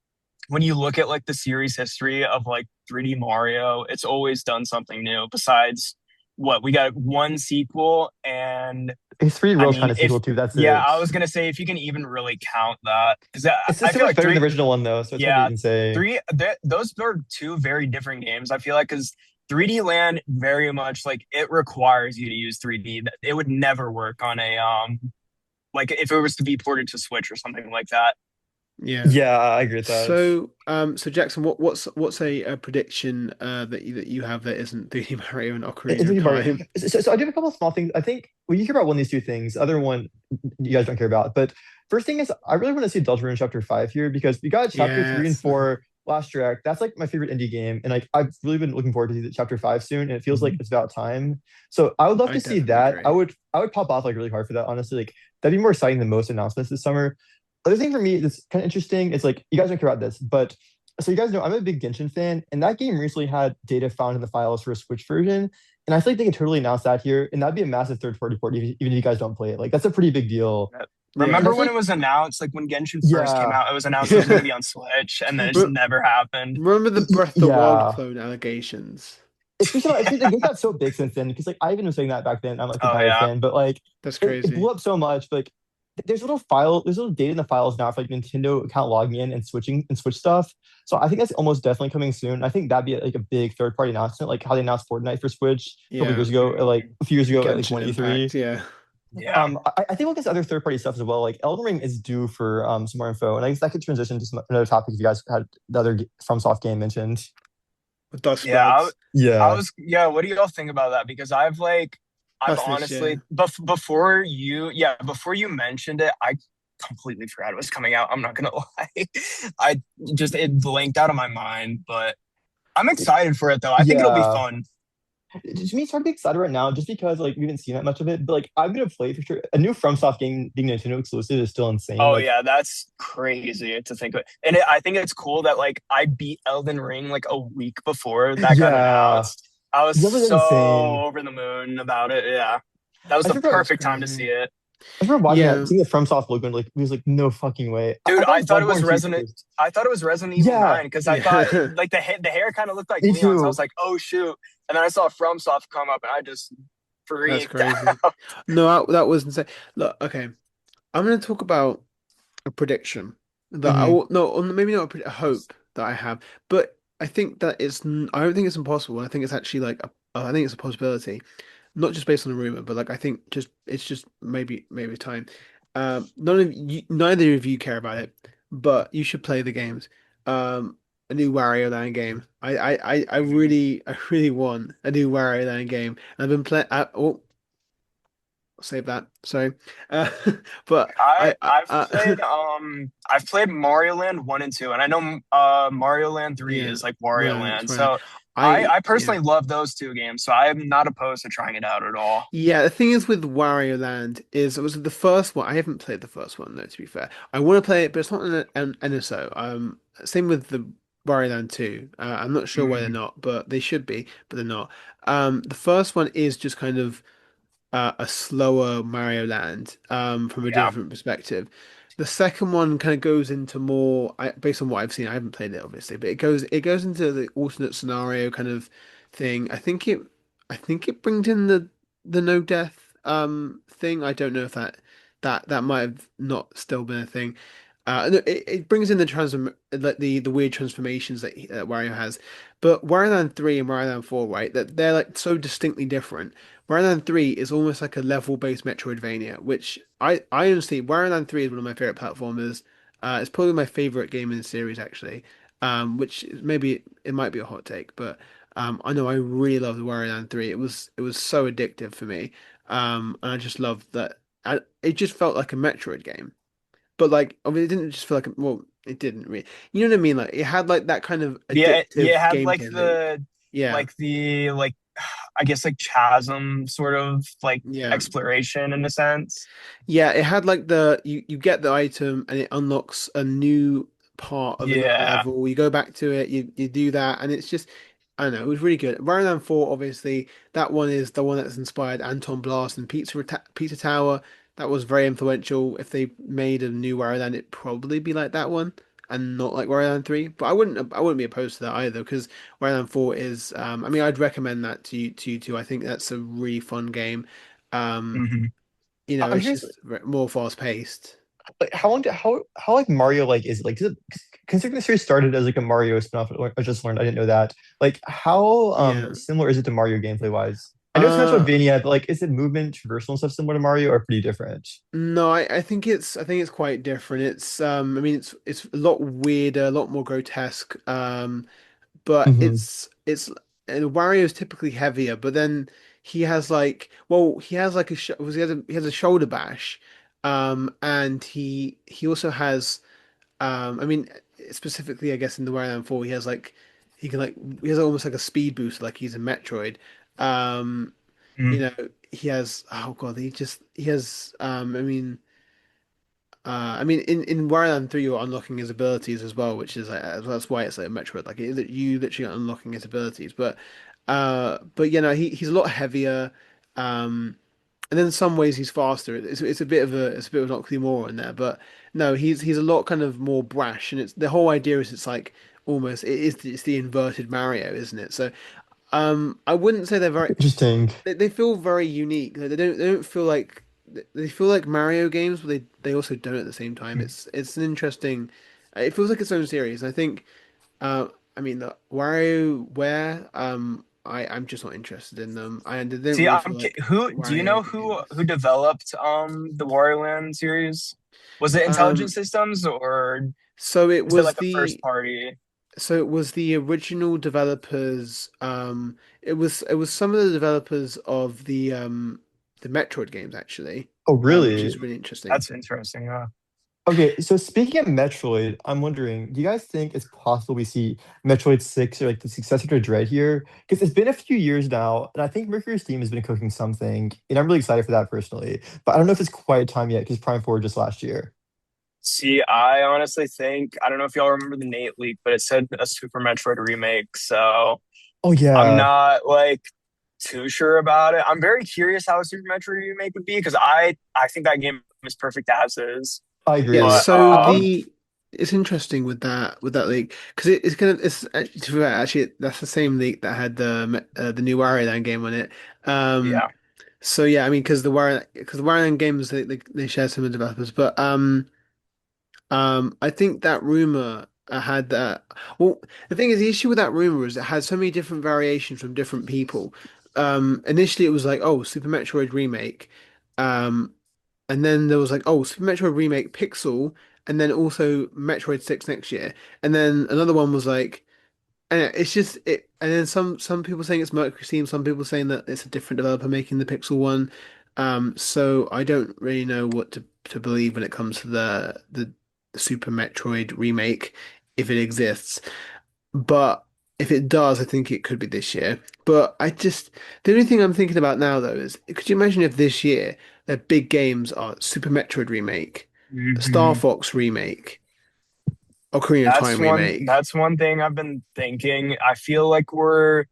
when you look at like the series history of like 3D Mario, it's always done something new besides what we got one sequel. And It's three I real kind mean, of if sequel too. That's yeah, it. I was gonna say if you can even really count that, because I, It's I so feel much like better than the original one though, so it's hard to yeah, even say. those are two very different games. I feel like because 3D Land very much like it requires you to use 3D. It would never work on a like if it was to be ported to Switch or something like that. yeah. Yeah, I agree with that. So Jackson, what's a prediction that you have that isn't 3D Mario and It's Ocarina of really hard. Time? So I do have a couple of small things. I think when you hear about one of these two things, the other one you guys don't care about. But first thing is, I really want to see Deltarune Chapter 5 here because we got Chapter 3 and Yes. 4 last direct. That's like my favorite indie game. And like I've really been looking forward to see the Chapter 5 soon. And it feels like it's about time. So I would love I to see definitely that. agree. I would pop off like really hard for that, honestly. Like that'd be more exciting than most announcements this summer. Other thing for me that's kind of interesting is like you guys don't care about this, but so you guys know I'm a big Genshin fan, and that game recently had data found in the files for a Switch version. And I feel like they could totally announce that here, and that'd be a massive third party port, even if you guys don't play it. Like that's a pretty big deal. Yep. Yeah. And I Remember feel when it like, was announced, like when Genshin first came yeah, out, it was announced it was going to be on Switch, and then it just Re- never happened. Remember the Breath of the Wild yeah. clone allegations? Especially, they got so big since then because like I even was saying that back then. I'm like a Oh diehard yeah, fan, but like That's it crazy. blew up so much. But like there's little data in the files now for like Nintendo account logging in and switching and switch stuff. So I think that's almost definitely coming soon. I think that'd be like a big third party announcement, like how they announced Fortnite for Switch a couple Yeah. years ago, or like mhm, a few years ago at like Genshin one Impact. E3. Yeah. yeah, I think we'll get other third party stuff as well. Like Elden Ring is due for some more info, and I guess that could transition to another topic if you guys had the other FromSoft game mentioned. With Dust yeah. Bloods. I Yeah. was, yeah. What do y'all think about that? Because I've That's this honestly, year. before you mentioned it, I completely forgot it was coming out. I'm not gonna lie, I just it blanked out of my mind. But I'm excited for it though. I think it'll be Yeah. fun. To me, it's hard to be excited right now just because like we haven't seen that much of it. But like I'm gonna play for sure. A new FromSoft game being Nintendo exclusive is still insane. Oh Like yeah, that's crazy to think of. I think it's cool that like I beat Elden Ring like a week before that got yeah, announced. I was that was so insane. over the moon about it. Yeah. That was I the just remember That's perfect time to crazy. see it. I remember watching that, Yeah. seeing the FromSoft logo, and like we was like, no fucking way. I Dude, thought it was Bloodborne 2 first. I thought it was Resident Evil Yeah, 9 because I thought Yeah. like the hair kind of looked like me Leon's. I was too. like, "Oh shoot." And then I saw FromSoft come up and I just That's freaked crazy. out. No, that was insane. Look, okay. I'm going to talk about a prediction that I Hmm. will, no, or maybe not a hope that I have, but I think that I don't think it's impossible. I think it's actually I think it's a possibility, not just based on a rumor, but like I think just it's just maybe time. Neither of you care about it, but you should play the games. A new Wario Land game. I really want a new Wario Land game. I've been playing. Oh, save that. Sorry, uh, but I've played Mario Land 1 and 2, and I know Mario Land 3 yeah, is like Wario well, it's Land. fine. So I I yeah. personally love those two games, so I am not opposed to trying it out at all. Yeah, the thing is with Wario Land is it was the first one. I haven't played the first one though, to be fair. I want to play it, but it's not an NSO. Same with the Wario Land 2. I'm not sure why they're Mm, not, but they should be, but they're not. The first one is just kind of a slower Mario Land from a yeah. different perspective. The second one kind of goes into more, based on what I've seen. I haven't played it obviously, but it goes into the alternate scenario kind of thing. I think it brings in the no death thing. I don't know if that might have not still been a thing. No, it brings in the transform like the weird transformations that Wario has, but Wario Land 3 and Wario Land 4, right? That they're like so distinctly different. Wario Land 3 is almost like a level-based Metroidvania, which I honestly, Wario Land 3 is one of my favorite platformers. It's probably my favorite game in the series actually. Which maybe it might be a hot take, but I know I really loved Wario Land 3. It was so addictive for me. And I just loved that. It just felt like a Metroid game. But like, obviously, it didn't just feel like well, it didn't really. You know what I mean? Like, it had like that kind of Yeah, it addictive had gameplay loop. Yeah, like the like I guess like chasm sort of like yeah, exploration in a sense. yeah. It had like you get the item and it unlocks a new part of another Yeah. level. You go back to it, you do that, and it's just I don't know. It was really good. Mario Land 4, obviously, that one is the one that's inspired Anton Blast and Pizza Tower. That was very influential. If they made a new Wario Land, it'd probably be like that one and not like Wario Land 3. But I wouldn't be opposed to that either because Wario Land 4 is I mean I'd recommend that to you too. I think that's a really fun game. Um, Hmm. you know, I'm it's curious, just more fast paced. like how like Mario like is it? Like considering the series started as like a Mario spin-off, I just learned I didn't know that. Like how Yeah. similar is it to Mario gameplay wise? I know it's Uh Metroidvania, but like is it movement, traversal and stuff similar to Mario or pretty different? no, I think it's quite different. It's I mean it's a lot weirder, a lot more grotesque. But Hmm. it's and Wario's typically heavier, but then he has like he has a shoulder bash. And he also has I mean, specifically, I guess in the Wario 4, he has like he has almost like a speed boost, like he's a Metroid. Um, you know, he has oh god, he has in Wario Land 3 you're unlocking his abilities as well, which is that's why it's like a Metroid. Like you literally are unlocking his abilities, but But you know, he's a lot heavier. Um, and then in some ways he's faster. It's a bit of an oxymoron there, but no, he's a lot kind of more brash, and it's the whole idea is it's like almost it's the inverted Mario, isn't it? So I wouldn't say they're very Interesting. they feel very unique. Like, they don't feel like they feel like Mario games, but they also don't at the same time. It's an interesting. It feels like its own series. I think. I mean, the WarioWare. I'm just not interested in them. I they don't See, really feel like who do you Wario know who games. developed the Wario Land series? Was it Intelligent Um, Systems or so it is it was like a first the party? so it was the original developers. It was some of the developers of the Metroid games actually, Oh, which really? is really interesting. That's interesting. Yeah. Okay, so speaking of Metroid, I'm wondering, do you guys think it's possible we see Metroid 6 or like the successor to Dread here? Because it's been a few years now, and I think Mercury Steam has been cooking something, and I'm really excited for that personally. But I don't know if it's quite time yet because Prime 4 just last year. See, I honestly think I don't know if y'all remember the Nate leak, but it said a Super Metroid remake. So Oh I'm yeah, not like too sure about it. I'm very curious how a Super Metroid remake would be because I think that game is perfect as is. I Yeah, agree. But so the it's interesting with that leak because it's gonna it's to be fair, actually that's the same leak that had the new Wario Land game on it. Um, yeah. so yeah, I mean because the Wario Land games they share some of the developers, but I think that rumor had that. Well, the thing is, the issue with that rumor is it had so many different variations from different people. Initially it was like, oh, Super Metroid remake. Um, and then there was like, oh, Super Metroid Remake Pixel, and then also Metroid 6 next year. And then another one was like, and it's just it. And then some people saying it's Mercury Steam, some people saying that it's a different developer making the Pixel one. So I don't really know what to believe when it comes to the Super Metroid remake, if it exists. But if it does, I think it could be this year. But the only thing I'm thinking about now though is, could you imagine if this year their big games are Super Metroid remake, Star Mhm. Fox remake, Ocarina of Time remake? That's one thing I've been thinking. I feel like we're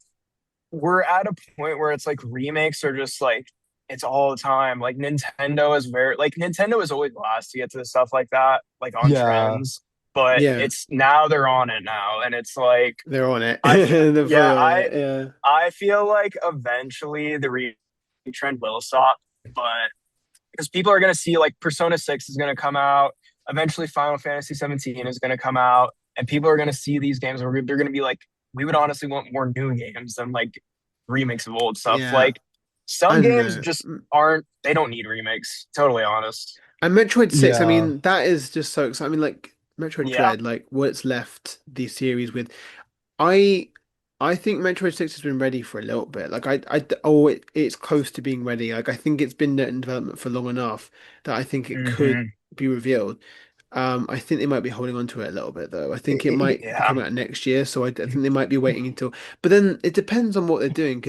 at a point where it's like remakes are just like it's all the time. Like Nintendo is always last to get to the stuff like that, like on Yeah, trends. But Yeah, it's now they're on it now, and it's like they're on it. I f- They're yeah, fully on it. Yeah. I feel like eventually the trend will stop, but because people are gonna see like Persona 6 is gonna come out, eventually Final Fantasy 17 is gonna come out, and people are gonna see these games where they're gonna be like, we would honestly want more new games than like remakes of old stuff. Yeah. Like I some don't games know. just aren't they don't need remakes, totally honest. And Metroid 6, I yeah, mean, that is just so exciting. I mean, like Metroid Yeah. Dread, like what it's left the series with. I I think Metroid 6 has been ready for a little bit. Like it's close to being ready. Like I think it's been in development for long enough that I think it could Hmm. be revealed. I think they might be holding on to it a little bit though. I think it might be Yeah. coming out next year, so I think they might be waiting until. But then it depends on what they're doing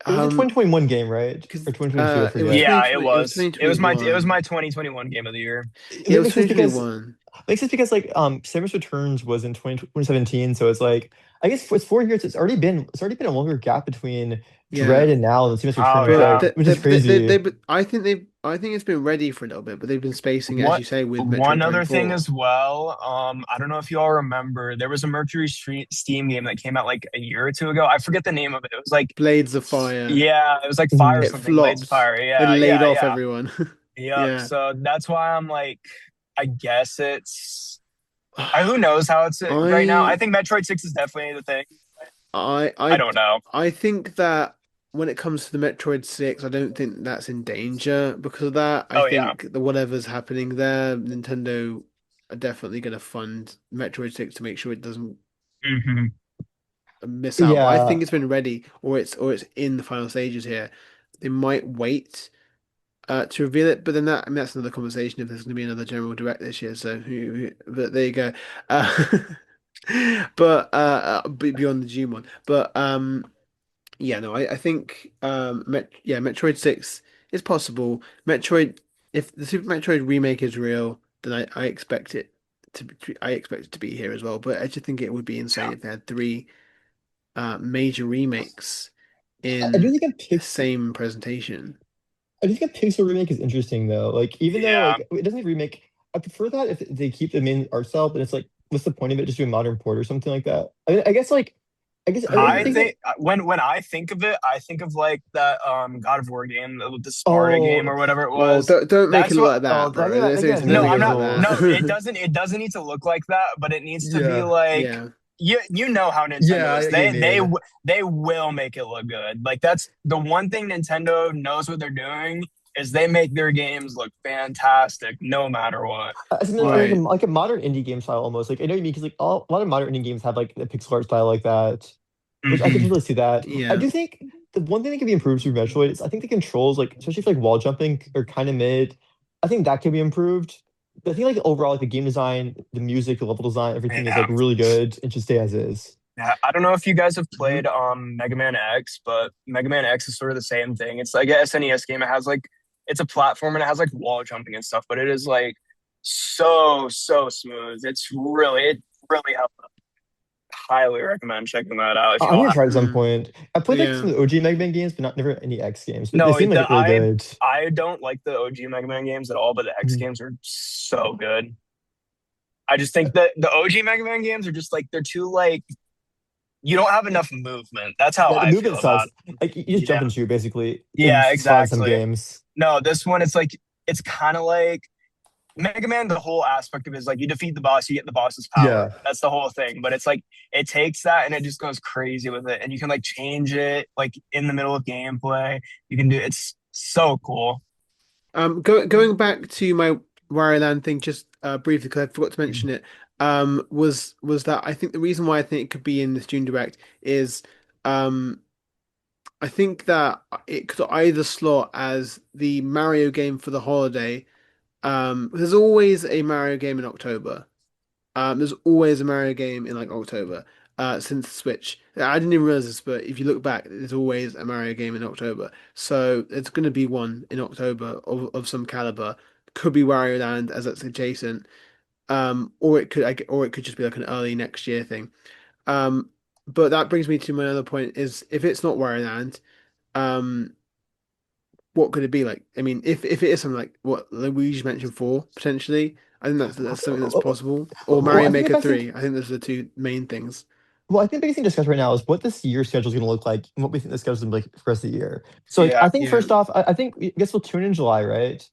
it was a um 2021 game, right? because Or 2022, I it was forget. Yeah, 2020 it was it was 2021. my 2021 game of the year. It Yeah, it was makes sense because 2021. like Samus Returns was in 2017, so it's like I guess it's 4 years. It's already been a longer gap between Yeah. Dread and now than Samus Oh Returns, But yeah. which is crazy. I think it's been ready for a little bit, but they've been spacing it, as What you say, with Metroid one Prime other thing 4. as well, I don't know if you all remember, there was a Mercury Street Steam game that came out like a year or two ago. I forget the name of it. It was like, Blades of Fire. yeah, it was like fire or Mhm. It something, Blades of flopped. Fire. It Yeah, laid yeah, off yeah. everyone. Yep. Yeah. So that's why I'm like, I guess it's, who knows how it's right now. I I think Metroid 6 is definitely the thing. I I I don't know. I think that when it comes to the Metroid 6, I don't think that's in danger because of that. I Oh yeah. think that whatever's happening there, Nintendo are definitely going to fund Metroid 6 to make sure it doesn't Hmm. miss out. But I think Yeah, it's been ready, or it's in the final stages here. They might wait to reveal it, but then I mean, that's another conversation if there's going to be another general direct this year. So, but there you go. Uh, beyond the June one, but yeah, no, I think Metroid 6 is possible. Metroid, if the Super Metroid remake is real, then I expect it I expect it to be here as well. But I just think it would be insane Yeah. if they had three. major remakes I do in think a the Pixar. same presentation. I do think a Pixar remake is interesting though. Like even though Yeah. like it doesn't have remake, I prefer that if they keep the main art style, but it's like, what's the point of it? Just do a modern port or something like that. I guess like I I think that. think when I think of it, I think of like that God of War game, the Sparta game Oh, or whatever it Well, was. don't make it That's look what. like oh, that, that bro. game, that There's game no has reason No, don't no make I'm it look not. visuals. No, it like doesn't. It doesn't need to look like that, but it needs to be Yeah, like that. you know how yeah, Nintendo I is. get what you mean. They will make it look good. Like that's the one thing Nintendo knows what they're doing is they make their games look fantastic no matter what. I mean, Like, Right. like a modern indie game style almost. Like I know what you mean because like a lot of modern indie games have like a pixel art style like that, which I could mhm. totally see that. I Yeah. do think the one thing that can be improved through Metroid is I think the controls, like especially for like wall jumping, are kind of mid. I think that can be improved. But I think like overall, like the game design, the music, the level design, everything is like Yeah. really good and should stay as is. Yeah, I don't know if you guys have Mhm. played Mega Man X, but Mega Man X is sort of the same thing. It's like a SNES game. It has like it's a platform and it has like wall jumping and stuff, but it is like so smooth. It really helps. Highly recommend checking that out if I'm y'all gonna have. try at some Mm. point. I played like Yeah. some of the OG Mega Man games, but not never any X games. But they No, seem like really good. I don't like the OG Mega Man games at all, but the X Mhm. games are so good. I just think that the OG Mega Man games are just like they're too like you don't have enough movement. That's how Yeah, the I movement feel about sucks. it. Like you just Yeah. jump and shoot basically, and Yeah, it's fine in some exactly. games. No, this one it's like it's kind of like Mega Man. The whole aspect of it is like you defeat the boss, you get the boss's power. Yeah. That's the whole thing. But it's like it takes that and it just goes crazy with it, and you can like change it like in the middle of gameplay. You can do it's so cool. Going back to my Wario Land thing just briefly because I forgot to mention it. Was that I think the reason why I think it could be in this June Direct is um I think that it could either slot as the Mario game for the holiday. There's always a Mario game in October. There's always a Mario game in like October, since Switch. I didn't even realize this, but if you look back, there's always a Mario game in October. So it's going to be one in October of some caliber. Could be Wario Land as that's adjacent, or it could just be like an early next year thing. Um, but that brings me to my other point: is if it's not Wario Land, um, what could it be like? I mean, if it is something like what Luigi mentioned four potentially, I think that's something that's possible. Or Well, Mario I think the Maker best thing. 3. I think those are the two main things. Well, I think the biggest thing to discuss right now is what this year schedule is going to look like and what we think the schedule is going to be like for the rest of the year. So, like, Yeah, I think Yeah, first off, I think I guess we'll tune in July, right?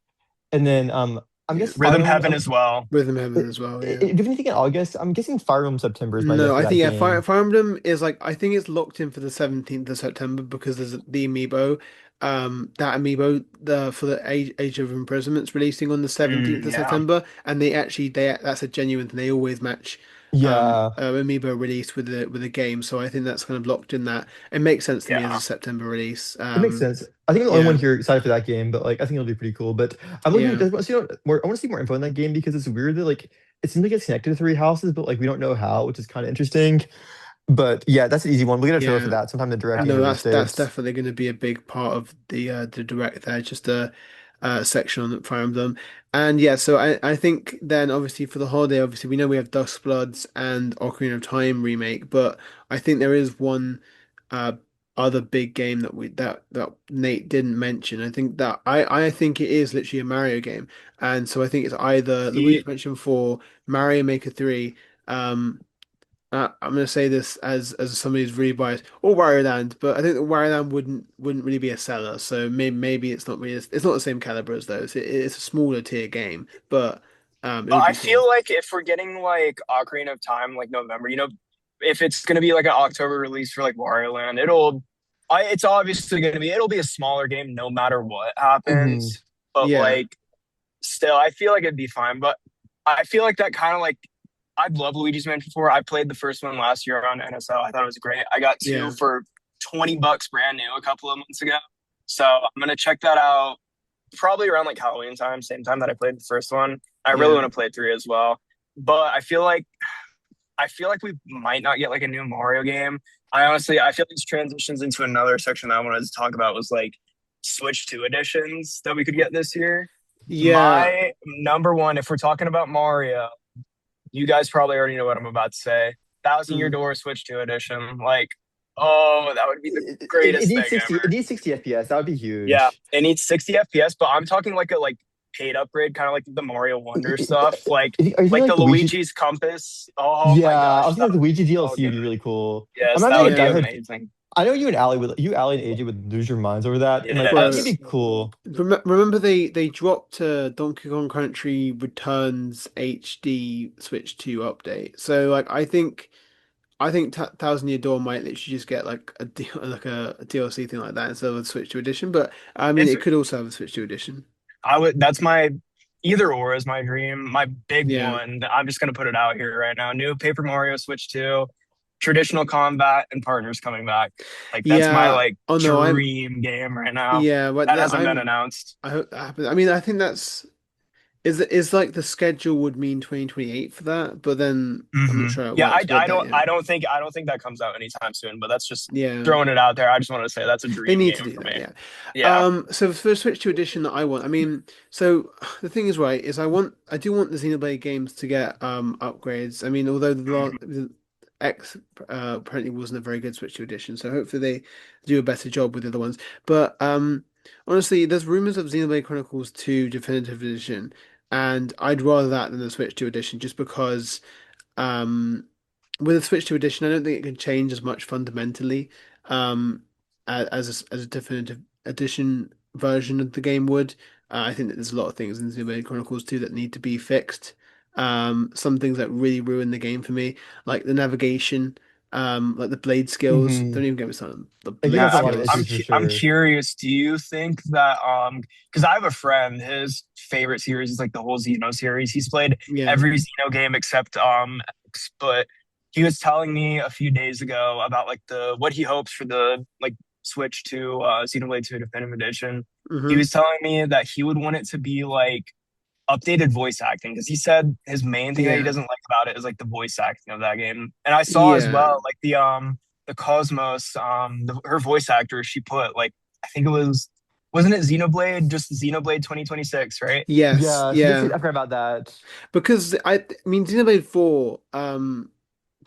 And then I'm yeah. guess Fire Rhythm Emblem. Heaven as well. Rhythm Heaven as well. Do Yeah. you have anything in August? I'm guessing Fire Emblem September is my guess No, for I that think yeah, Fire game. Fire Emblem is like I think it's locked in for the 17th of September because there's the amiibo. That amiibo for the Age of Imprisonment's releasing on the 17th of Yeah, September, and they that's a genuine thing. They always match Yeah, amiibo release with the game, so I think that's kind of locked in that. It makes sense to me as a yeah, September release. it makes sense. I think I'm the only one Yeah, here excited for that game, but like I think it'll be pretty cool. But I'm looking yeah. to see more. I want to see more info on that game because it's weird that like it seems like it's connected to three houses, but like we don't know how, which is kind of interesting. But yeah, that's an easy one. We get a trailer for Yeah, that sometime in the direct and no, release that's dates. definitely going to be a big part of the direct there. Just a section on Fire Emblem, and yeah. So I think then obviously for the holiday, obviously we know we have Dusk Bloods and Ocarina of Time remake, but I think there is one uh other big game that Nate didn't mention. I think that I think it is literally a Mario game, and so I think it's either Luigi see, mentioned for Mario Maker 3. Um, I'm going to say this as somebody who's really biased, or Wario Land, but I think that Wario Land wouldn't really be a seller. So maybe it's not really it's not the same caliber as those. It's a smaller tier game, but it but would I be cool. feel like if we're getting like Ocarina of Time, like November, if it's gonna be like an October release for like Wario Land, it's obviously gonna be, it'll be a smaller game no matter what Hmm. happens. But Yeah, like, still, I feel like it'd be fine. But I feel like that kind of like I'd love Luigi's Mansion 4. I played the first one last year on NSL. I thought it was great. I got two yeah, for $20 brand new a couple of months ago. So I'm gonna check that out probably around like Halloween time, same time that I played the first one. I really yeah. want to play three as well. But I feel like we might not get like a new Mario game. I feel like this transitions into another section that I wanted to talk about was like Switch 2 editions that we could get this year. Yeah. My number one, if we're talking about Mario, you guys probably already know what I'm about to say. Thousand Year Mm. Door Switch 2 edition. Like Oh, that would be the It greatest needs thing 60. It ever. needs 60 FPS. That would be Yeah, huge. it needs 60 FPS, but I'm talking like a paid upgrade, kind of like the Mario Wonder stuff, Are you thinking like like the Luigi? Luigi's Compass. Oh Yeah, my I gosh, was that thinking like the would be Luigi so DLC would good. be really cool. I'm Yes, not that like a would be Yeah, diehard. amazing. I know you, Ali, and AJ would lose your minds over that, and like I think it'd bro. Yes. be cool. Remember they dropped Donkey Kong Country Returns HD Switch 2 update. So like I think T Thousand Year Door might literally just get like like a DLC thing like that instead of a Switch 2 edition. But I mean, If it could also have a Switch 2 edition. I would, that's my either or is my dream. My big Yeah, one. I'm just gonna put it out here right now. New Paper Mario Switch 2, traditional combat, and partners coming back. Like that's my yeah. Oh no, I'm dream game right now. yeah, but That no, hasn't been announced. I hope that happens. I mean, I think that's is like the schedule would mean 2028 for that, but then I'm not sure how it Yeah, works with that yet. I don't think that comes out anytime soon. But that's just Yeah. throwing it out there. I just want to say that's a They dream need to game do for that, me. yeah. Yeah. So for the Switch 2 edition that I want, I mean, so the thing is, right, is I do want the Xenoblade games to get upgrades. I mean, although the X apparently wasn't a very good Switch 2 edition, so hopefully they do a better job with the other ones. But honestly, there's rumors of Xenoblade Chronicles 2 Definitive Edition, and I'd rather that than the Switch 2 edition just because um, with a Switch 2 edition, I don't think it can change as much fundamentally um, as a definitive edition version of the game would. I think that there's a lot of things in Xenoblade Chronicles 2 that need to be fixed. Some things that really ruin the game for me, like the navigation, like the blade skills. Hmm Don't even get me started on the The game blade has Yeah, a lot of skills. issues for I'm sure. curious. Do you think that because I have a friend, his favorite series is like the whole Xeno series. He's played Yeah. every Xeno game except X, but he was telling me a few days ago about like the what he hopes for the like Switch to Xenoblade 2 Definitive Edition. He Hmm. was telling me that he would want it to be like updated voice acting because he said his main thing that he Yeah. doesn't like about it is like the voice acting of that game. And I saw as Yeah. well like the Cosmos her voice actor she put like I think it was wasn't it Xenoblade just Xenoblade 2026, right? Yes. Yeah, I Yeah. forgot about that. Because I mean Xenoblade 4,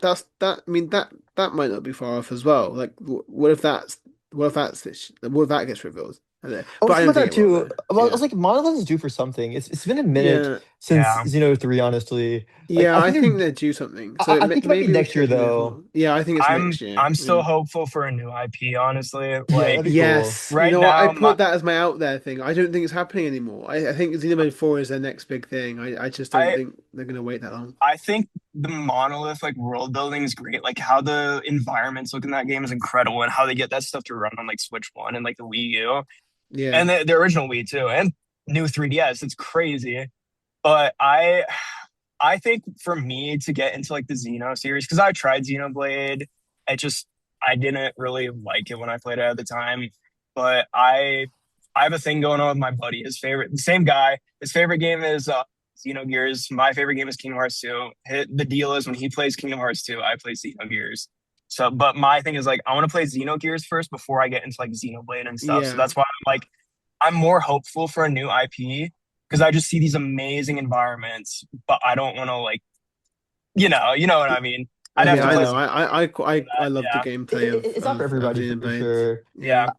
that's that I mean that might not be far off as well. Like what if that gets revealed? I don't know. I But was I thinking don't about think that it will too. though. Well, I Yeah. was like, Monolith is due for something. It's been a minute Yeah. since Yeah. Xeno 3, honestly. Like, Yeah, I I think think they're due something. So I think it might be maybe with next year Xenoblade though. 4. Yeah, I think it's next year. I'm still Mm. hopeful for a new IP, honestly. Yeah, that'd Like be cool. Yes, you right know what? I now, my put that as my out there thing. I don't think it's happening anymore. I think Xenoblade 4 is their next big thing. I just don't I think they're gonna wait that long. I think the monolith like world building is great. Like how the environments look in that game is incredible, and how they get that stuff to run on like Switch One and like the Wii U Yeah. and the original Wii too, and new 3DS. It's crazy, but I think for me to get into like the Xeno series because I tried Xenoblade, it just I didn't really like it when I played it at the time. But I have a thing going on with my buddy. His favorite, the same guy. His favorite game is Xenogears. My favorite game is Kingdom Hearts 2. The deal is when he plays Kingdom Hearts 2, I play Xenogears. So, but my thing is like I want to play Xenogears first before I get into like Xenoblade and stuff. So Yeah. that's why I'm more hopeful for a new IP because I just see these amazing environments, but I don't want to like you know what I mean. I'd have Yeah, to I play know. some I that. love the Yeah, gameplay It's not for of everybody for Xenoblade. sure. Yeah. yeah.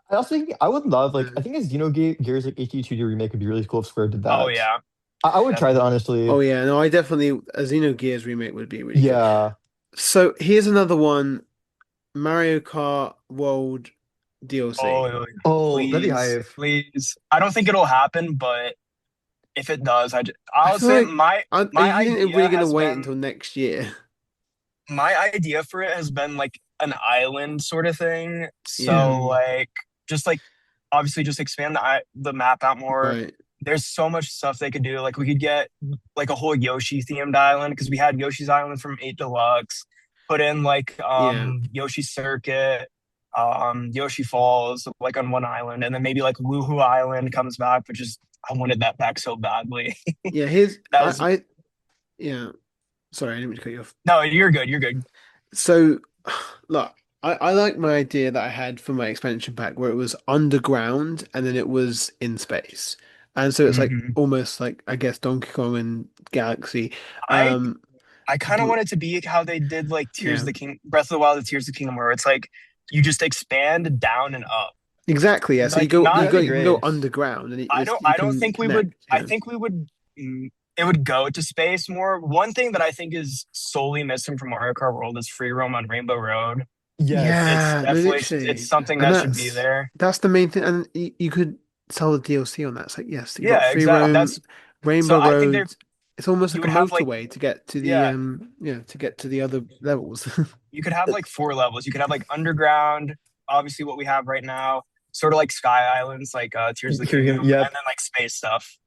I also think I would love like Uh, I think a Xenogears like HD2D remake would be really cool if Square did Oh that. yeah, I would try that definitely. honestly. Oh yeah, no, I definitely a Xenogears remake would be really good. Yeah. So here's another one, Mario Kart World DLC. Oh, Oh, that'd be please, hype. please. I don't think it'll happen, but if it does, I I'll feel say like are my you think they're really idea gonna has wait been until next year? my idea for it has been like an island sort of thing. So Hmm like just like obviously just expand the map out more. Right. There's so much stuff they could do. Like we could get like a whole Yoshi themed island because we had Yoshi's Island from 8 Deluxe. Put in like Yeah. Yoshi Circuit, Yoshi Falls like on one island, and then maybe like Woohoo Island comes back, which is I wanted that back so badly. Yeah, here's That was I yeah. Sorry, I didn't mean to cut you off. no, you're good, you're good. So look, I like my idea that I had for my expansion pack where it was underground and then it was in space. And so it's like Mhm. almost like I guess Donkey Kong and Galaxy. I Um I kind of Br- want it to be how they did like Tears of Yeah, the King, Breath of the Wild, and Tears of the Kingdom, where it's like you just expand down and up. exactly. Yeah. So Like Yeah, not that'd be you can go great. underground, and you I don't can think we would. connect. I Yeah. think we would. It would go to space more. One thing that I think is solely missing from Mario Kart World is free roam on Rainbow Road. Yes. It's Yeah, no, definitely it's literally, something and that should be there. that's the main thing. And you could sell the DLC on that. It's like yes, you got Yeah, free exactly. roam, That's so Rainbow I think there Road. It's almost you like a would have like motorway to get to the yeah, to get to the other levels. you could have like four levels. You could have like underground, obviously what we have right now, sort of like Sky Islands, like Tears of the Hear Kingdom, him. Yep. and then like space stuff.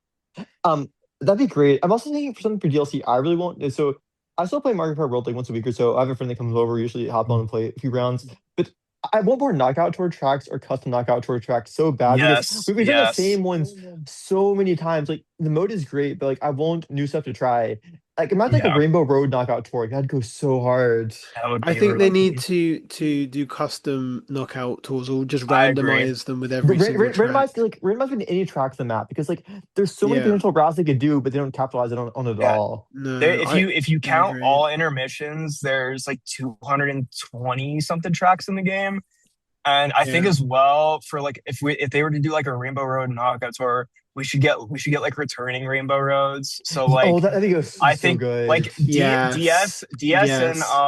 Um, that'd be great. I'm also thinking for something for DLC. I really want. So I still play Mario Kart World like once a week or so. I have a friend that comes over, usually hop on and play a few rounds. But I want more knockout tour tracks or custom knockout tour tracks so bad because Yes, we've done the yes. same ones so many times. Like the mode is great, but like I want new stuff to try. Like imagine like a Yeah, Rainbow Road knockout tour. Like, that'd go so hard. that would I be think they need really. to do custom knockout tours or just I agree. randomize them with every single Randomize track. like randomize with any tracks on the map because like there's so many Yeah, potential routes they could do, but they don't capitalize on it at Yeah. all. There, no, if you I count agree. all intermissions, there's like 220 something tracks in the game. And I think Yeah. as well for like if they were to do like a Rainbow Road knockout tour, we should get like returning Rainbow Roads. So Oh, like that I think it was I so think good. like Yes. DS and Yes.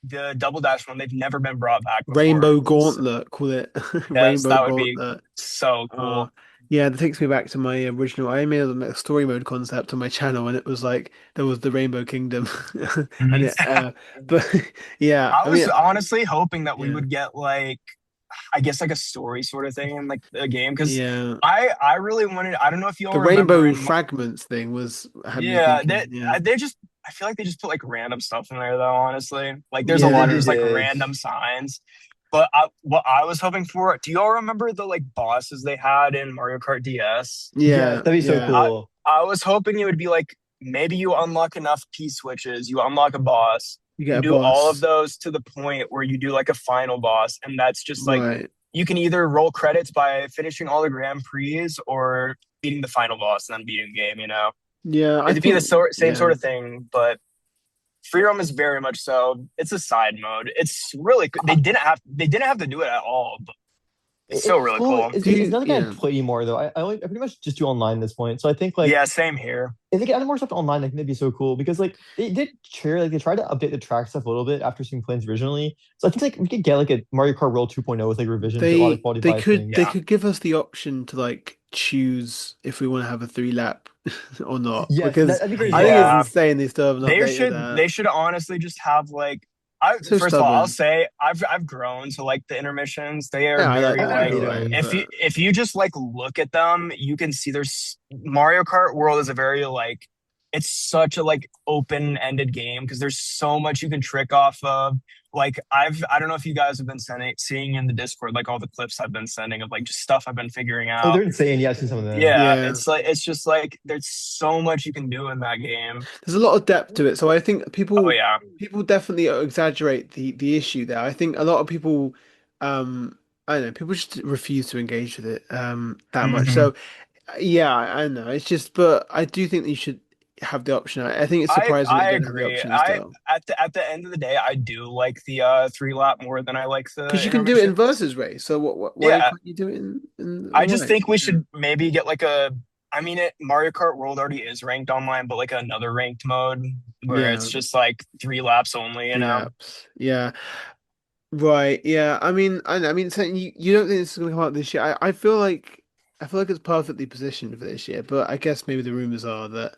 the Double Dash one, they've never been brought back before. Rainbow So, Gauntlet, call it yes, Rainbow that would be Gauntlet. so Uh, cool. yeah, that takes me back to my original. I made a story mode concept on my channel, and it was like there was the Rainbow Kingdom, and Mhm. but yeah, I I was mean, honestly hoping that we yeah, would get like I guess like a story sort of thing in like the game because yeah. I really wanted I don't know if you all The remember Rainbow in Fragments thing was had me yeah thinking. Yeah, they just I feel like they just put like random stuff in there though honestly like there's a They lot did, of they just like did. random signs but what I was hoping for do you all remember the like bosses they had in Mario Kart DS Yes, yeah, that'd be so yeah. cool. I was hoping it would be like maybe you unlock enough P switches you unlock a boss You get you a do all of boss, those to the point where you do like a final boss and that's just like right? you can either roll credits by finishing all the Grand Prix or beating the final boss and then beating the game, you know? Yeah, I It'd be the think same yeah. sort of thing, but free roam is very much so. It's a side mode. It's really they didn't have to do it at all, but it's still It's really cool. cool. It's Do not like I yeah. play anymore though. I pretty much just do online at this point. So I think like Yeah, same here. if they get add more stuff online, I think that'd be so cool because like they did share like they tried to update the track stuff a little bit after seeing plans originally. So I think like we could get like a Mario Kart World 2.0 with like revisions to a lot of quality of life They Yeah. things. could give us the option to like choose if we want to have a 3 lap or not Yes, because that'd be great as I think it's Yeah. well. insane they still haven't updated that. They should honestly just have like I So first of all I'll stubborn. say I've grown to like the intermissions. They are Yeah, very I like hate alright, them. but if you just like look at them, you can see there's Mario Kart World is a very like it's such a like open-ended game because there's so much you can trick off of. Like I don't know if you guys have been seeing in the Discord like all the clips I've been sending of like just stuff I've been figuring Oh, out. they're insane. Yeah, I've seen some of them. Yeah, yeah. it's like it's just like there's so much you can do in that game. There's a lot of depth to it. So I think Oh yeah. people definitely exaggerate the issue there. I think a lot of people I don't know, people just refuse to engage with it that much. hmm So yeah, I know. It's just but I do think that you should have the option. I think it's surprising that I you don't have the agree. option I still. at the end of the day, I do like the three lap more than I like Because the you can do it in intermissions. versus race. So why Yeah, can't you do it in I the just way? think we Yeah. should maybe get like a. I mean, Mario Kart World already is ranked online, but like another ranked mode where it's Yeah, just like three laps only. You three know? laps. Yeah. Right. Yeah. I mean, so you don't think this is gonna come out this year? I feel like it's perfectly positioned for this year, but I guess maybe the rumors are that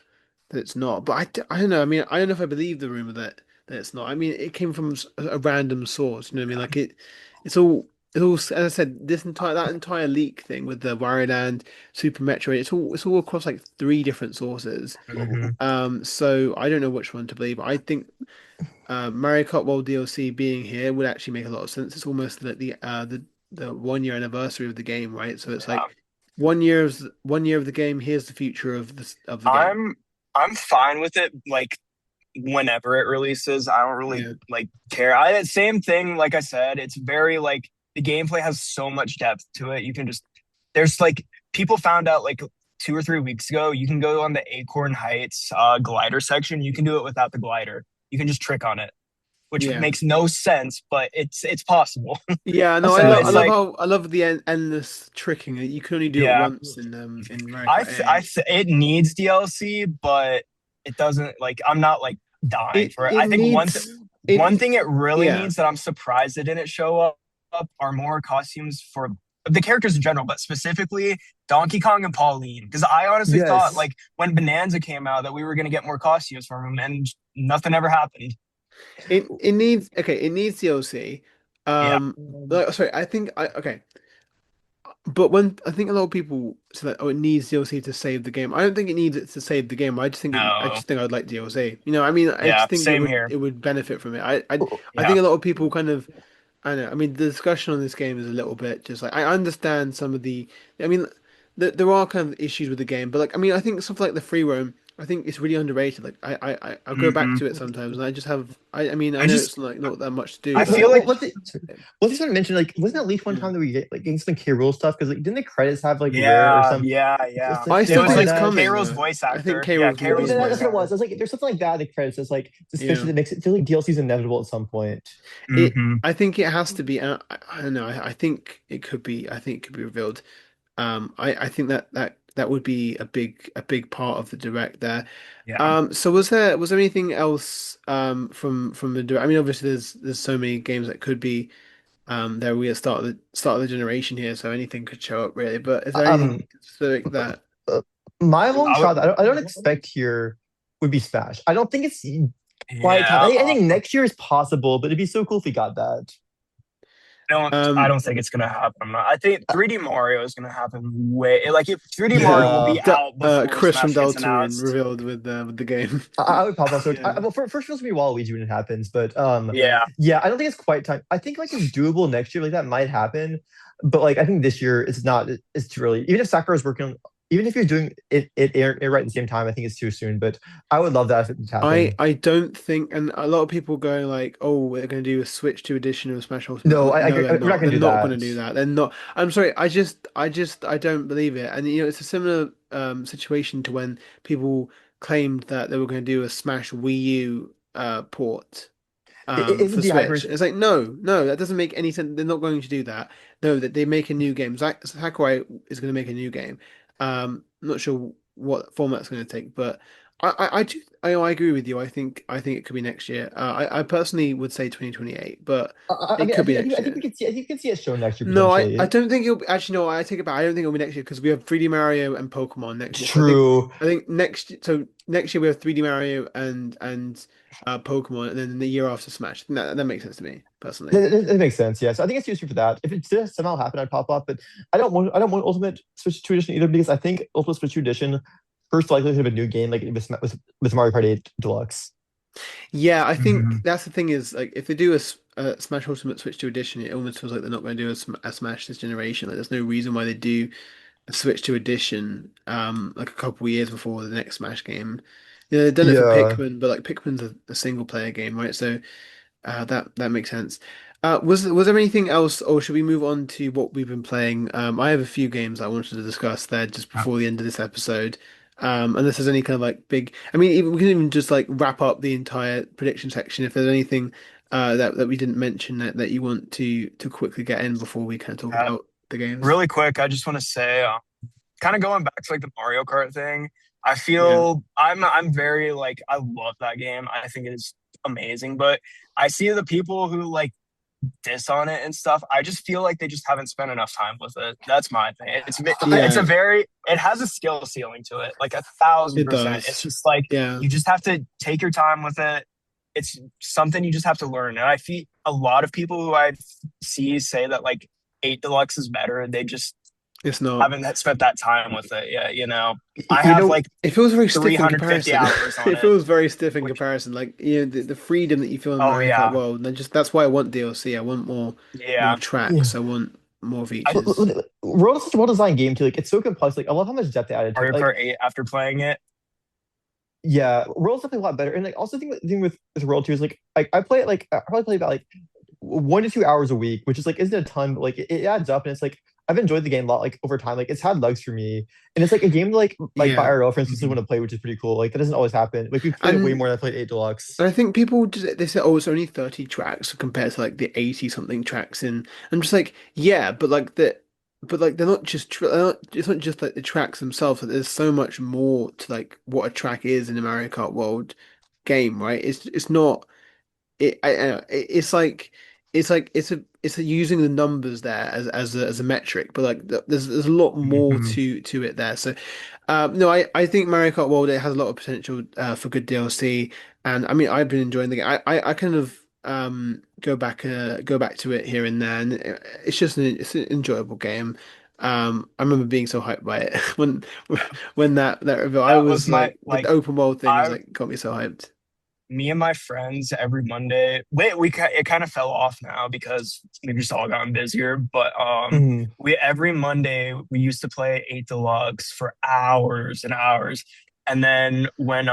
it's not. But I don't know. I mean, I don't know if I believe the rumor that it's not. I mean, it came from a random source. You know what I mean? Like it's all. As I said, this entire that entire leak thing with the Wario Land, Super Metroid. It's all across like three different sources. hmm So I don't know which one to believe. I think Mario Kart World DLC being here would actually make a lot of sense. It's almost like the 1 year anniversary of the game, right? So it's Yeah, like 1 year of the game. Here's the future of the game. I'm I'm fine with it. Like whenever it releases, I don't really Yeah, like care. I same thing. Like I said, it's very like the gameplay has so much depth to it. You can just there's like people found out like 2 or 3 weeks ago, you can go on the Acorn Heights glider section. You can do it without the glider. You can just trick on it, which Yeah. makes no sense, but it's possible. Yeah, no, That's So I it's love amazing. like, how I love the endless tricking. You can only do it yeah, once in Mario Kart 8. it needs DLC, but it doesn't like I'm not like dying for it. It I think needs one it thing it really yeah. needs that I'm surprised it didn't show up are more costumes for the characters in general, but specifically Donkey Kong and Pauline. Because I honestly thought Yes. like when Bonanza came out that we were gonna get more costumes from him, and nothing ever happened. It needs okay, it needs DLC. Yeah, Like, sorry, I think I okay. But when I think a lot of people say that, oh, it needs DLC to save the game. I don't think it needs it to save the game. I no, just think I'd like DLC. I mean, I yeah, just think same here. it would benefit from it. I Yeah, think a lot of people kind of I don't know. I mean, the discussion on this game is a little bit just like I understand some of the. I mean, there are kind of issues with the game, but like I mean, I think something like the free roam, I think it's really underrated. Like I'll go back hmm to it sometimes, and I just have. I mean, I I know just it's like not that much to do, I but feel like What they sort of mentioned, like, wasn't at least one yeah. time that we get like getting some K. Rool stuff? Because like, didn't the credits have like rare or yeah, some yeah, yeah. I It still was something think like like it's that? coming K-Rool's though. voice I think actor. Yeah, K-Roll's will Yeah, be K-Rool's in voice that's what it there. was. actor. I was like, there's something like that in the credits. It's like suspicious Yeah. that makes it feel like DLC is inevitable at some point. It. Hmm. I think it has to be. I don't know. I think it could be. I think it could be revealed. I think that would be a big part of the direct there. Yeah. So was there anything else from the direct? I mean, obviously there's so many games that could be there. We at start of the generation here, so anything could show up really. But is there anything Um, specific that? uh, my long I shot would, I don't expect here would be Smash. I don't think it's quite time. yeah. I think next year is possible, but it'd be so cool if we got that. I Um, don't think it's gonna happen. I think 3D Mario is gonna happen way like if 3D Mario will Yeah. be out before Chris from Smash gets Deltarune announced. revealed with the game. I would pop off. So, Yeah. well, first it's gonna be Waluigi when it happens, but Yeah. Yeah. yeah, I don't think it's quite time. I think like it's doable next year, like that might happen, but like I think this year it's not. It's too early. Even if Sakura's working on, even if you're doing it right at the same time, I think it's too soon. But I would love that if it happened. I don't think, and a lot of people going like, "Oh, we're going to do a Switch 2 edition of Smash Ultimate." I'm No, like, I no, agree. they're We're not not. gonna They're do not going to that. do that. They're not. I'm sorry. I don't believe it. And it's a similar situation to when people claimed that they were going to do a Smash Wii U port Isn't for the Switch. hyper? It's like, no, that doesn't make any sense. They're not going to do that. No, that they make a new game. Sakurai is going to make a new game. I'm not sure what format it's going to take, but I do I agree with you. I think it could be next year. I personally would say 2028, but I it mean, could be I next think year. we can see it shown next year No, I potentially. don't think it'll actually no, I take it back. I don't think it'll be next year because we have 3D Mario and Pokemon next year. So True. I think next year we have 3D Mario and Pokemon, and then the year after Smash. That makes sense to me personally. That makes sense. Yes, I think it's useful for that. If it does somehow happen, I'd pop up. But I don't want Ultimate Switch 2 Edition either because I think Ultimate Switch 2 Edition first likelihood of a new game like with Mario Kart 8 Deluxe. Yeah, I think Hmm. that's the thing is like if they do a Smash Ultimate Switch 2 edition, it almost feels like they're not going to do a Smash this generation. Like there's no reason why they do a Switch 2 edition like a couple of years before the next Smash game. They've done it for Yeah. Pikmin, but like Pikmin's a single player game, right? So that makes sense. Was there anything else, or should we move on to what we've been playing? I have a few games I wanted to discuss there just before the end of this episode. Unless there's any kind of like big, I mean, even, we can even just like wrap up the entire prediction section if there's anything that we didn't mention that you want to quickly get in before we kind of talk Uh, about the games. really quick, I just want to say, kind of going back to like the Mario Kart thing. I Yeah, feel I'm very like I love that game. I think it is amazing, but I see the people who like diss on it and stuff. I just feel like they just haven't spent enough time with it. That's my thing. It's a yeah, very it has a skill ceiling to it, like 1,000%. It's does. just like Yeah. you just have to take your time with it. It's something you just have to learn. And I feel a lot of people who I see say that like 8 Deluxe is better, and they just It's not. haven't spent that time with it yet. I You have know, like It feels very stiff in 350 comparison. hours on It it, feels very stiff in which, comparison. Like, the freedom that you feel in oh Mario Kart yeah, World. And that's why I want DLC. I want more yeah. yeah. tracks. I want more I features. World is such a well designed game too. Like it's so complex. Like I love how much depth they added to it. Mario Like Kart 8 after playing it. yeah, World's definitely a lot better. And like also the thing with World 2 is like I play it like I probably play about like 1 to 2 hours a week, which is like isn't a ton, but like it adds up and it's like I've enjoyed the game a lot like over time. Like it's had legs for me, and it's like a game like Yeah. IRL, for instance, Mhm. want to play, which is pretty cool. Like that doesn't always happen. Like we've played it way And more than I played 8 Deluxe. I think people just, they say, oh, it's only 30 tracks compared to like the 80 something tracks in. I'm just like, yeah, but like they're not just it's not just like the tracks themselves. Like, there's so much more to like what a track is in a Mario Kart World game, right? It's not it's like it's a using the numbers there as a metric, but like there's a lot more Mhm. to it there. So no, I think Mario Kart World, it has a lot of potential for good DLC, and I mean I've been enjoying the game. I kind of go back to it here and there, and it's just it's an enjoyable game. I remember being so hyped by it when that reveal. I That was was my like the open world thing was I like got me so hyped. me and my friends every Monday. It kind of fell off now because we've just all gotten busier. But Mhm. we every Monday we used to play Eight Deluxe for hours and hours. And then when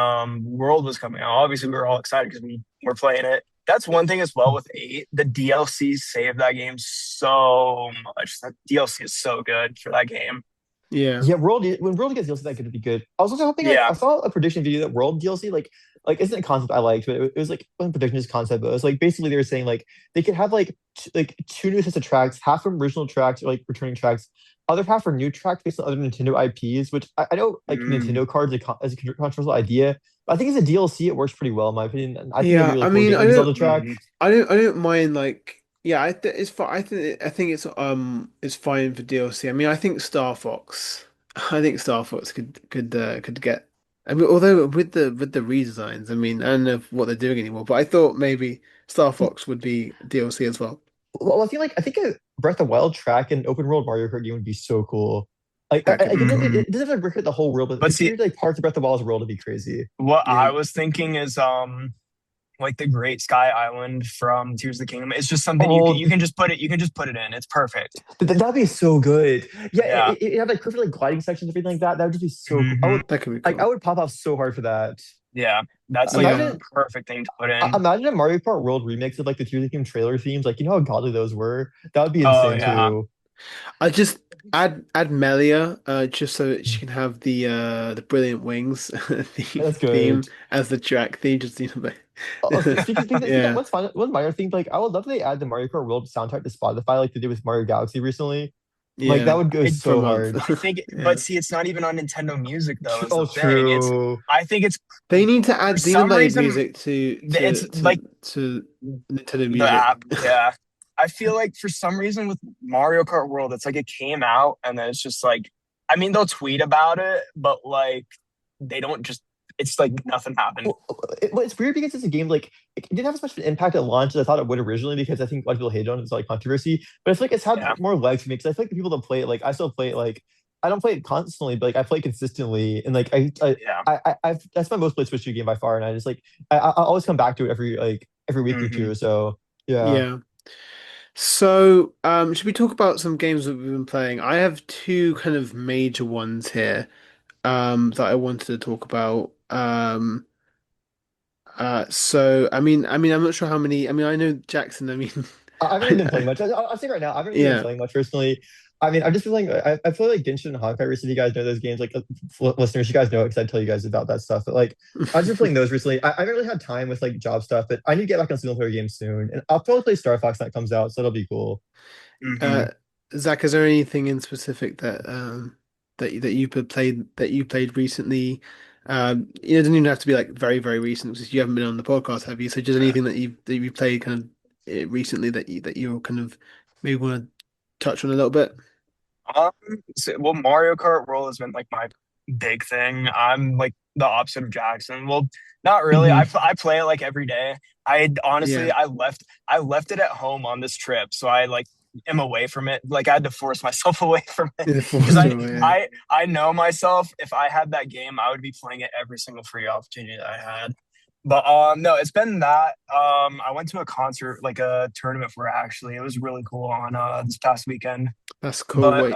World was coming out, obviously we were all excited because we were playing it. That's one thing as well with eight. The DLC saved that game so much. That DLC is so good for that game. Yeah. Yeah, when World gets DLC, that could be good. I was also hoping like Yeah. I saw a prediction video that World DLC like isn't a concept I liked, but it was like wasn't prediction is concept, but it was like basically they were saying like they could have like like two new sets of tracks, half from original tracks or like returning tracks, other half are new tracks based on other Nintendo IPs, which I know like Mm. Nintendo cards as a controversial idea, but I think as a DLC it works pretty well in my opinion. And I think that'd be Yeah, really I cool mean, getting like a Zelda track. Mhm. I don't mind like, yeah, it's fine. I think it's fine for DLC. I mean, I think Star Fox, I think Star Fox could get. I mean, although with the redesigns, I mean, I don't know what they're doing anymore, but I thought maybe Star Fox would be DLC as well. Well, I think a Breath of the Wild track in open world Mario Kart game would be so cool. That could be cool. It doesn't have to recreate the whole world, but But if you see, did like parts of Breath of the Wild's world, it'd be crazy. what Yeah, I was thinking is like the Great Sky Island from Tears of the Kingdom. It's just something Oh, you can just put it in. It's perfect. that'd be so good. Yeah, Yeah. it had like perfect like gliding sections and everything like that. That would just be so cool. Hmm. that could be I cool. would pop off so hard for that. Yeah. That's like a Yeah, Imagine perfect thing to put in. imagine a Mario Kart World remix of like the Tears of the Kingdom trailer themes. Like you know how godly those were. That would be Oh insane yeah. too. I just add Melia just so that she can have the brilliant wings That's theme good. as the track theme. Just you know, Oh, speaking of yeah, what's Mario themed, like I would love if they add the Mario Kart World soundtrack to Spotify like they did with Mario Galaxy recently. Like that yeah, would go It for a so month. hard. I think but Yeah, see it's not even on Nintendo Music though is the Oh, thing. It's true. I think it's they need to for add some Xenoblade reason music it's like to Nintendo the Music. app, yeah. I feel like for some reason with Mario Kart World, it's like it came out and then it's just like, I mean, they'll tweet about it, but like they don't just, it's like nothing happened. Well, it's weird because it's a game like it didn't have as much of an impact at launch as I thought it would originally because I think a lot of people hated on it. It's like controversy, but I feel like it's had Yeah. more legs for me because I feel like the people that play it, like I still play it, like I don't play it constantly, but like I play it consistently, and like Yeah. I've that's my most played Switch 2 game by far, and I just like I always come back to it every week or Hmm. two. So yeah. Yeah. So, should we talk about some games that we've been playing? I have two kind of major ones here, that I wanted to talk about. So I'm not sure how many. I mean, I know Jackson. I mean, I haven't really been playing much. I'll say right now, I haven't really been yeah, playing much personally. I mean, I've just been playing. I play like Genshin and Honkai recently. You guys know those games, like listeners, you guys know it because I tell you guys about that stuff. But like, I've just been playing those recently. I haven't really had time with like job stuff, but I need to get back on single player games soon. And I'll probably play Star Fox when that comes out, so it'll be cool. Hmm. uh, Zach, is there anything in specific that you played recently? It doesn't even have to be like very recent because you haven't been on the podcast, have you? So just anything that you played kind of recently that you're kind of maybe want to touch on a little bit. Um, well, Mario Kart World has been like my big thing. I'm like the opposite of Jackson. Well, not really. Mhm. I play it like every day. I honestly Yeah, I left it at home on this trip, so I like am away from it. Like I had to force myself away from it yeah, because Forza, yeah. I know myself. If I had that game, I would be playing it every single free opportunity that I had. But no, it's been that. I went to a concert, like a tournament for it, actually. It was really cool on this past weekend. That's cool. But Wait,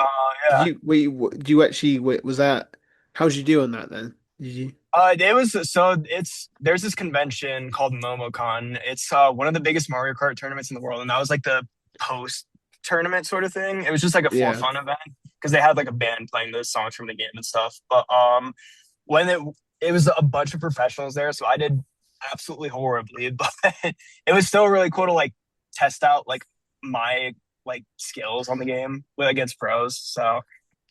yeah. did you actually wait, was that how did you do on that then? Did you? It was so it's there's this convention called MomoCon. It's one of the biggest Mario Kart tournaments in the world, and that was like the post. tournament sort of thing. It was just like a for Yeah. fun event because they had like a band playing the songs from the game and stuff. But when it was a bunch of professionals there, so I did absolutely horribly, but it was still really cool to like test out like my like skills on the game with against pros. So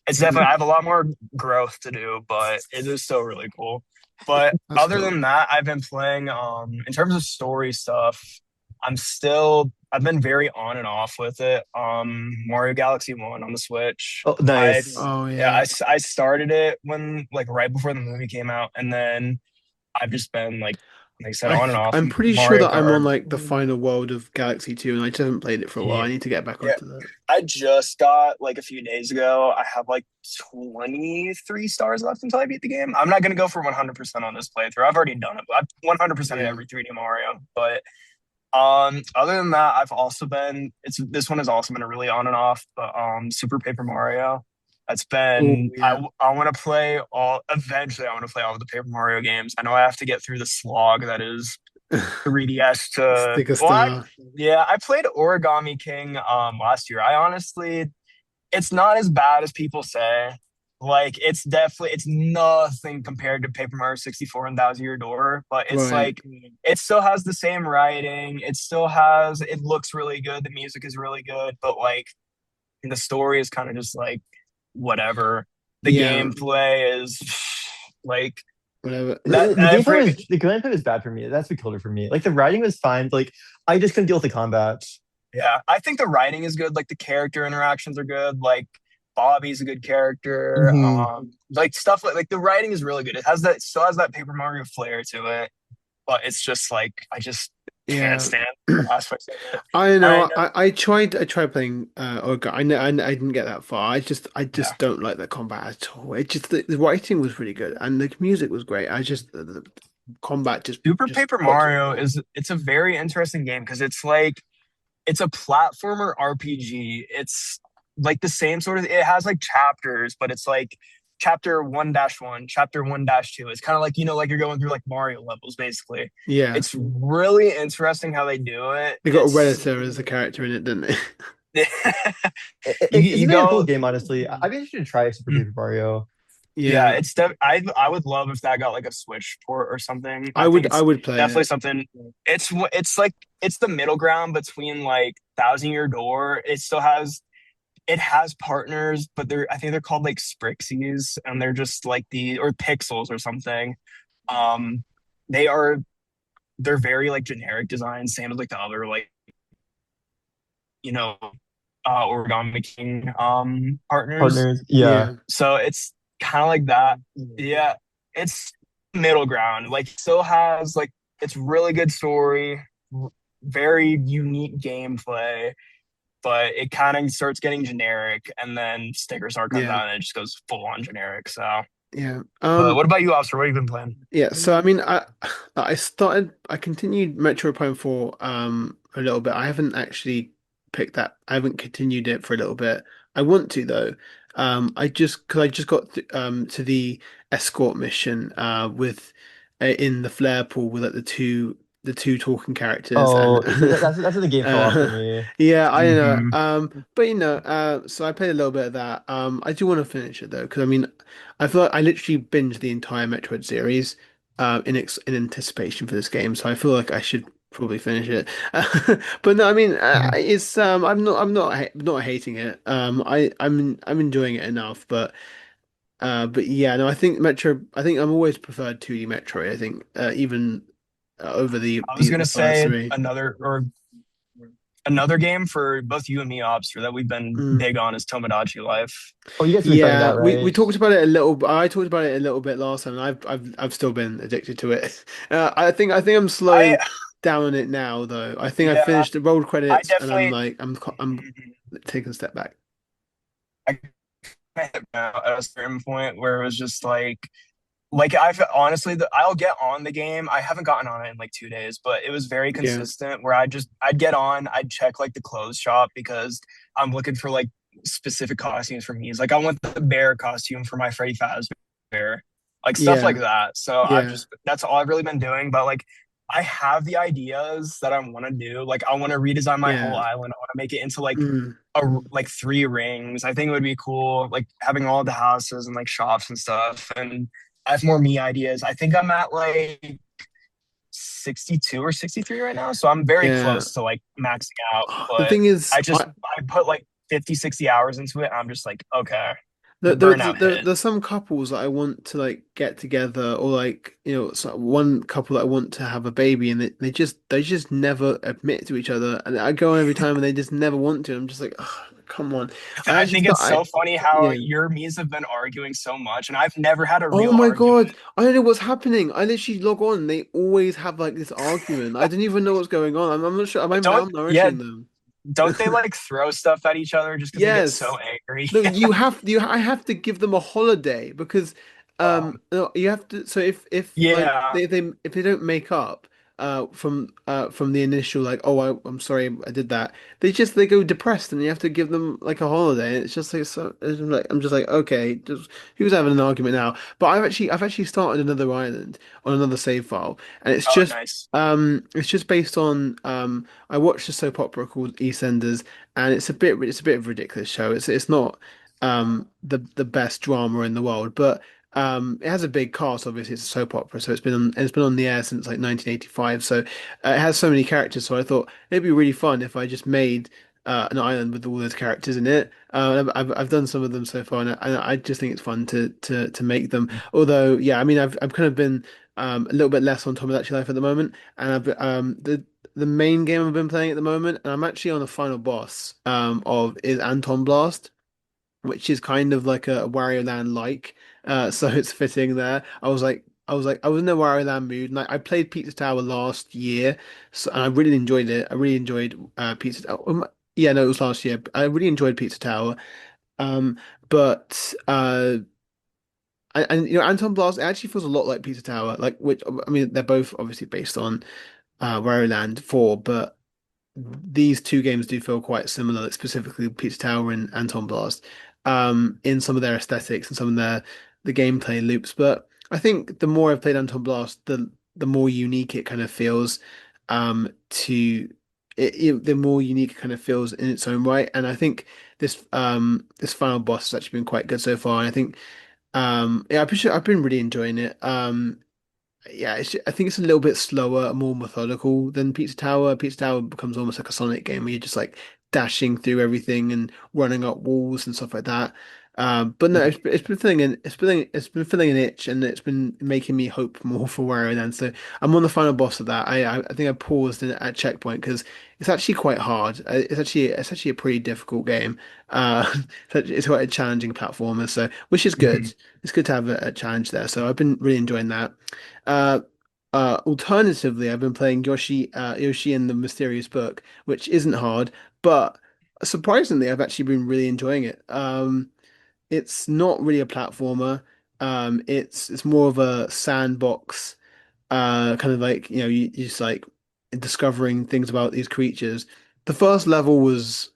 it's definitely I have a lot more growth to do, but it is still really cool. But That's other cool. than that, I've been playing in terms of story stuff, I've been very on and off with it. Mario Galaxy 1 on the Switch. Oh, I nice. Oh yeah, yeah. I started it when like right before the movie came out, and then I've just been like I said, I on and off I'm pretty sure Mario that I'm on Kart. like the final world of Galaxy 2 and I just haven't played it for a while. Yeah. I need to get back Yeah. onto that. I just got like a few days ago. I have like 23 stars left until I beat the game. I'm not gonna go for 100% on this playthrough. I've already done it. I've 100% Yeah. every 3D Mario. But other than that, I've also been it's this one has also been a really on and off. But Super Paper Mario. That's Oh been yeah. I want to play all eventually. I want to play all of the Paper Mario games. I know I have to get through the slog that is 3DS to Sticker well, star. yeah, I played Origami King last year. I honestly it's not as bad as people say. Like it's nothing compared to Paper Mario 64 and Thousand Year Door, but it's Right. like it still has the same writing. It looks really good. The music is really good, but like the story is kind of just like whatever. The Yeah. gameplay is like Whatever. that every The gameplay was bad for me. That's what killed it for me. Like the writing was fine, but like I just couldn't deal with the combat. Yeah, I think the writing is good. Like the character interactions are good. Like Bobby's a good character. Hmm. Like stuff like the writing is really good. It still has that Paper Mario flair to it, but it's just like I just can't Yeah. stand the aspects of it. I I know. know. I tried playing Orga. I didn't get that far. I Yeah, just don't like the combat at all. It just the writing was really good and the music was great. I just the combat Super just Paper got to Mario me. is it's a very interesting game because it's like it's a platformer RPG. It's like the same sort of it has like chapters, but it's like chapter 1-1, chapter 1-2. It's kind of like, like you're going through like Mario levels, basically. Yeah. It's really interesting how they do it. They got a Redditor as a character in it, didn't they? You It's a you very cool go game, honestly. I'd be interested to try Super Paper Mario. yeah, Yeah. I would love if that got like a Switch port or something. I I think would I it's would play definitely it. something. It's like it's the middle ground between like Thousand Year Door. It has partners, but I think they're called like Sprixies, and they're just like or Pixels or something. Um, they are they're very like generic designs, same as like the other like you know Origami King partners. Partners. Yeah. Yeah. So it's kind of like that. Yeah, it's middle ground. Like still has like it's really good story, very unique gameplay, but it kind of starts getting generic, and then Sticker Star comes Yeah. out and it just goes full on generic. So, Yeah. but what about you, Oscar? What have you been playing? Yeah, so I mean I continued Metroid Prime 4 a little bit. I haven't actually picked that. I haven't continued it for a little bit. I want to though. I just got to the escort mission with in the flare pool with like the two talking characters and Oh, that's when the game fell off for me. yeah, I know. Hmm. But so I played a little bit of that. I do want to finish it though, because I mean, I feel like I literally binged the entire Metroid series, in anticipation for this game. So I feel like I should probably finish it. But no, I mean, it's not hating it. I'm enjoying it enough. But yeah, no, I think Metro. I think I'm always preferred 2D Metroid. I think even over I was the gonna first say three. another game for both you and me, Obster, that we've been Mm. big on is Tomodachi Life. Oh, you guys have been playing Yeah, that, we right? talked about it a little. I talked about it a little bit last time, and I've still been addicted to it. I think I'm I slowing down on it now, though. I think I've yeah, finished the rolled I credits, and I'm definitely like I'm taking a step back. I hit at a certain point where it was just like I've honestly I'll get on the game. I haven't gotten on it in like 2 days, but it was very Yeah, consistent where I'd get on, I'd check like the clothes shop because I'm looking for like specific costumes for me. Like I want the bear costume for my Freddy Fazbear, like stuff like yeah, that. So yeah, that's all I've really been doing. But like I have the ideas that I want to do. Like I want to redesign my whole Yeah. island. I want to make it into like Mm. like three rings. I think it would be cool, like having all the houses and like shops and stuff. And I have more me ideas. I think I'm at like 62 or 63 right now. So I'm very Yeah. close to like maxing out. The But thing is, I put like 50, 60 hours into it. I'm just like, okay, the there, burnout hit. there's some couples that I want to like get together, or like so one couple that I want to have a baby, and they just never admit to each other, and I go on every time, and they just never want to. I'm just like, oh, come on. I I actually think thought it's I so funny how yeah. your me's have been arguing so much, and I've never had a Oh real my argument. God, I don't know what's happening. I literally log on, they always have like this argument. I don't even know what's going on. I'm not sure. Am I Don't yeah, malnourishing them? don't they like throw stuff at each other just because they get so Yes. angry? No, I have to give them a holiday because Uh, no, you have to, so if like yeah. if they don't make up from the initial like, oh, I'm sorry I did that, they go depressed, and you have to give them like a holiday, and it's just like, so I'm just like, okay, just who's having an argument now? But I've actually started another island on another save file, and Oh, nice. it's just based on I watched a soap opera called EastEnders, and it's a bit of a ridiculous show. It's not the best drama in the world, but it has a big cast. Obviously, it's a soap opera, so it's been on the air since like 1985. So it has so many characters. So I thought it'd be really fun if I just made an island with all those characters in it. I've done some of them so far, and I just think it's fun to make them. Although, yeah, I mean, I've kind of been a little bit less on Tomodachi Life at the moment, and the main game I've been playing at the moment, and I'm actually on the final boss of is Anton Blast, which is kind of like a Wario Land like. So it's fitting there. I was in the Wario Land mood, and I played Pizza Tower last year, so and I really enjoyed it. I really enjoyed Pizza Tower. Yeah, no, it was last year. I really enjoyed Pizza Tower. Um, but and Anton Blast, it actually feels a lot like Pizza Tower, like, which I mean they're both obviously based on Wario Land 4, but these two games do feel quite similar, like specifically Pizza Tower and Anton Blast, in some of their aesthetics and some of the gameplay loops. But I think the more I've played Anton Blast, the more unique it kind of feels, to the more unique it kind of feels in its own right. And I think this final boss has actually been quite good so far. And I think yeah, I've been really enjoying it. Yeah, I think it's a little bit slower and more methodical than Pizza Tower. Pizza Tower becomes almost like a Sonic game where you're just like dashing through everything and running up walls and stuff like that. But no, it's been filling an itch, and it's been making me hope more for Wario Land. So I'm on the final boss of that. I think I paused at checkpoint because it's actually quite hard. It's actually a pretty difficult game. It's quite a challenging platformer, so which is good. It's good to have a challenge there. So I've been really enjoying that. Uh, Alternatively, I've been playing Yoshi and the Mysterious Book, which isn't hard, but surprisingly, I've actually been really enjoying it. It's not really a platformer. It's more of a sandbox, kind of like, you just like discovering things about these creatures. The first level was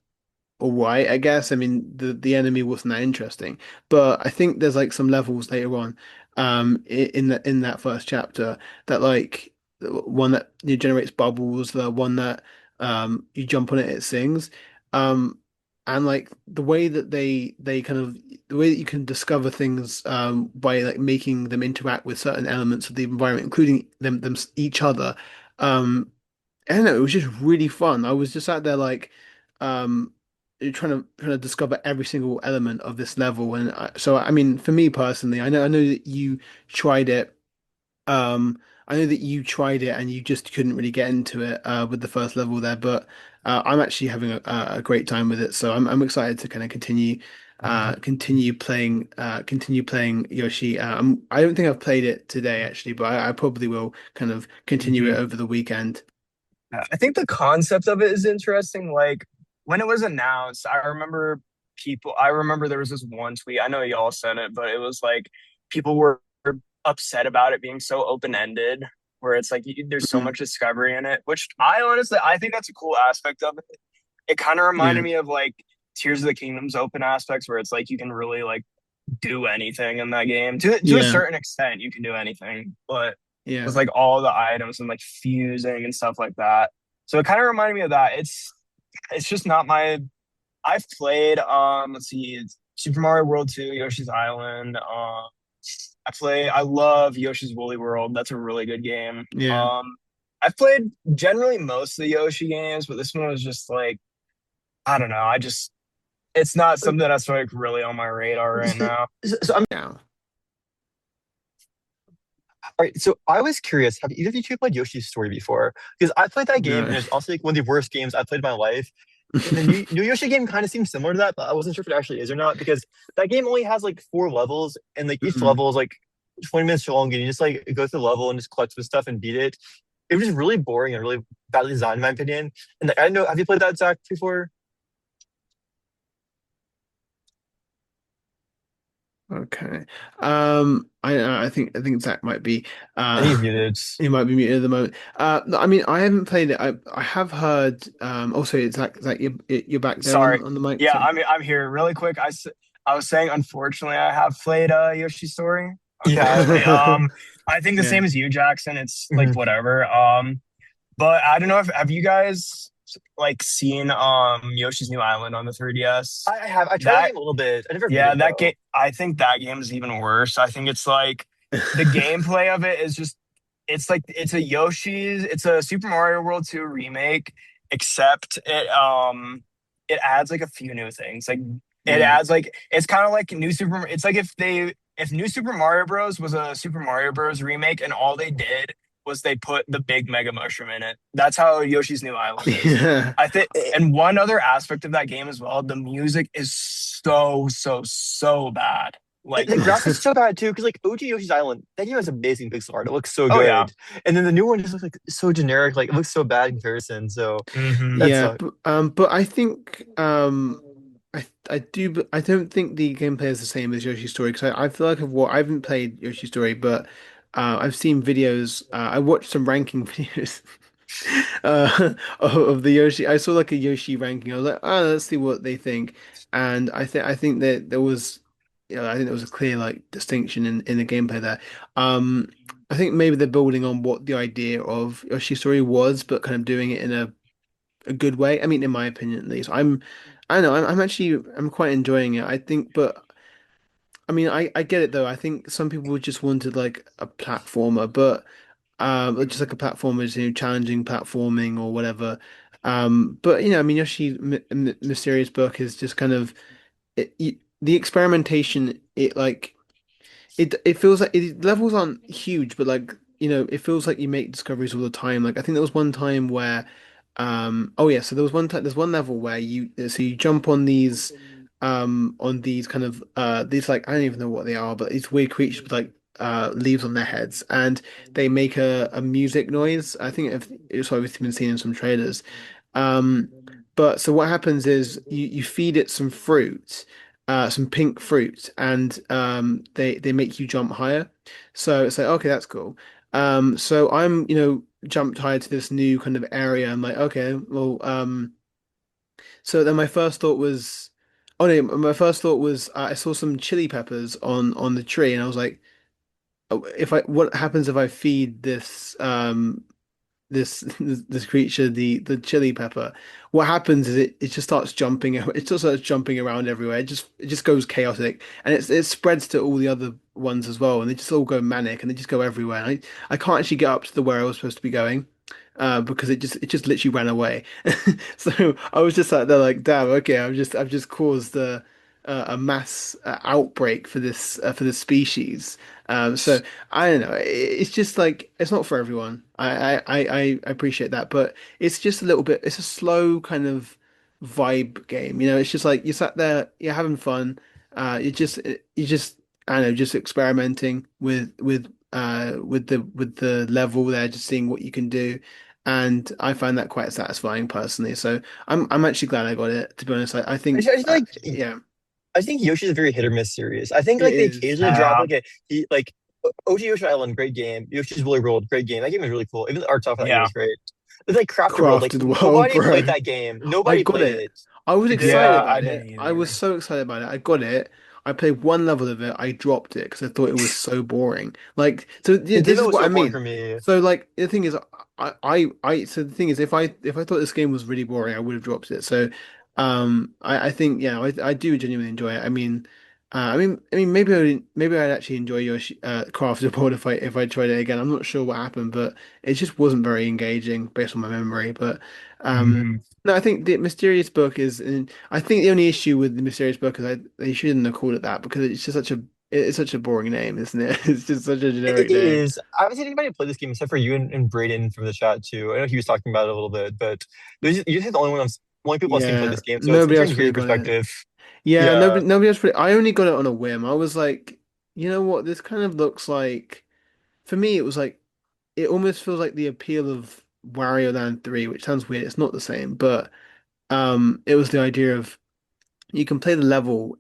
all right, I guess. I mean, the enemy wasn't that interesting, but I think there's like some levels later on, in that first chapter, that like the one that generates bubbles, the one that you jump on it, it sings, and like the way that you can discover things by like making them interact with certain elements of the environment, including each other. Um, I don't know, it was just really fun. I was just out there like um trying to discover every single element of this level, and so I mean, for me personally, I know that you tried it. I know that you tried it and you just couldn't really get into it with the first level there, but I'm actually having a great time with it, so I'm excited to kind of continue playing Yoshi. I don't think I've played it today actually, but I probably will kind of continue it over the weekend. I think the concept of it is interesting. Like when it was announced, I remember there was this one tweet. I know y'all sent it, but it was like people were upset about it being so open-ended, where it's like there's so Mm, much discovery in it, which I think that's a cool aspect of it. It kind of reminded yeah. me of like Tears of the Kingdom's open aspects, where it's like you can really like do anything in that game. To a Yeah. certain extent, you can do anything, but Yeah. with like all the items and like fusing and stuff like that. So it kind of reminded me of that. It's just not my. I've played let's see, it's Super Mario World 2, Yoshi's Island. I love Yoshi's Woolly World. That's a really good game. Yeah. I've played generally most of the Yoshi games, but this one was just like I don't know. It's not Like, something that's like really on my radar right so, now. so I'm Now. all right. So I was curious, have either of you two played Yoshi's Story before? Because I played that game, No. and it's also like one of the worst games I played in my life. And the new Yoshi game kind of seems similar to that, but I wasn't sure if it actually is or not because that game only has like 4 levels, and like each Mhm. level is like 20 minutes long, and you just like go through the level and just collect some stuff and beat it. It was just really boring and really badly designed, in my opinion. And like, I don't know, have you played that, Zach, before? Okay. I think Zach might be I think uh he's muted. he might be muted at the moment. No, I mean I haven't played it. I have heard also Zach you're back there Sorry. on the mic, Yeah, so I'm here really quick. I was saying unfortunately I have played Yoshi's Story. Yeah. Unfortunately. I think the yeah. same as you, Jackson. It's like Mhm. whatever. But I don't know if have you guys like seen Yoshi's New Island on the 3DS? I have. I tried the That game a little bit. I never beat yeah, it that game though. I think that game is even worse. I think it's like the gameplay of it is just it's like it's a Super Mario World 2 remake, except it adds like a few new things. Like it Yeah. adds like it's kind of like new Super it's like if New Super Mario Bros was a Super Mario Bros remake and all they did was they put the big mega mushroom in it. That's how Yoshi's New Island is. Yeah. I think Eh, and one other aspect of that game as well, the music is so bad. Like the graphics are so bad too, because like OG Yoshi's Island, that game has amazing pixel art. It looks so oh yeah. good, and then the new one just looks like so generic. Like it looks so bad in comparison. So Hmm. that Yeah, sucks. but I think I do but I don't think the gameplay is the same as Yoshi's Story because I feel like I haven't played Yoshi's Story, but I've seen videos. I watched some ranking videos of the Yoshi. I saw like a Yoshi ranking. I was like, oh, let's see what they think. And I think that there was, I think there was a clear like distinction in the gameplay there. Um, I think maybe they're building on what the idea of Yoshi's Story was, but kind of doing it in a good way. I mean, in my opinion, at least. I don't know. I'm actually I'm quite enjoying it. I think, but I mean, I get it though. I think some people just wanted like a platformer, but just like a platformer, challenging platforming or whatever. But I mean, Yoshi Mysterious Book is just kind of the experimentation. It feels like levels aren't huge, but like it feels like you make discoveries all the time. Like I think there was one time where, oh yeah, so there was one time there's one level where you jump on these kind of these like I don't even know what they are, but these weird creatures with like leaves on their heads, and they make a music noise. I think it's obviously been seen in some trailers. Um, but so what happens is you feed it some fruit, some pink fruit, and they make you jump higher. So it's like okay, that's cool. So I'm jumped higher to this new kind of area. I'm like okay, well so then my first thought was, oh no, my first thought was I saw some chili peppers on the tree, and I was like, oh, if I what happens if I feed this creature the chili pepper? What happens is it just starts jumping. It just starts jumping around everywhere. It just goes chaotic, and it spreads to all the other ones as well, and they just all go manic, and they just go everywhere. And I can't actually get up to the where I was supposed to be going. Because it just literally ran away. So I was just like, they're like, damn, okay, I've just caused a mass outbreak for this species. So I don't know. It's just like it's not for everyone. I appreciate that, but it's just a little bit. It's a slow kind of vibe game. It's just like you sat there, you're having fun. You just I don't know, just experimenting with the level there, just seeing what you can do. And I find that quite satisfying personally. So I'm actually glad I got it. To be honest, I think I feel like yeah, I think Yoshi's a very hit or miss series. I think it like they is. occasionally drop Yeah. like like OG Yoshi Island, great game. Yoshi's Woolly World, great game. That game is really cool. Even the art style for that game Yeah. is great. It's like Crafted World, like Crafted World, nobody bro. played that game. I Nobody got played it. it. I was excited Yeah, I about didn't it. I was either. so excited about it. I got it. I played one level of it. I dropped it because I thought it was so boring. Like, so yeah, It this didn't is was what I so boring for mean. me. So like the thing is, so the thing is, if I thought this game was really boring, I would have dropped it. So, I think yeah, I do genuinely enjoy it. Maybe I'd actually enjoy your craft board if I tried it again. I'm not sure what happened, but it just wasn't very engaging based on my memory. But um, Mhm. no, I think the Mysterious Book is. And I think the only issue with the Mysterious Book is they shouldn't have called it that because it's such a boring name, isn't it? It's just such a generic It name. is. I haven't seen anybody play this game except for you and Brayden from the chat too. I know he was talking about it a little bit, but you're just the only people I've seen play Yeah, this game, so it's nobody interesting else to hear really your got it. perspective. Yeah, Yeah, nobody else really. I only got it on a whim. I was like, you know what? This kind of looks like. For me, it was like it almost feels like the appeal of Wario Land 3, which sounds weird. It's not the same, but it was the idea of you can play the level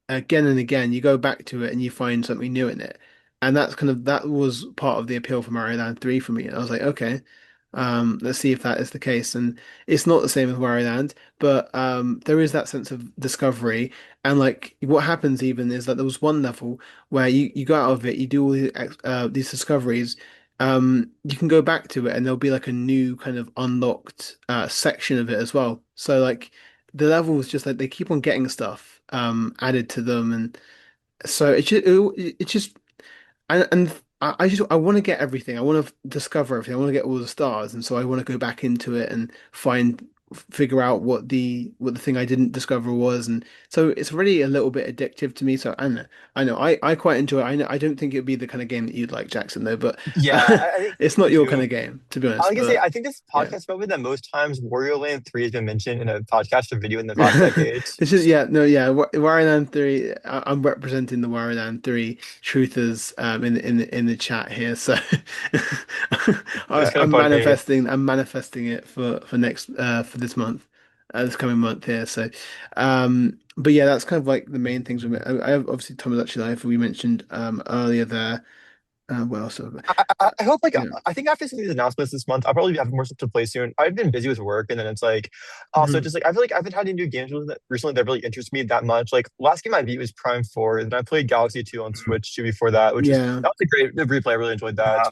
again and again. You go back to it and you find something new in it. And that was part of the appeal for Mario Land 3 for me. And I was like, okay, let's see if that is the case. And it's not the same as Wario Land, but there is that sense of discovery. And like what happens even is that there was one level where you go out of it, you do all these discoveries. You can go back to it and there'll be like a new kind of unlocked section of it as well. So like the levels just like they keep on getting stuff added to them, and so it's just and I just I want to get everything. I want to discover everything. I want to get all the stars, and so I want to go back into it and figure out what the thing I didn't discover was, and so it's really a little bit addictive to me. So I quite enjoy it. I know I don't think it'd be the kind of game that you'd like, Jackson, though, but yeah. I think it's not so your kind too. of game, to be I honest. was gonna say, But I think this yeah. podcast probably that most times Wario Land 3 has been mentioned in a podcast or video in the past decade. This is yeah no yeah Wario Land 3. I'm representing the Wario Land 3 truthers in the chat here, so It's kind of I'm funny. manifesting it for next for this month, this coming month here. So but yeah, that's kind of like the main things with it. I have obviously Tomodachi Life we mentioned earlier there. What else? I hope like Yeah. I think after seeing these announcements this month, I'll probably have more stuff to play soon. I've been busy with work, and then it's like also Mhm. just like I feel like I haven't had any new games recently that really interest me that much. Like last game I beat was Prime 4, and I played Galaxy 2 on Switch too before that, which is Yeah. that was a great replay. I really enjoyed that. Yeah.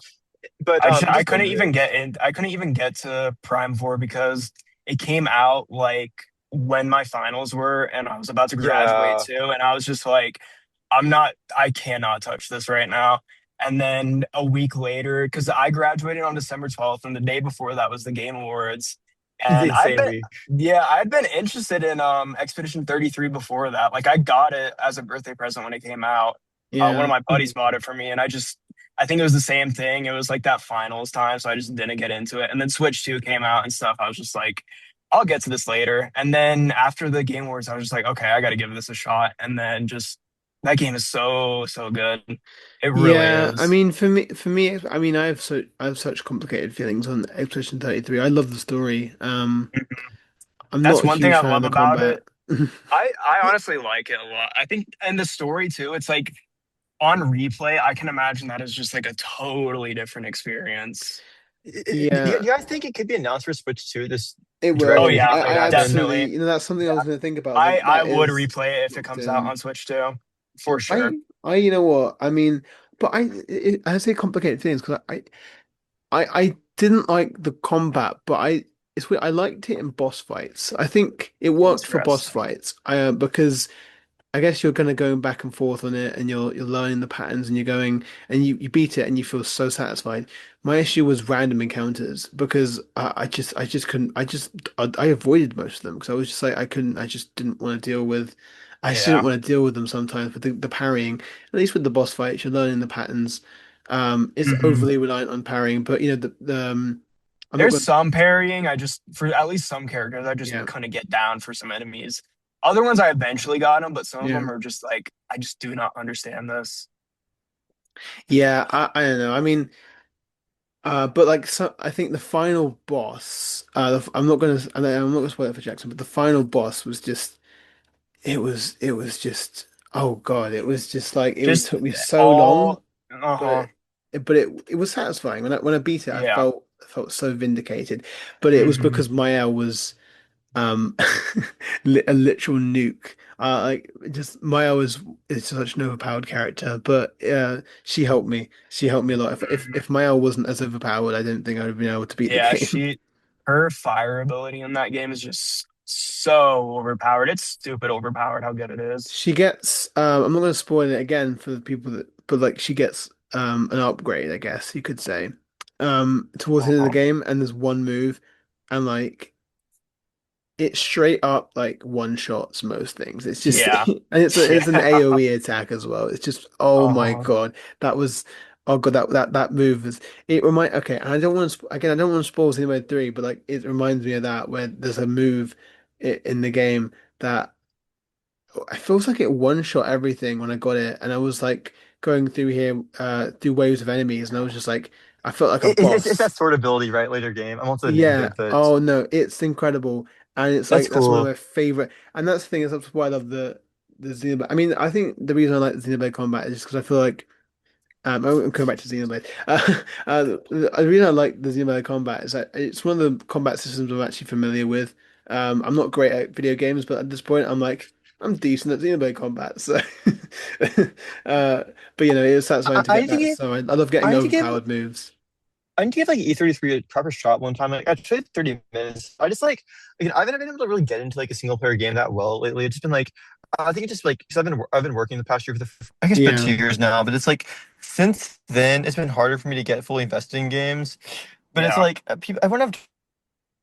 But I just couldn't lately, even get in. I couldn't even get to Prime 4 because it came out like when my finals were, and I was about to graduate yeah, too. And I was just like, I cannot touch this right now. And then a week later, because I graduated on December 12th, and the day before that was the Game Awards. the And insane week. yeah, I'd been interested in Expedition 33 before that. Like I got it as a birthday present when it came out. One of Yeah. my buddies bought it for me, and I think it was the same thing. It was like that finals time, so I just didn't get into it. And then Switch 2 came out and stuff. I was just like, I'll get to this later. And then after the Game Awards, I was just like, okay, I got to give this a shot. And then just that game is so, so good. It really Yeah, I is. mean, I mean, I have such complicated feelings on Expedition 33. I love the story. I'm That's not a one thing huge I fan of love the about combat. it. I honestly like it a lot. I think, and the story too, it's like on replay, I can imagine that is just like a totally different experience. Do Yeah, you guys think it could be announced for Switch 2 this it Oh directly will. if yeah, I it happens? absolutely, definitely. that's something I was going to think about. I That would is replay it if it locked comes out in. on Switch too, for I, sure. you know what? I mean, but I say complicated things because I didn't like the combat, but it's weird. I liked it in boss fights. I think it worked for boss Interesting. fights. Because I guess you're kind of going back and forth on it, and you're learning the patterns, and you're going and you beat it, and you feel so satisfied. My issue was random encounters because I just couldn't I avoided most of them because I was just like I just didn't want to deal with I just didn't Yeah. want to deal with them sometimes with the parrying. At least with the boss fights, you're learning the patterns. It's hmm overly reliant on parrying, but I'm not There's going. some parrying. I just for at least some characters, I just Yeah, couldn't get down for some enemies. Other ones I eventually got them, but some of yeah, them are just like I just do not understand this. yeah. I don't know. I mean. But like so, I think the final boss. I'm not gonna spoil it for Jackson, but the final boss was just. It was just. Oh God! It was just like Just took me so long, all uh-huh. but it was satisfying when I beat it. Yeah. I felt so vindicated, but it was hmm because Mael was. um a literal nuke. Like just Maya is such an overpowered character, but she helped me. She helped me a lot. If Maya wasn't as overpowered, I don't think I would have been able to beat the Yeah, game. her fire ability in that game is just so overpowered. It's stupid overpowered how good it is. She gets I'm not gonna spoil it again for the people that but like she gets an upgrade, I guess you could say. Towards the end of the Uh-huh. game and there's one move and like it straight up like one shots most things. It's just Yeah. and it's an Yeah. AoE attack as well. It's just oh my Uh-huh. God. That was oh God that move is it remind okay, and I don't want to again I don't want to spoil Xenoblade 3, but like it reminds me of that where there's a move in the game that it feels like it one shot everything when I got it and I was like going through here through waves of enemies and I was just like I felt like a It's that boss. sword ability, right? Later game. I won't say the name of Yeah. it, but Oh no, it's incredible, and it's that's like that's one of cool. my favorite. And that's the thing is that's why I love the Xenoblade. I mean, I think the reason I like Xenoblade Combat is just because I feel like I'm coming back to Xenoblade. The reason I like the Xenoblade Combat is that it's one of the combat systems I'm actually familiar with. I'm not great at video games, but at this point, I'm like I'm decent at Xenoblade Combat. So, uh, but you know, it's satisfying to I get need to that. give So I love getting I need to give overpowered moves. I need to give like E33 a proper shot one time. Like I played 30 minutes. I just I haven't been able to really get into like a single player game that well lately. It's just been like I think it's just like because I've been working the past year for I guess about Yeah, 2 years now. But it's like since then it's been harder for me to get fully invested in games. But it's Yeah. like people everyone I've talked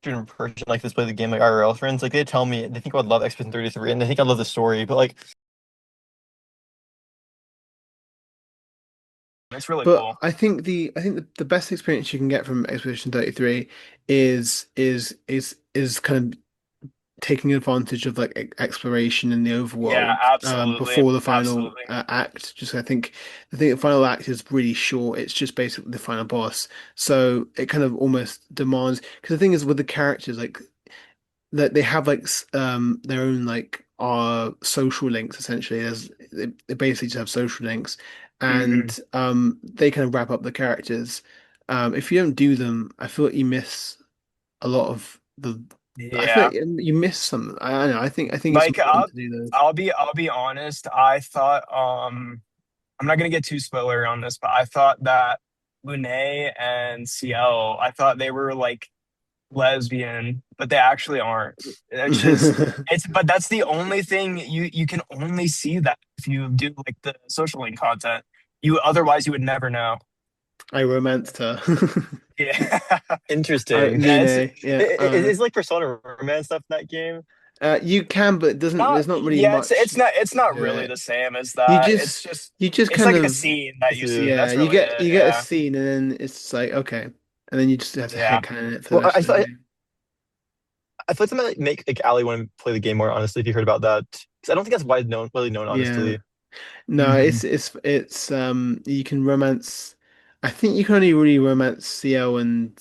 to in person like this play the game like IRL friends like they tell me they think I would love Expedition 33 and they think I love the story. But like It's really but cool. I think the best experience you can get from Expedition 33 is kind of taking advantage of like exploration in the Yeah, overworld absolutely. before the final Absolutely. act. Just I think the final act is really short. It's just basically the final boss, so it kind of almost demands because the thing is with the characters like that they have like their own like social links essentially. They basically just have social links, Hmm. and they kind of wrap up the characters. If you don't do them, I feel like you miss a lot of the. I feel Yeah. like you miss some. I don't know. I think it's Like important to do those. I'll be honest. I thought I'm not gonna get too spoiler on this, but I thought that Lune and CL, I thought they were like lesbian, but they actually aren't. It's just it's but that's the only thing you can only see that if you do like the social link content. You otherwise you would never know. I romanced her. Yeah. interesting. Yeah, it's Lune, yeah. Is like Persona romance stuff in that game? You can, but it doesn't. not There's not really yeah, much it's not to really it. the same as You that. just you just It's kind like a of scene I that you see. see. yeah. That's really it. You get a Yeah. scene, and then it's like okay, and then you just have to Yeah. headcanon it for the Well, rest of the game. I thought something like make like Ali want to play the game more. Honestly, if you heard about that, because I don't think that's really known. Yeah. Honestly, No, Hmm. it's you can romance. I think you can only really romance CL and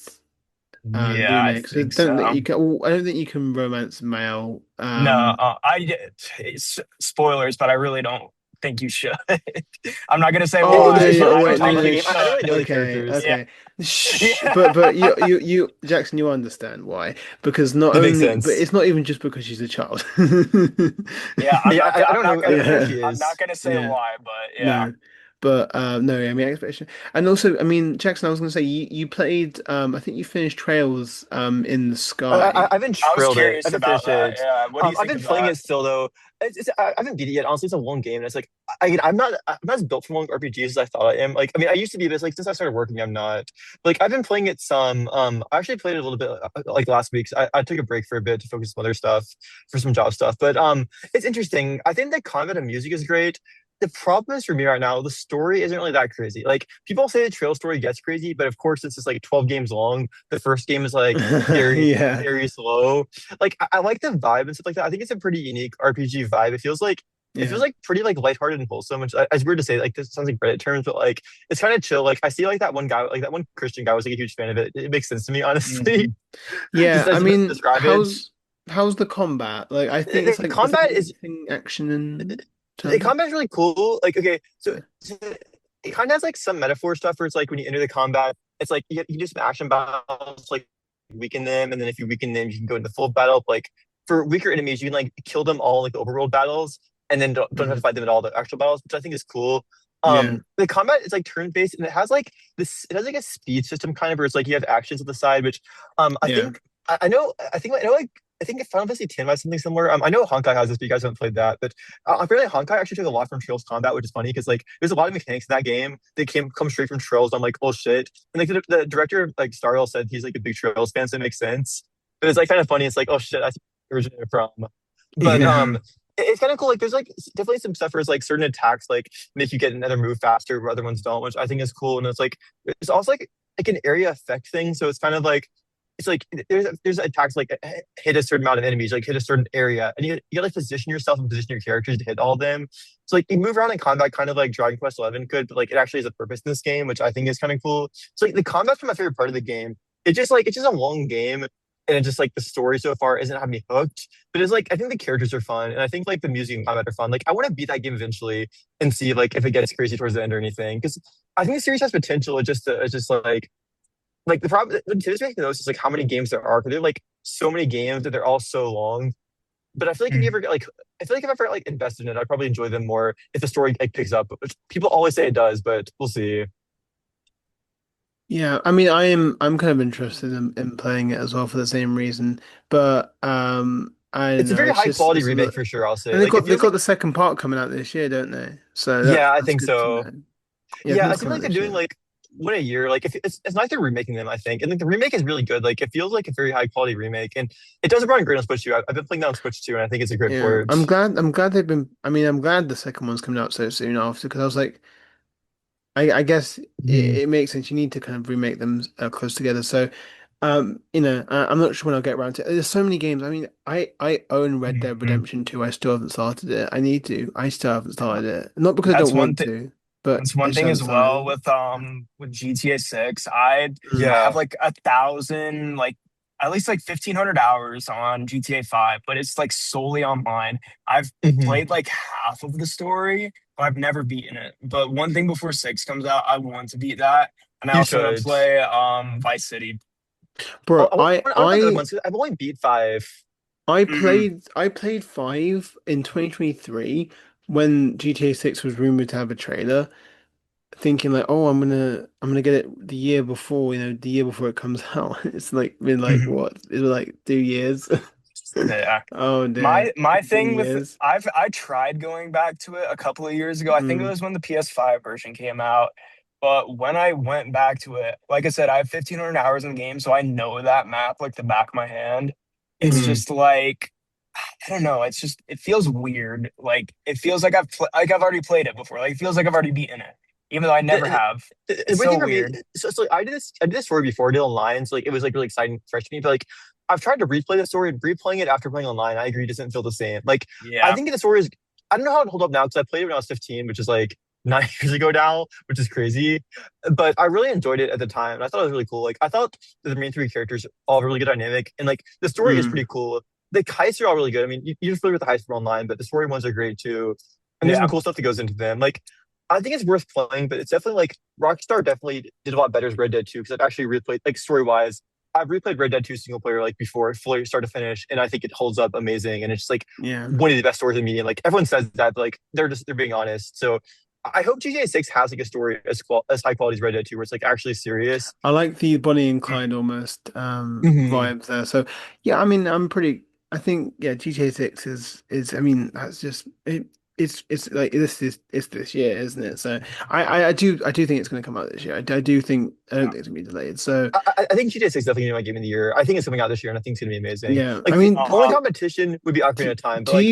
Yeah, Lune I because I think don't think so. you can. I don't think you can romance male. No, it's spoilers, but I really don't think you should. I'm not gonna say Oh no! why, but I Oh I just wait, don't love no, think the no. you game. I don't really should. know the Okay, characters. Yeah. okay. Shh. But Yeah. you Jackson, you understand why? Because not That makes only, but sense. it's not even just because she's a child. Yeah, Yeah, I don't know. I don't know who Yeah, she I'm not is. gonna say yeah. why, but yeah. No, but no, I mean expectation, and also, I mean, Jackson, I was going to say you played. I think you finished Trails in the Sky. I haven't I was trailed it. I curious haven't about finished that. it. Yeah. What do you I've think been of playing that? it still though. I haven't beat it yet. Honestly, it's a one game, and it's like I'm not as built for long RPGs as I thought I am. Like, I mean, I used to be, but it's like since I started working, I'm not. Like, I've been playing it some. I actually played it a little bit like last week. I took a break for a bit to focus on other stuff for some job stuff. But it's interesting. I think the combat and music is great. The problem is for me right now, the story isn't really that crazy. Like people say the trail story gets crazy, but of course it's just like 12 games long. The first game is like Yeah, very slow. Like I like the vibe and stuff like that. I think it's a pretty unique RPG vibe. It yeah. feels like pretty like lighthearted and wholesome, which it's weird to say. Like this sounds like Reddit terms, but like it's kind of chill. Like I see like that one guy, like that one Christian guy was like a huge fan of it. It makes sense to me, honestly. Mhm. Yeah, Just I as you mean, describe it. how's the combat? Like, I think it's The like is it combat is mixing action and the turn? combat is really cool. Like okay, Okay. so it kind of has like some metaphor stuff where it's like when you enter the combat, it's like you do some action battles, like weaken them, and then if you weaken them, you can go into full battle. Like for weaker enemies, you can like kill them all in, like the overworld battles, and then don't have to Mhm. fight them in all the actual battles, which I think is cool. Yeah. The combat is like turn based, and it has like this. It has like a speed system kind of where it's like you have actions on the side, which I Yeah. think I know. I know like. I think Final Fantasy X has something similar. I know Honkai has this, but you guys haven't played that. But apparently Honkai actually took a lot from Trails combat, which is funny because like there's a lot of mechanics in that game that come straight from Trails. I'm like, oh shit. And like the director of like Stariel said he's like a big Trails fan, so it makes sense. But it's like kind of funny. It's like, oh shit, that's where it originated from. But Yeah. it's kind of cool. Like there's like definitely some stuff where it's like certain attacks like make you get another move faster, where other ones don't, which I think is cool. And it's like there's also like an area effect thing. So it's kind of like it's like there's attacks like hit a certain amount of enemies, like hit a certain area, and you gotta like position yourself and position your characters to hit all of them. So like you move around in combat kind of like Dragon Quest 11 could, but like it actually has a purpose in this game, which I think is kind of cool. So like the combat's my favorite part of the game. It's just a long game, and it's just like the story so far isn't having me hooked. But it's like I think the characters are fun, and I think like the music and combat are fun. Like I want to beat that game eventually and see like if it gets crazy towards the end or anything, because I think the series has potential. It's just like the problem what makes me notice is like how many games there are. 'Cause there are like so many games that they're all so long. But I feel like if you Mhm. ever get like I feel like if I ever like invested in it, I'd probably enjoy them more if the story like picks up. Which people always say it does, but we'll see. Yeah, I mean, I'm kind of interested in playing it as well for the same reason, but I don't It's a know. very It's high just quality it's a remake lot, for sure, I'll say. and Like it they feels got like the second part coming out this year, don't they? So yeah, I that's think good to so. know. Yeah, I Yeah, think I it's seem coming like out they're this doing year. like one a year. Like if it's nice they're remaking them, I think. And like the remake is really good. Like it feels like a very high quality remake. And it does run great on Switch too. I've been playing that on Switch too, and I think it's a great Yeah, port. I'm glad they've been. I mean, I'm glad the second one's coming out so soon after because I was like, I guess Mhm. it makes sense. You need to kind of remake them close together. So, you know, I'm not sure when I'll get around to it. There's so many games. I mean, I own Red Dead Mhm. Redemption 2. I still haven't started it. I need to. I still haven't started it. Not because I That's don't one want thing. to, but That's I one just thing haven't as well started with GTA 6. I it. have Yeah. like 1,000 like at least like 1,500 hours on GTA 5, but it's like solely online. I've Mhm. played like half of the story, but I've never beaten it. But one thing before 6 comes out, I want to beat that. And I You also want to should. play Vice City. Bro, I want to play the other ones. 'Cause I've only beat five. Hmm. I played 5 in 2023 when GTA 6 was rumored to have a trailer, thinking like, oh, I'm gonna get it the year before, you know, the year before it comes out. It's like been like Hmm. what? It's been like 2 years. Yeah. Oh dear, My two thing with years. I tried going back to it a couple of years ago. I think it Mm, was when the PS5 version came out. But when I went back to it, like I said, I have 1,500 hours in the game, so I know that map like the back of my hand. It's Mhm. just like I don't know. It's just it feels weird. Like it feels like like I've already played it before. Like it feels like I've already beaten it, even though I never The, have. the It's weird so thing for me, weird. so I did this story before, I did online, so like it was like really exciting, fresh to me. But like I've tried to replay the story, and replaying it after playing online, I agree, it doesn't feel the same. Like I Yeah. think the story is, I don't know how it hold up now because I played it when I was 15, which is like 9 years ago now, which is crazy. But I really enjoyed it at the time, and I thought it was really cool. Like I thought the main three characters all really good dynamic, and like the story is mm, pretty cool. The heists are all really good. I mean, you're familiar with the heists from online, but the story ones are great too. And there's some Yeah. cool stuff that goes into them. Like I think it's worth playing, but it's definitely like Rockstar definitely did a lot better as Red Dead 2 because I've actually replayed like story wise. I've replayed Red Dead 2 single player like before, fully start to finish, and I think it holds up amazing. And it's just like yeah. one of the best stories in media. Like everyone says that, but like they're being honest. So I hope GTA 6 has like a story as high quality as Red Dead 2, where it's like actually serious. I like the Bonnie and Clyde Mhm. almost Hmm. vibe there. So yeah, I mean, I think yeah, GTA 6 is I mean, that's just it's like this is it's this year, isn't it? So I do think it's going to come out this year. I do think I don't Yeah. think it's going to be delayed. So I think GTA 6 is definitely gonna be my game of the year. I think it's coming out this year, and I think it's gonna be amazing. yeah, I Like the mean, only Uh-huh. competition would be Ocarina do, of Time, but like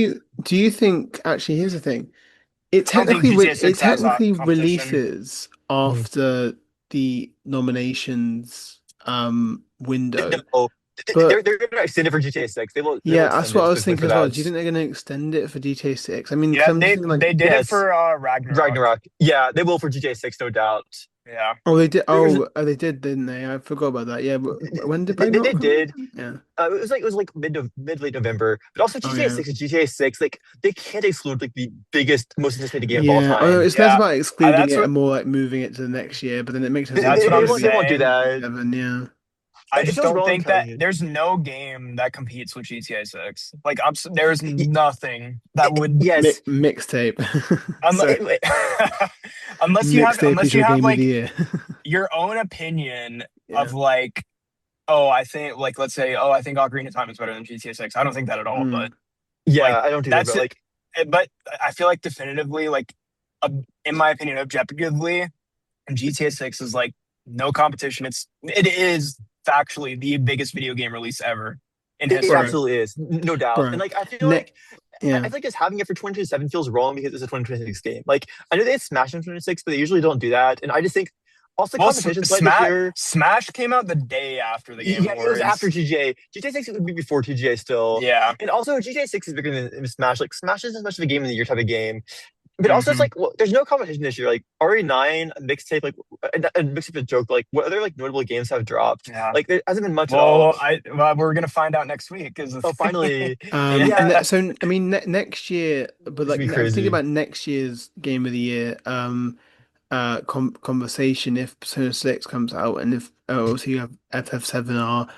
do you think actually here's the thing. It I don't think GTA it 6 has technically competition. releases mhm. after the nominations window. No, But they're gonna extend it for GTA 6. They will yeah, that's extend what it I was specifically thinking for as well. that. Do you think they're going to extend it for GTA 6? I mean, because Yeah, I'm just thinking like, they did it Yes, for Ragnarok. Ragnarok. Yeah, they will for GTA 6, no doubt. Yeah. oh, they did. There's They did, didn't they? I forgot about that. Yeah, but when did they Ragnarok come did. out? Yeah. It was like mid late November, but also Oh GTA yeah. 6 is GTA 6. Like they can't exclude like the biggest, most anticipated game of all Yeah. Oh no, time. it's less Yeah. about excluding That's it what and more like moving it to the next year. But then it makes sense. It would that's what probably I'm just be They won't do saying. that. 2027. Yeah. I It just feels don't wrong think telling that you. there's no game that competes with GTA 6. Like there's nothing that would Yes. Mixtape. unless, Sorry. Mixtape is unless you your have game of the like year. your own opinion Yeah. of like, oh, I think like let's say, oh, I think Ocarina of Time is better than GTA 6. I don't think that at all, but Mm. like Yeah, I don't either, that's but it. like But I feel like definitively, like in my opinion, objectively, GTA 6 is like no competition. It is factually the biggest video game release ever in it Bro, history. absolutely is, no doubt. And bro. like I feel Ne like I yeah. feel like just having it for 2027 feels wrong because it's a 2026 game. Like I know they had Smash in 26, but they usually don't do that. And I just think also the Well, competition slate this year. Smash came out the day after the Game Yeah, it was after Awards. GTA. GTA 6 would be before TGA still. Yeah. And also GTA 6 is bigger than Smash. Like Smash isn't as much of a game of the year type of game. But also it's Hmm. like well, there's no competition this year. Like RE9 mixtape, like a mixtape is a joke. Like what other like notable games have dropped? Yeah. Like there hasn't been much at all. We're gonna find out next week because Oh, finally. And Yeah, so I mean next year, but it's like gonna be I'm thinking crazy. about next year's game of the year. Conversation if Persona 6 comes out and if obviously you have FF7R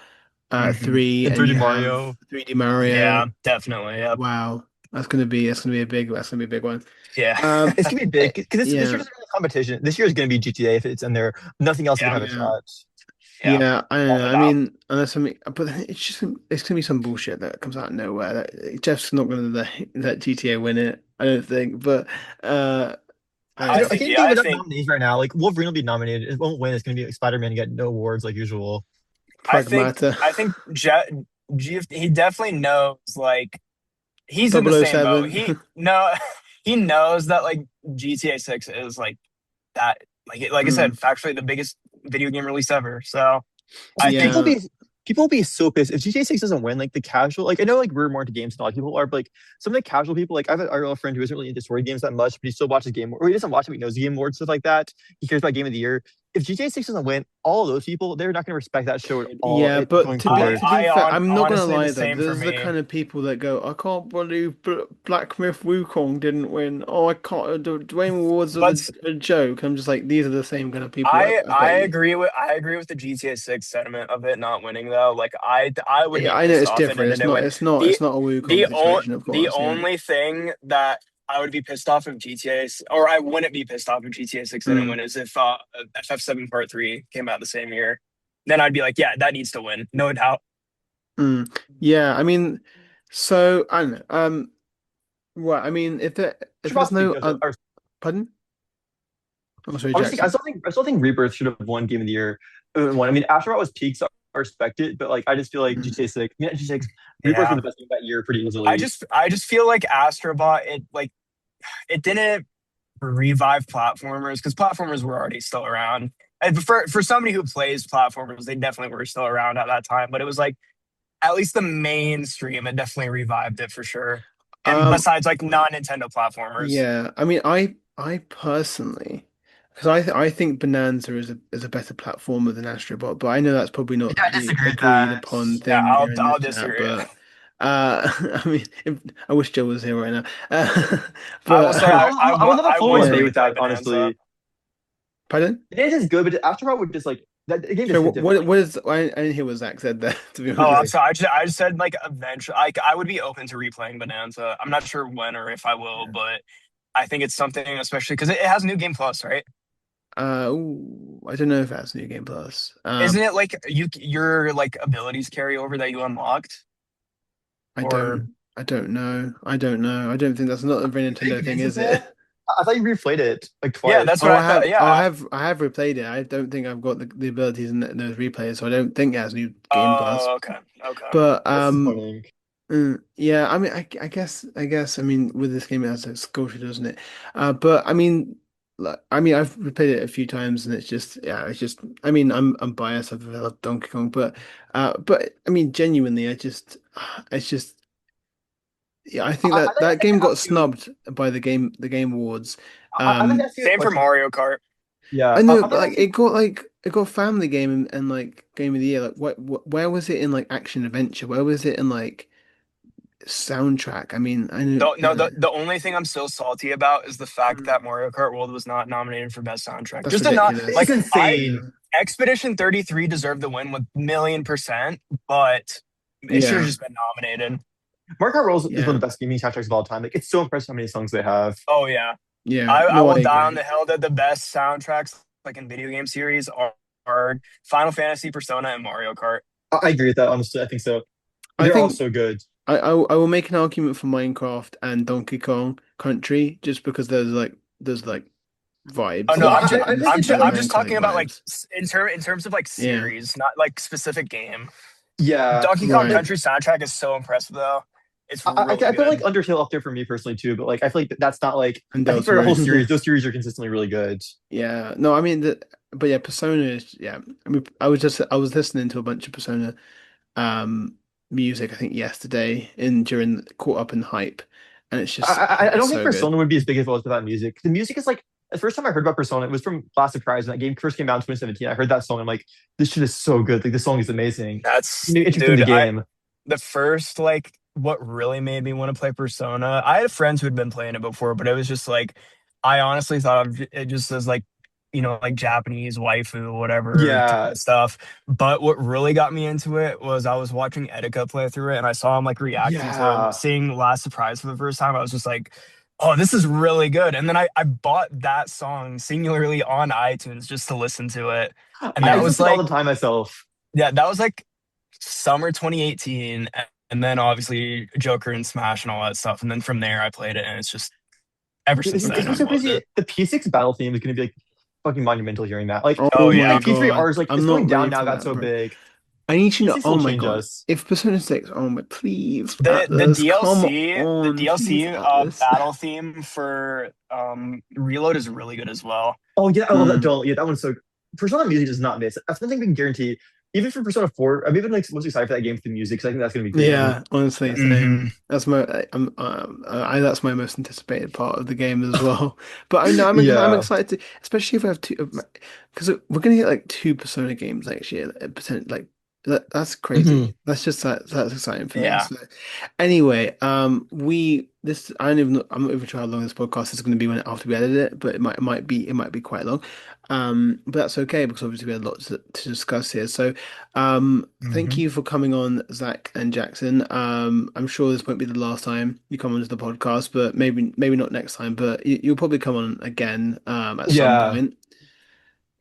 Mhm. 3 And and 3D you have Mario. 3D Mario. Yeah, definitely. Yep. Wow, that's gonna be a big one. Yeah. Um, It's gonna be big because this year yeah, doesn't really have competition. This year is gonna be GTA if it's in there. Nothing else is Yeah. gonna have a yeah, shot. Yeah. yeah. I don't Without know. a I doubt. mean, unless something, but it's gonna be some bullshit that comes out of nowhere. Jeff's not gonna let GTA win it. I don't think, but I don't I I don't. know. I think can't yeah, think I of enough think nominees right now. Like Wolverine will be nominated. It won't win. It's gonna be like Spider-Man get no awards like usual. I think Pragmata. I think he definitely knows like he's in the Double O same boat. Seven. He no he knows that like GTA 6 is like that like I Mm, said, factually the biggest video game release ever. So I See, think yeah. people will be so pissed if GTA 6 doesn't win. Like the casual, like I know like we're more into games than a lot of people are, but like some of the casual people, like I have a real friend who isn't really into story games that much, but he still watches game or he doesn't watch them, he knows the game awards, stuff like that. He cares about game of the year. If GTA 6 doesn't win, all of those people, they're not gonna respect that show at all Yeah, but going forward. to be fair, I'm not gonna honestly the lie though. same for There's the me. kind of people that go, "I can't believe Black Myth Wukong didn't win." Oh, I can't. The Dwayne Awards are But a joke. I'm just like, these are the same kind of people. I bet you. I agree with the GTA 6 sentiment of it not winning though. Like I would Yeah, be I know pissed it's off if it different. didn't win. It's The not a Wukong situation, of the course. Yeah. only thing that I would be pissed off if or I wouldn't be pissed off if GTA 6 didn't Mm, win is if FF7 Part 3 came out the same year. Then I'd be like, yeah, that needs to win. No doubt. mm. Yeah, I mean, so I don't know. Well, I mean, if Should there's possibly no go. So, or, pardon? Oh, sorry, I was thinking, Jackson. I still think Rebirth should have won Game of the Year. One. I mean, Astronaut was peak, so I respect it, but like I just feel like Mm. GTA 6, yeah, GTA 6, Rebirth was Yeah. the best game that year pretty easily. I just feel like Astrobot it didn't revive platformers because platformers were already still around. And for somebody who plays platformers, they definitely were still around at that time. But it was like at least the mainstream, it definitely revived it for sure. And Um, besides like non-Nintendo platformers, Yeah, I mean, I personally, because I think Bonanza is a better platformer than Astrobot, but I know that's probably not I the disagree with agreed that. upon yeah, thing here in I'll this chat. disagree. But I mean, I wish Joe was here right now. I will But say I would love a I full would yeah, debate with replay that, Bonanza. honestly. pardon? It is good, but Astronaut would just like that the game So just hit differently. what is I didn't hear what Zach said there, to be Oh, I'm honest. sorry. I just said like eventually, like I would be open to replaying Bonanza. I'm not sure when or if I will, Yeah. but I think it's something, especially because it has New Game Plus, right? Ooh, I don't know if that's New Game Plus. Isn't it like your like abilities carry over that you unlocked? Or I don't know. I don't know. I don't think that's not a very Are you Nintendo thing, convinced is it's it? it? I thought you replayed it like yeah, twice. that's what I thought. Yeah. I have replayed it. I don't think I've got the abilities in those replays, so I don't think it has New Game Plus. Oh, okay. Okay. But That's disappointing. yeah, I mean, I guess, I mean, with this game, it has a sculpture, doesn't it? But I mean, like, I mean, I've replayed it a few times, and it's just, yeah, it's just. I mean, I'm biased. I've loved Donkey Kong, but I mean, genuinely, it's just, yeah, I think I'd that like to game got ask you. snubbed by the Game Awards. I'd like to ask you a Same for question. Mario Kart. I Yeah, know, I'd but like to ask you. like it got Family Game and like Game of the Year. Like, where was it in like action adventure? Where was it in like soundtrack? I mean, I know, No, the only thing I'm still salty about is the fact Mm, that Mario Kart World was not nominated for best soundtrack. that's Just a not It's ridiculous. like insane. Expedition 33 deserved the win with million percent, but it should have Yeah, just been nominated. Mario Kart Rolls is one yeah, of the best gaming soundtracks of all time. Like it's so impressive how many songs they have. Oh yeah. yeah. I No, I will die on agree. the hill that the best soundtracks like in video game series are Final Fantasy, Persona, and Mario Kart. I agree with that, honestly. I think so. I They're all think so good. I will make an argument for Minecraft and Donkey Kong Country just because there's like Oh vibes. no, Well, Like I'm just I think I'm it's just better. I'm Batman just kind talking of about like vibes. in terms of like Yeah, series, not like specific game. Yeah, Donkey Kong right. Country soundtrack is so impressive though. It's I really put like good. Undertale up there for me personally too, but like I feel like that's not like And I think for a whole Deltarune. series, Yeah. those series are consistently really good. Yeah. No, I mean but yeah, Persona is yeah. I mean I was listening to a bunch of Persona um music I think yesterday in during caught up in hype and it's just I it's don't think so good. Persona would be as big as it was without music. The music is like the first time I heard about Persona, it was from Last Surprise when that game first came out in 2017. I heard that song. I'm like, this shit is so good. Like this song is amazing. That's New interest in the dude, I game. the first like what really made me want to play Persona. I had friends who had been playing it before, but it was just like I honestly thought of it just as like like Japanese waifu whatever type Yeah, of stuff. But what really got me into it was I was watching Etika play through it and I saw him like reacting to yeah. seeing Last Surprise for the first time. I was just like, oh, this is really good. And then I bought that song singularly on iTunes just to listen to it. And I that listen was to it all like the time myself. yeah, that was like summer 2018, and then obviously Joker and Smash and all that stuff. And then from there, I played it, and it's just ever Dude, since it's then, gonna be I've so loved crazy. it. The P6 battle theme is gonna be like fucking monumental hearing that. Like Oh Oh even my though yeah, God. P3R is like I'm it's going not down ready now, for got that, so bro. big. I need to know. P6 Oh will my change God. us. If Persona 6, oh my, please, the Atlas, come DLC, the on, please, DLC Atlas. battle theme for Reload is really good as well. Oh yeah, I love that. Mm, Don't yeah, that one's so. Persona music does not miss. That's one thing we can guarantee. Even for Persona 4, I'm even like most excited for that game for the music because I think that's gonna be great. yeah, honestly, same. Hmm. That's my, that's my most anticipated part of the game as well. But I know I'm Yeah. excited to, especially if I have two, because we're gonna get like two Persona games next year, like that's Mhm. crazy. That's exciting for me. Yeah, So anyway, I don't even know, I'm not even sure how long this podcast is going to be when after we edit it, but it might be quite long. But that's okay because obviously we had lots to discuss here. So thank hmm you for coming on, Zach and Jackson. I'm sure this won't be the last time you come onto the podcast, but maybe not next time, but you'll probably come on again at some Yeah. point.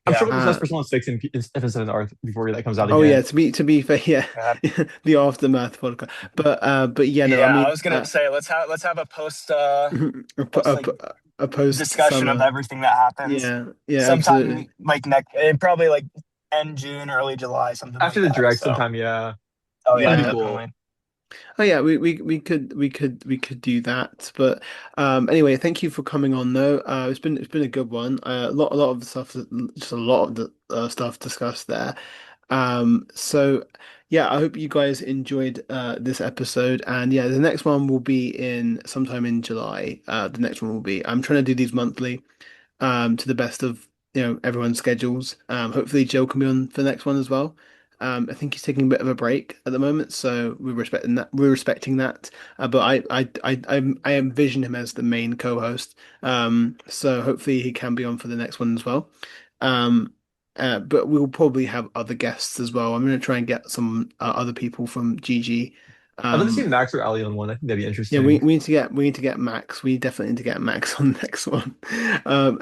I'm sure yeah. we'll discuss Uh, Persona 6 in FS7 before that comes out oh yeah, again. to be fair, yeah, Uh, the aftermath podcast. But yeah, no, I yeah, I mean was gonna say let's have a post like a post discussion of summer. everything that happens Yeah, yeah, sometime absolutely. like next, probably like end June, early July, something like After the that. direct So, sometime, yeah. oh yeah, That'd be Yeah. cool. definitely. Oh yeah, we could do that. But anyway, thank you for coming on though. It's been a good one. A lot of the stuff just a lot of the stuff discussed there. So yeah, I hope you guys enjoyed this episode. And yeah, the next one will be in sometime in July. The next one will be I'm trying to do these monthly to the best of everyone's schedules. Hopefully Joe can be on for the next one as well. I think he's taking a bit of a break at the moment, so we're respecting that. We're respecting that. But I envision him as the main co-host. So hopefully he can be on for the next one as well. Um, but we'll probably have other guests as well. I'm going to try and get some other people from GG. I'd love to see Um, Max or Ali on one. I think that'd be yeah, interesting. we need to get Max. We definitely need to get Max on the next one.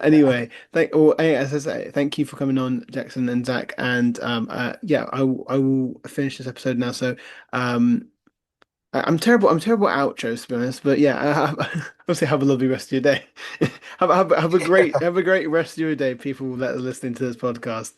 Anyway, as I say, thank you for coming on, Jackson and Zach. And yeah, I will finish this episode now. So I'm terrible at outros to be honest. But yeah, obviously have a lovely rest of your day. Have a great rest of your day, people that are listening to this podcast.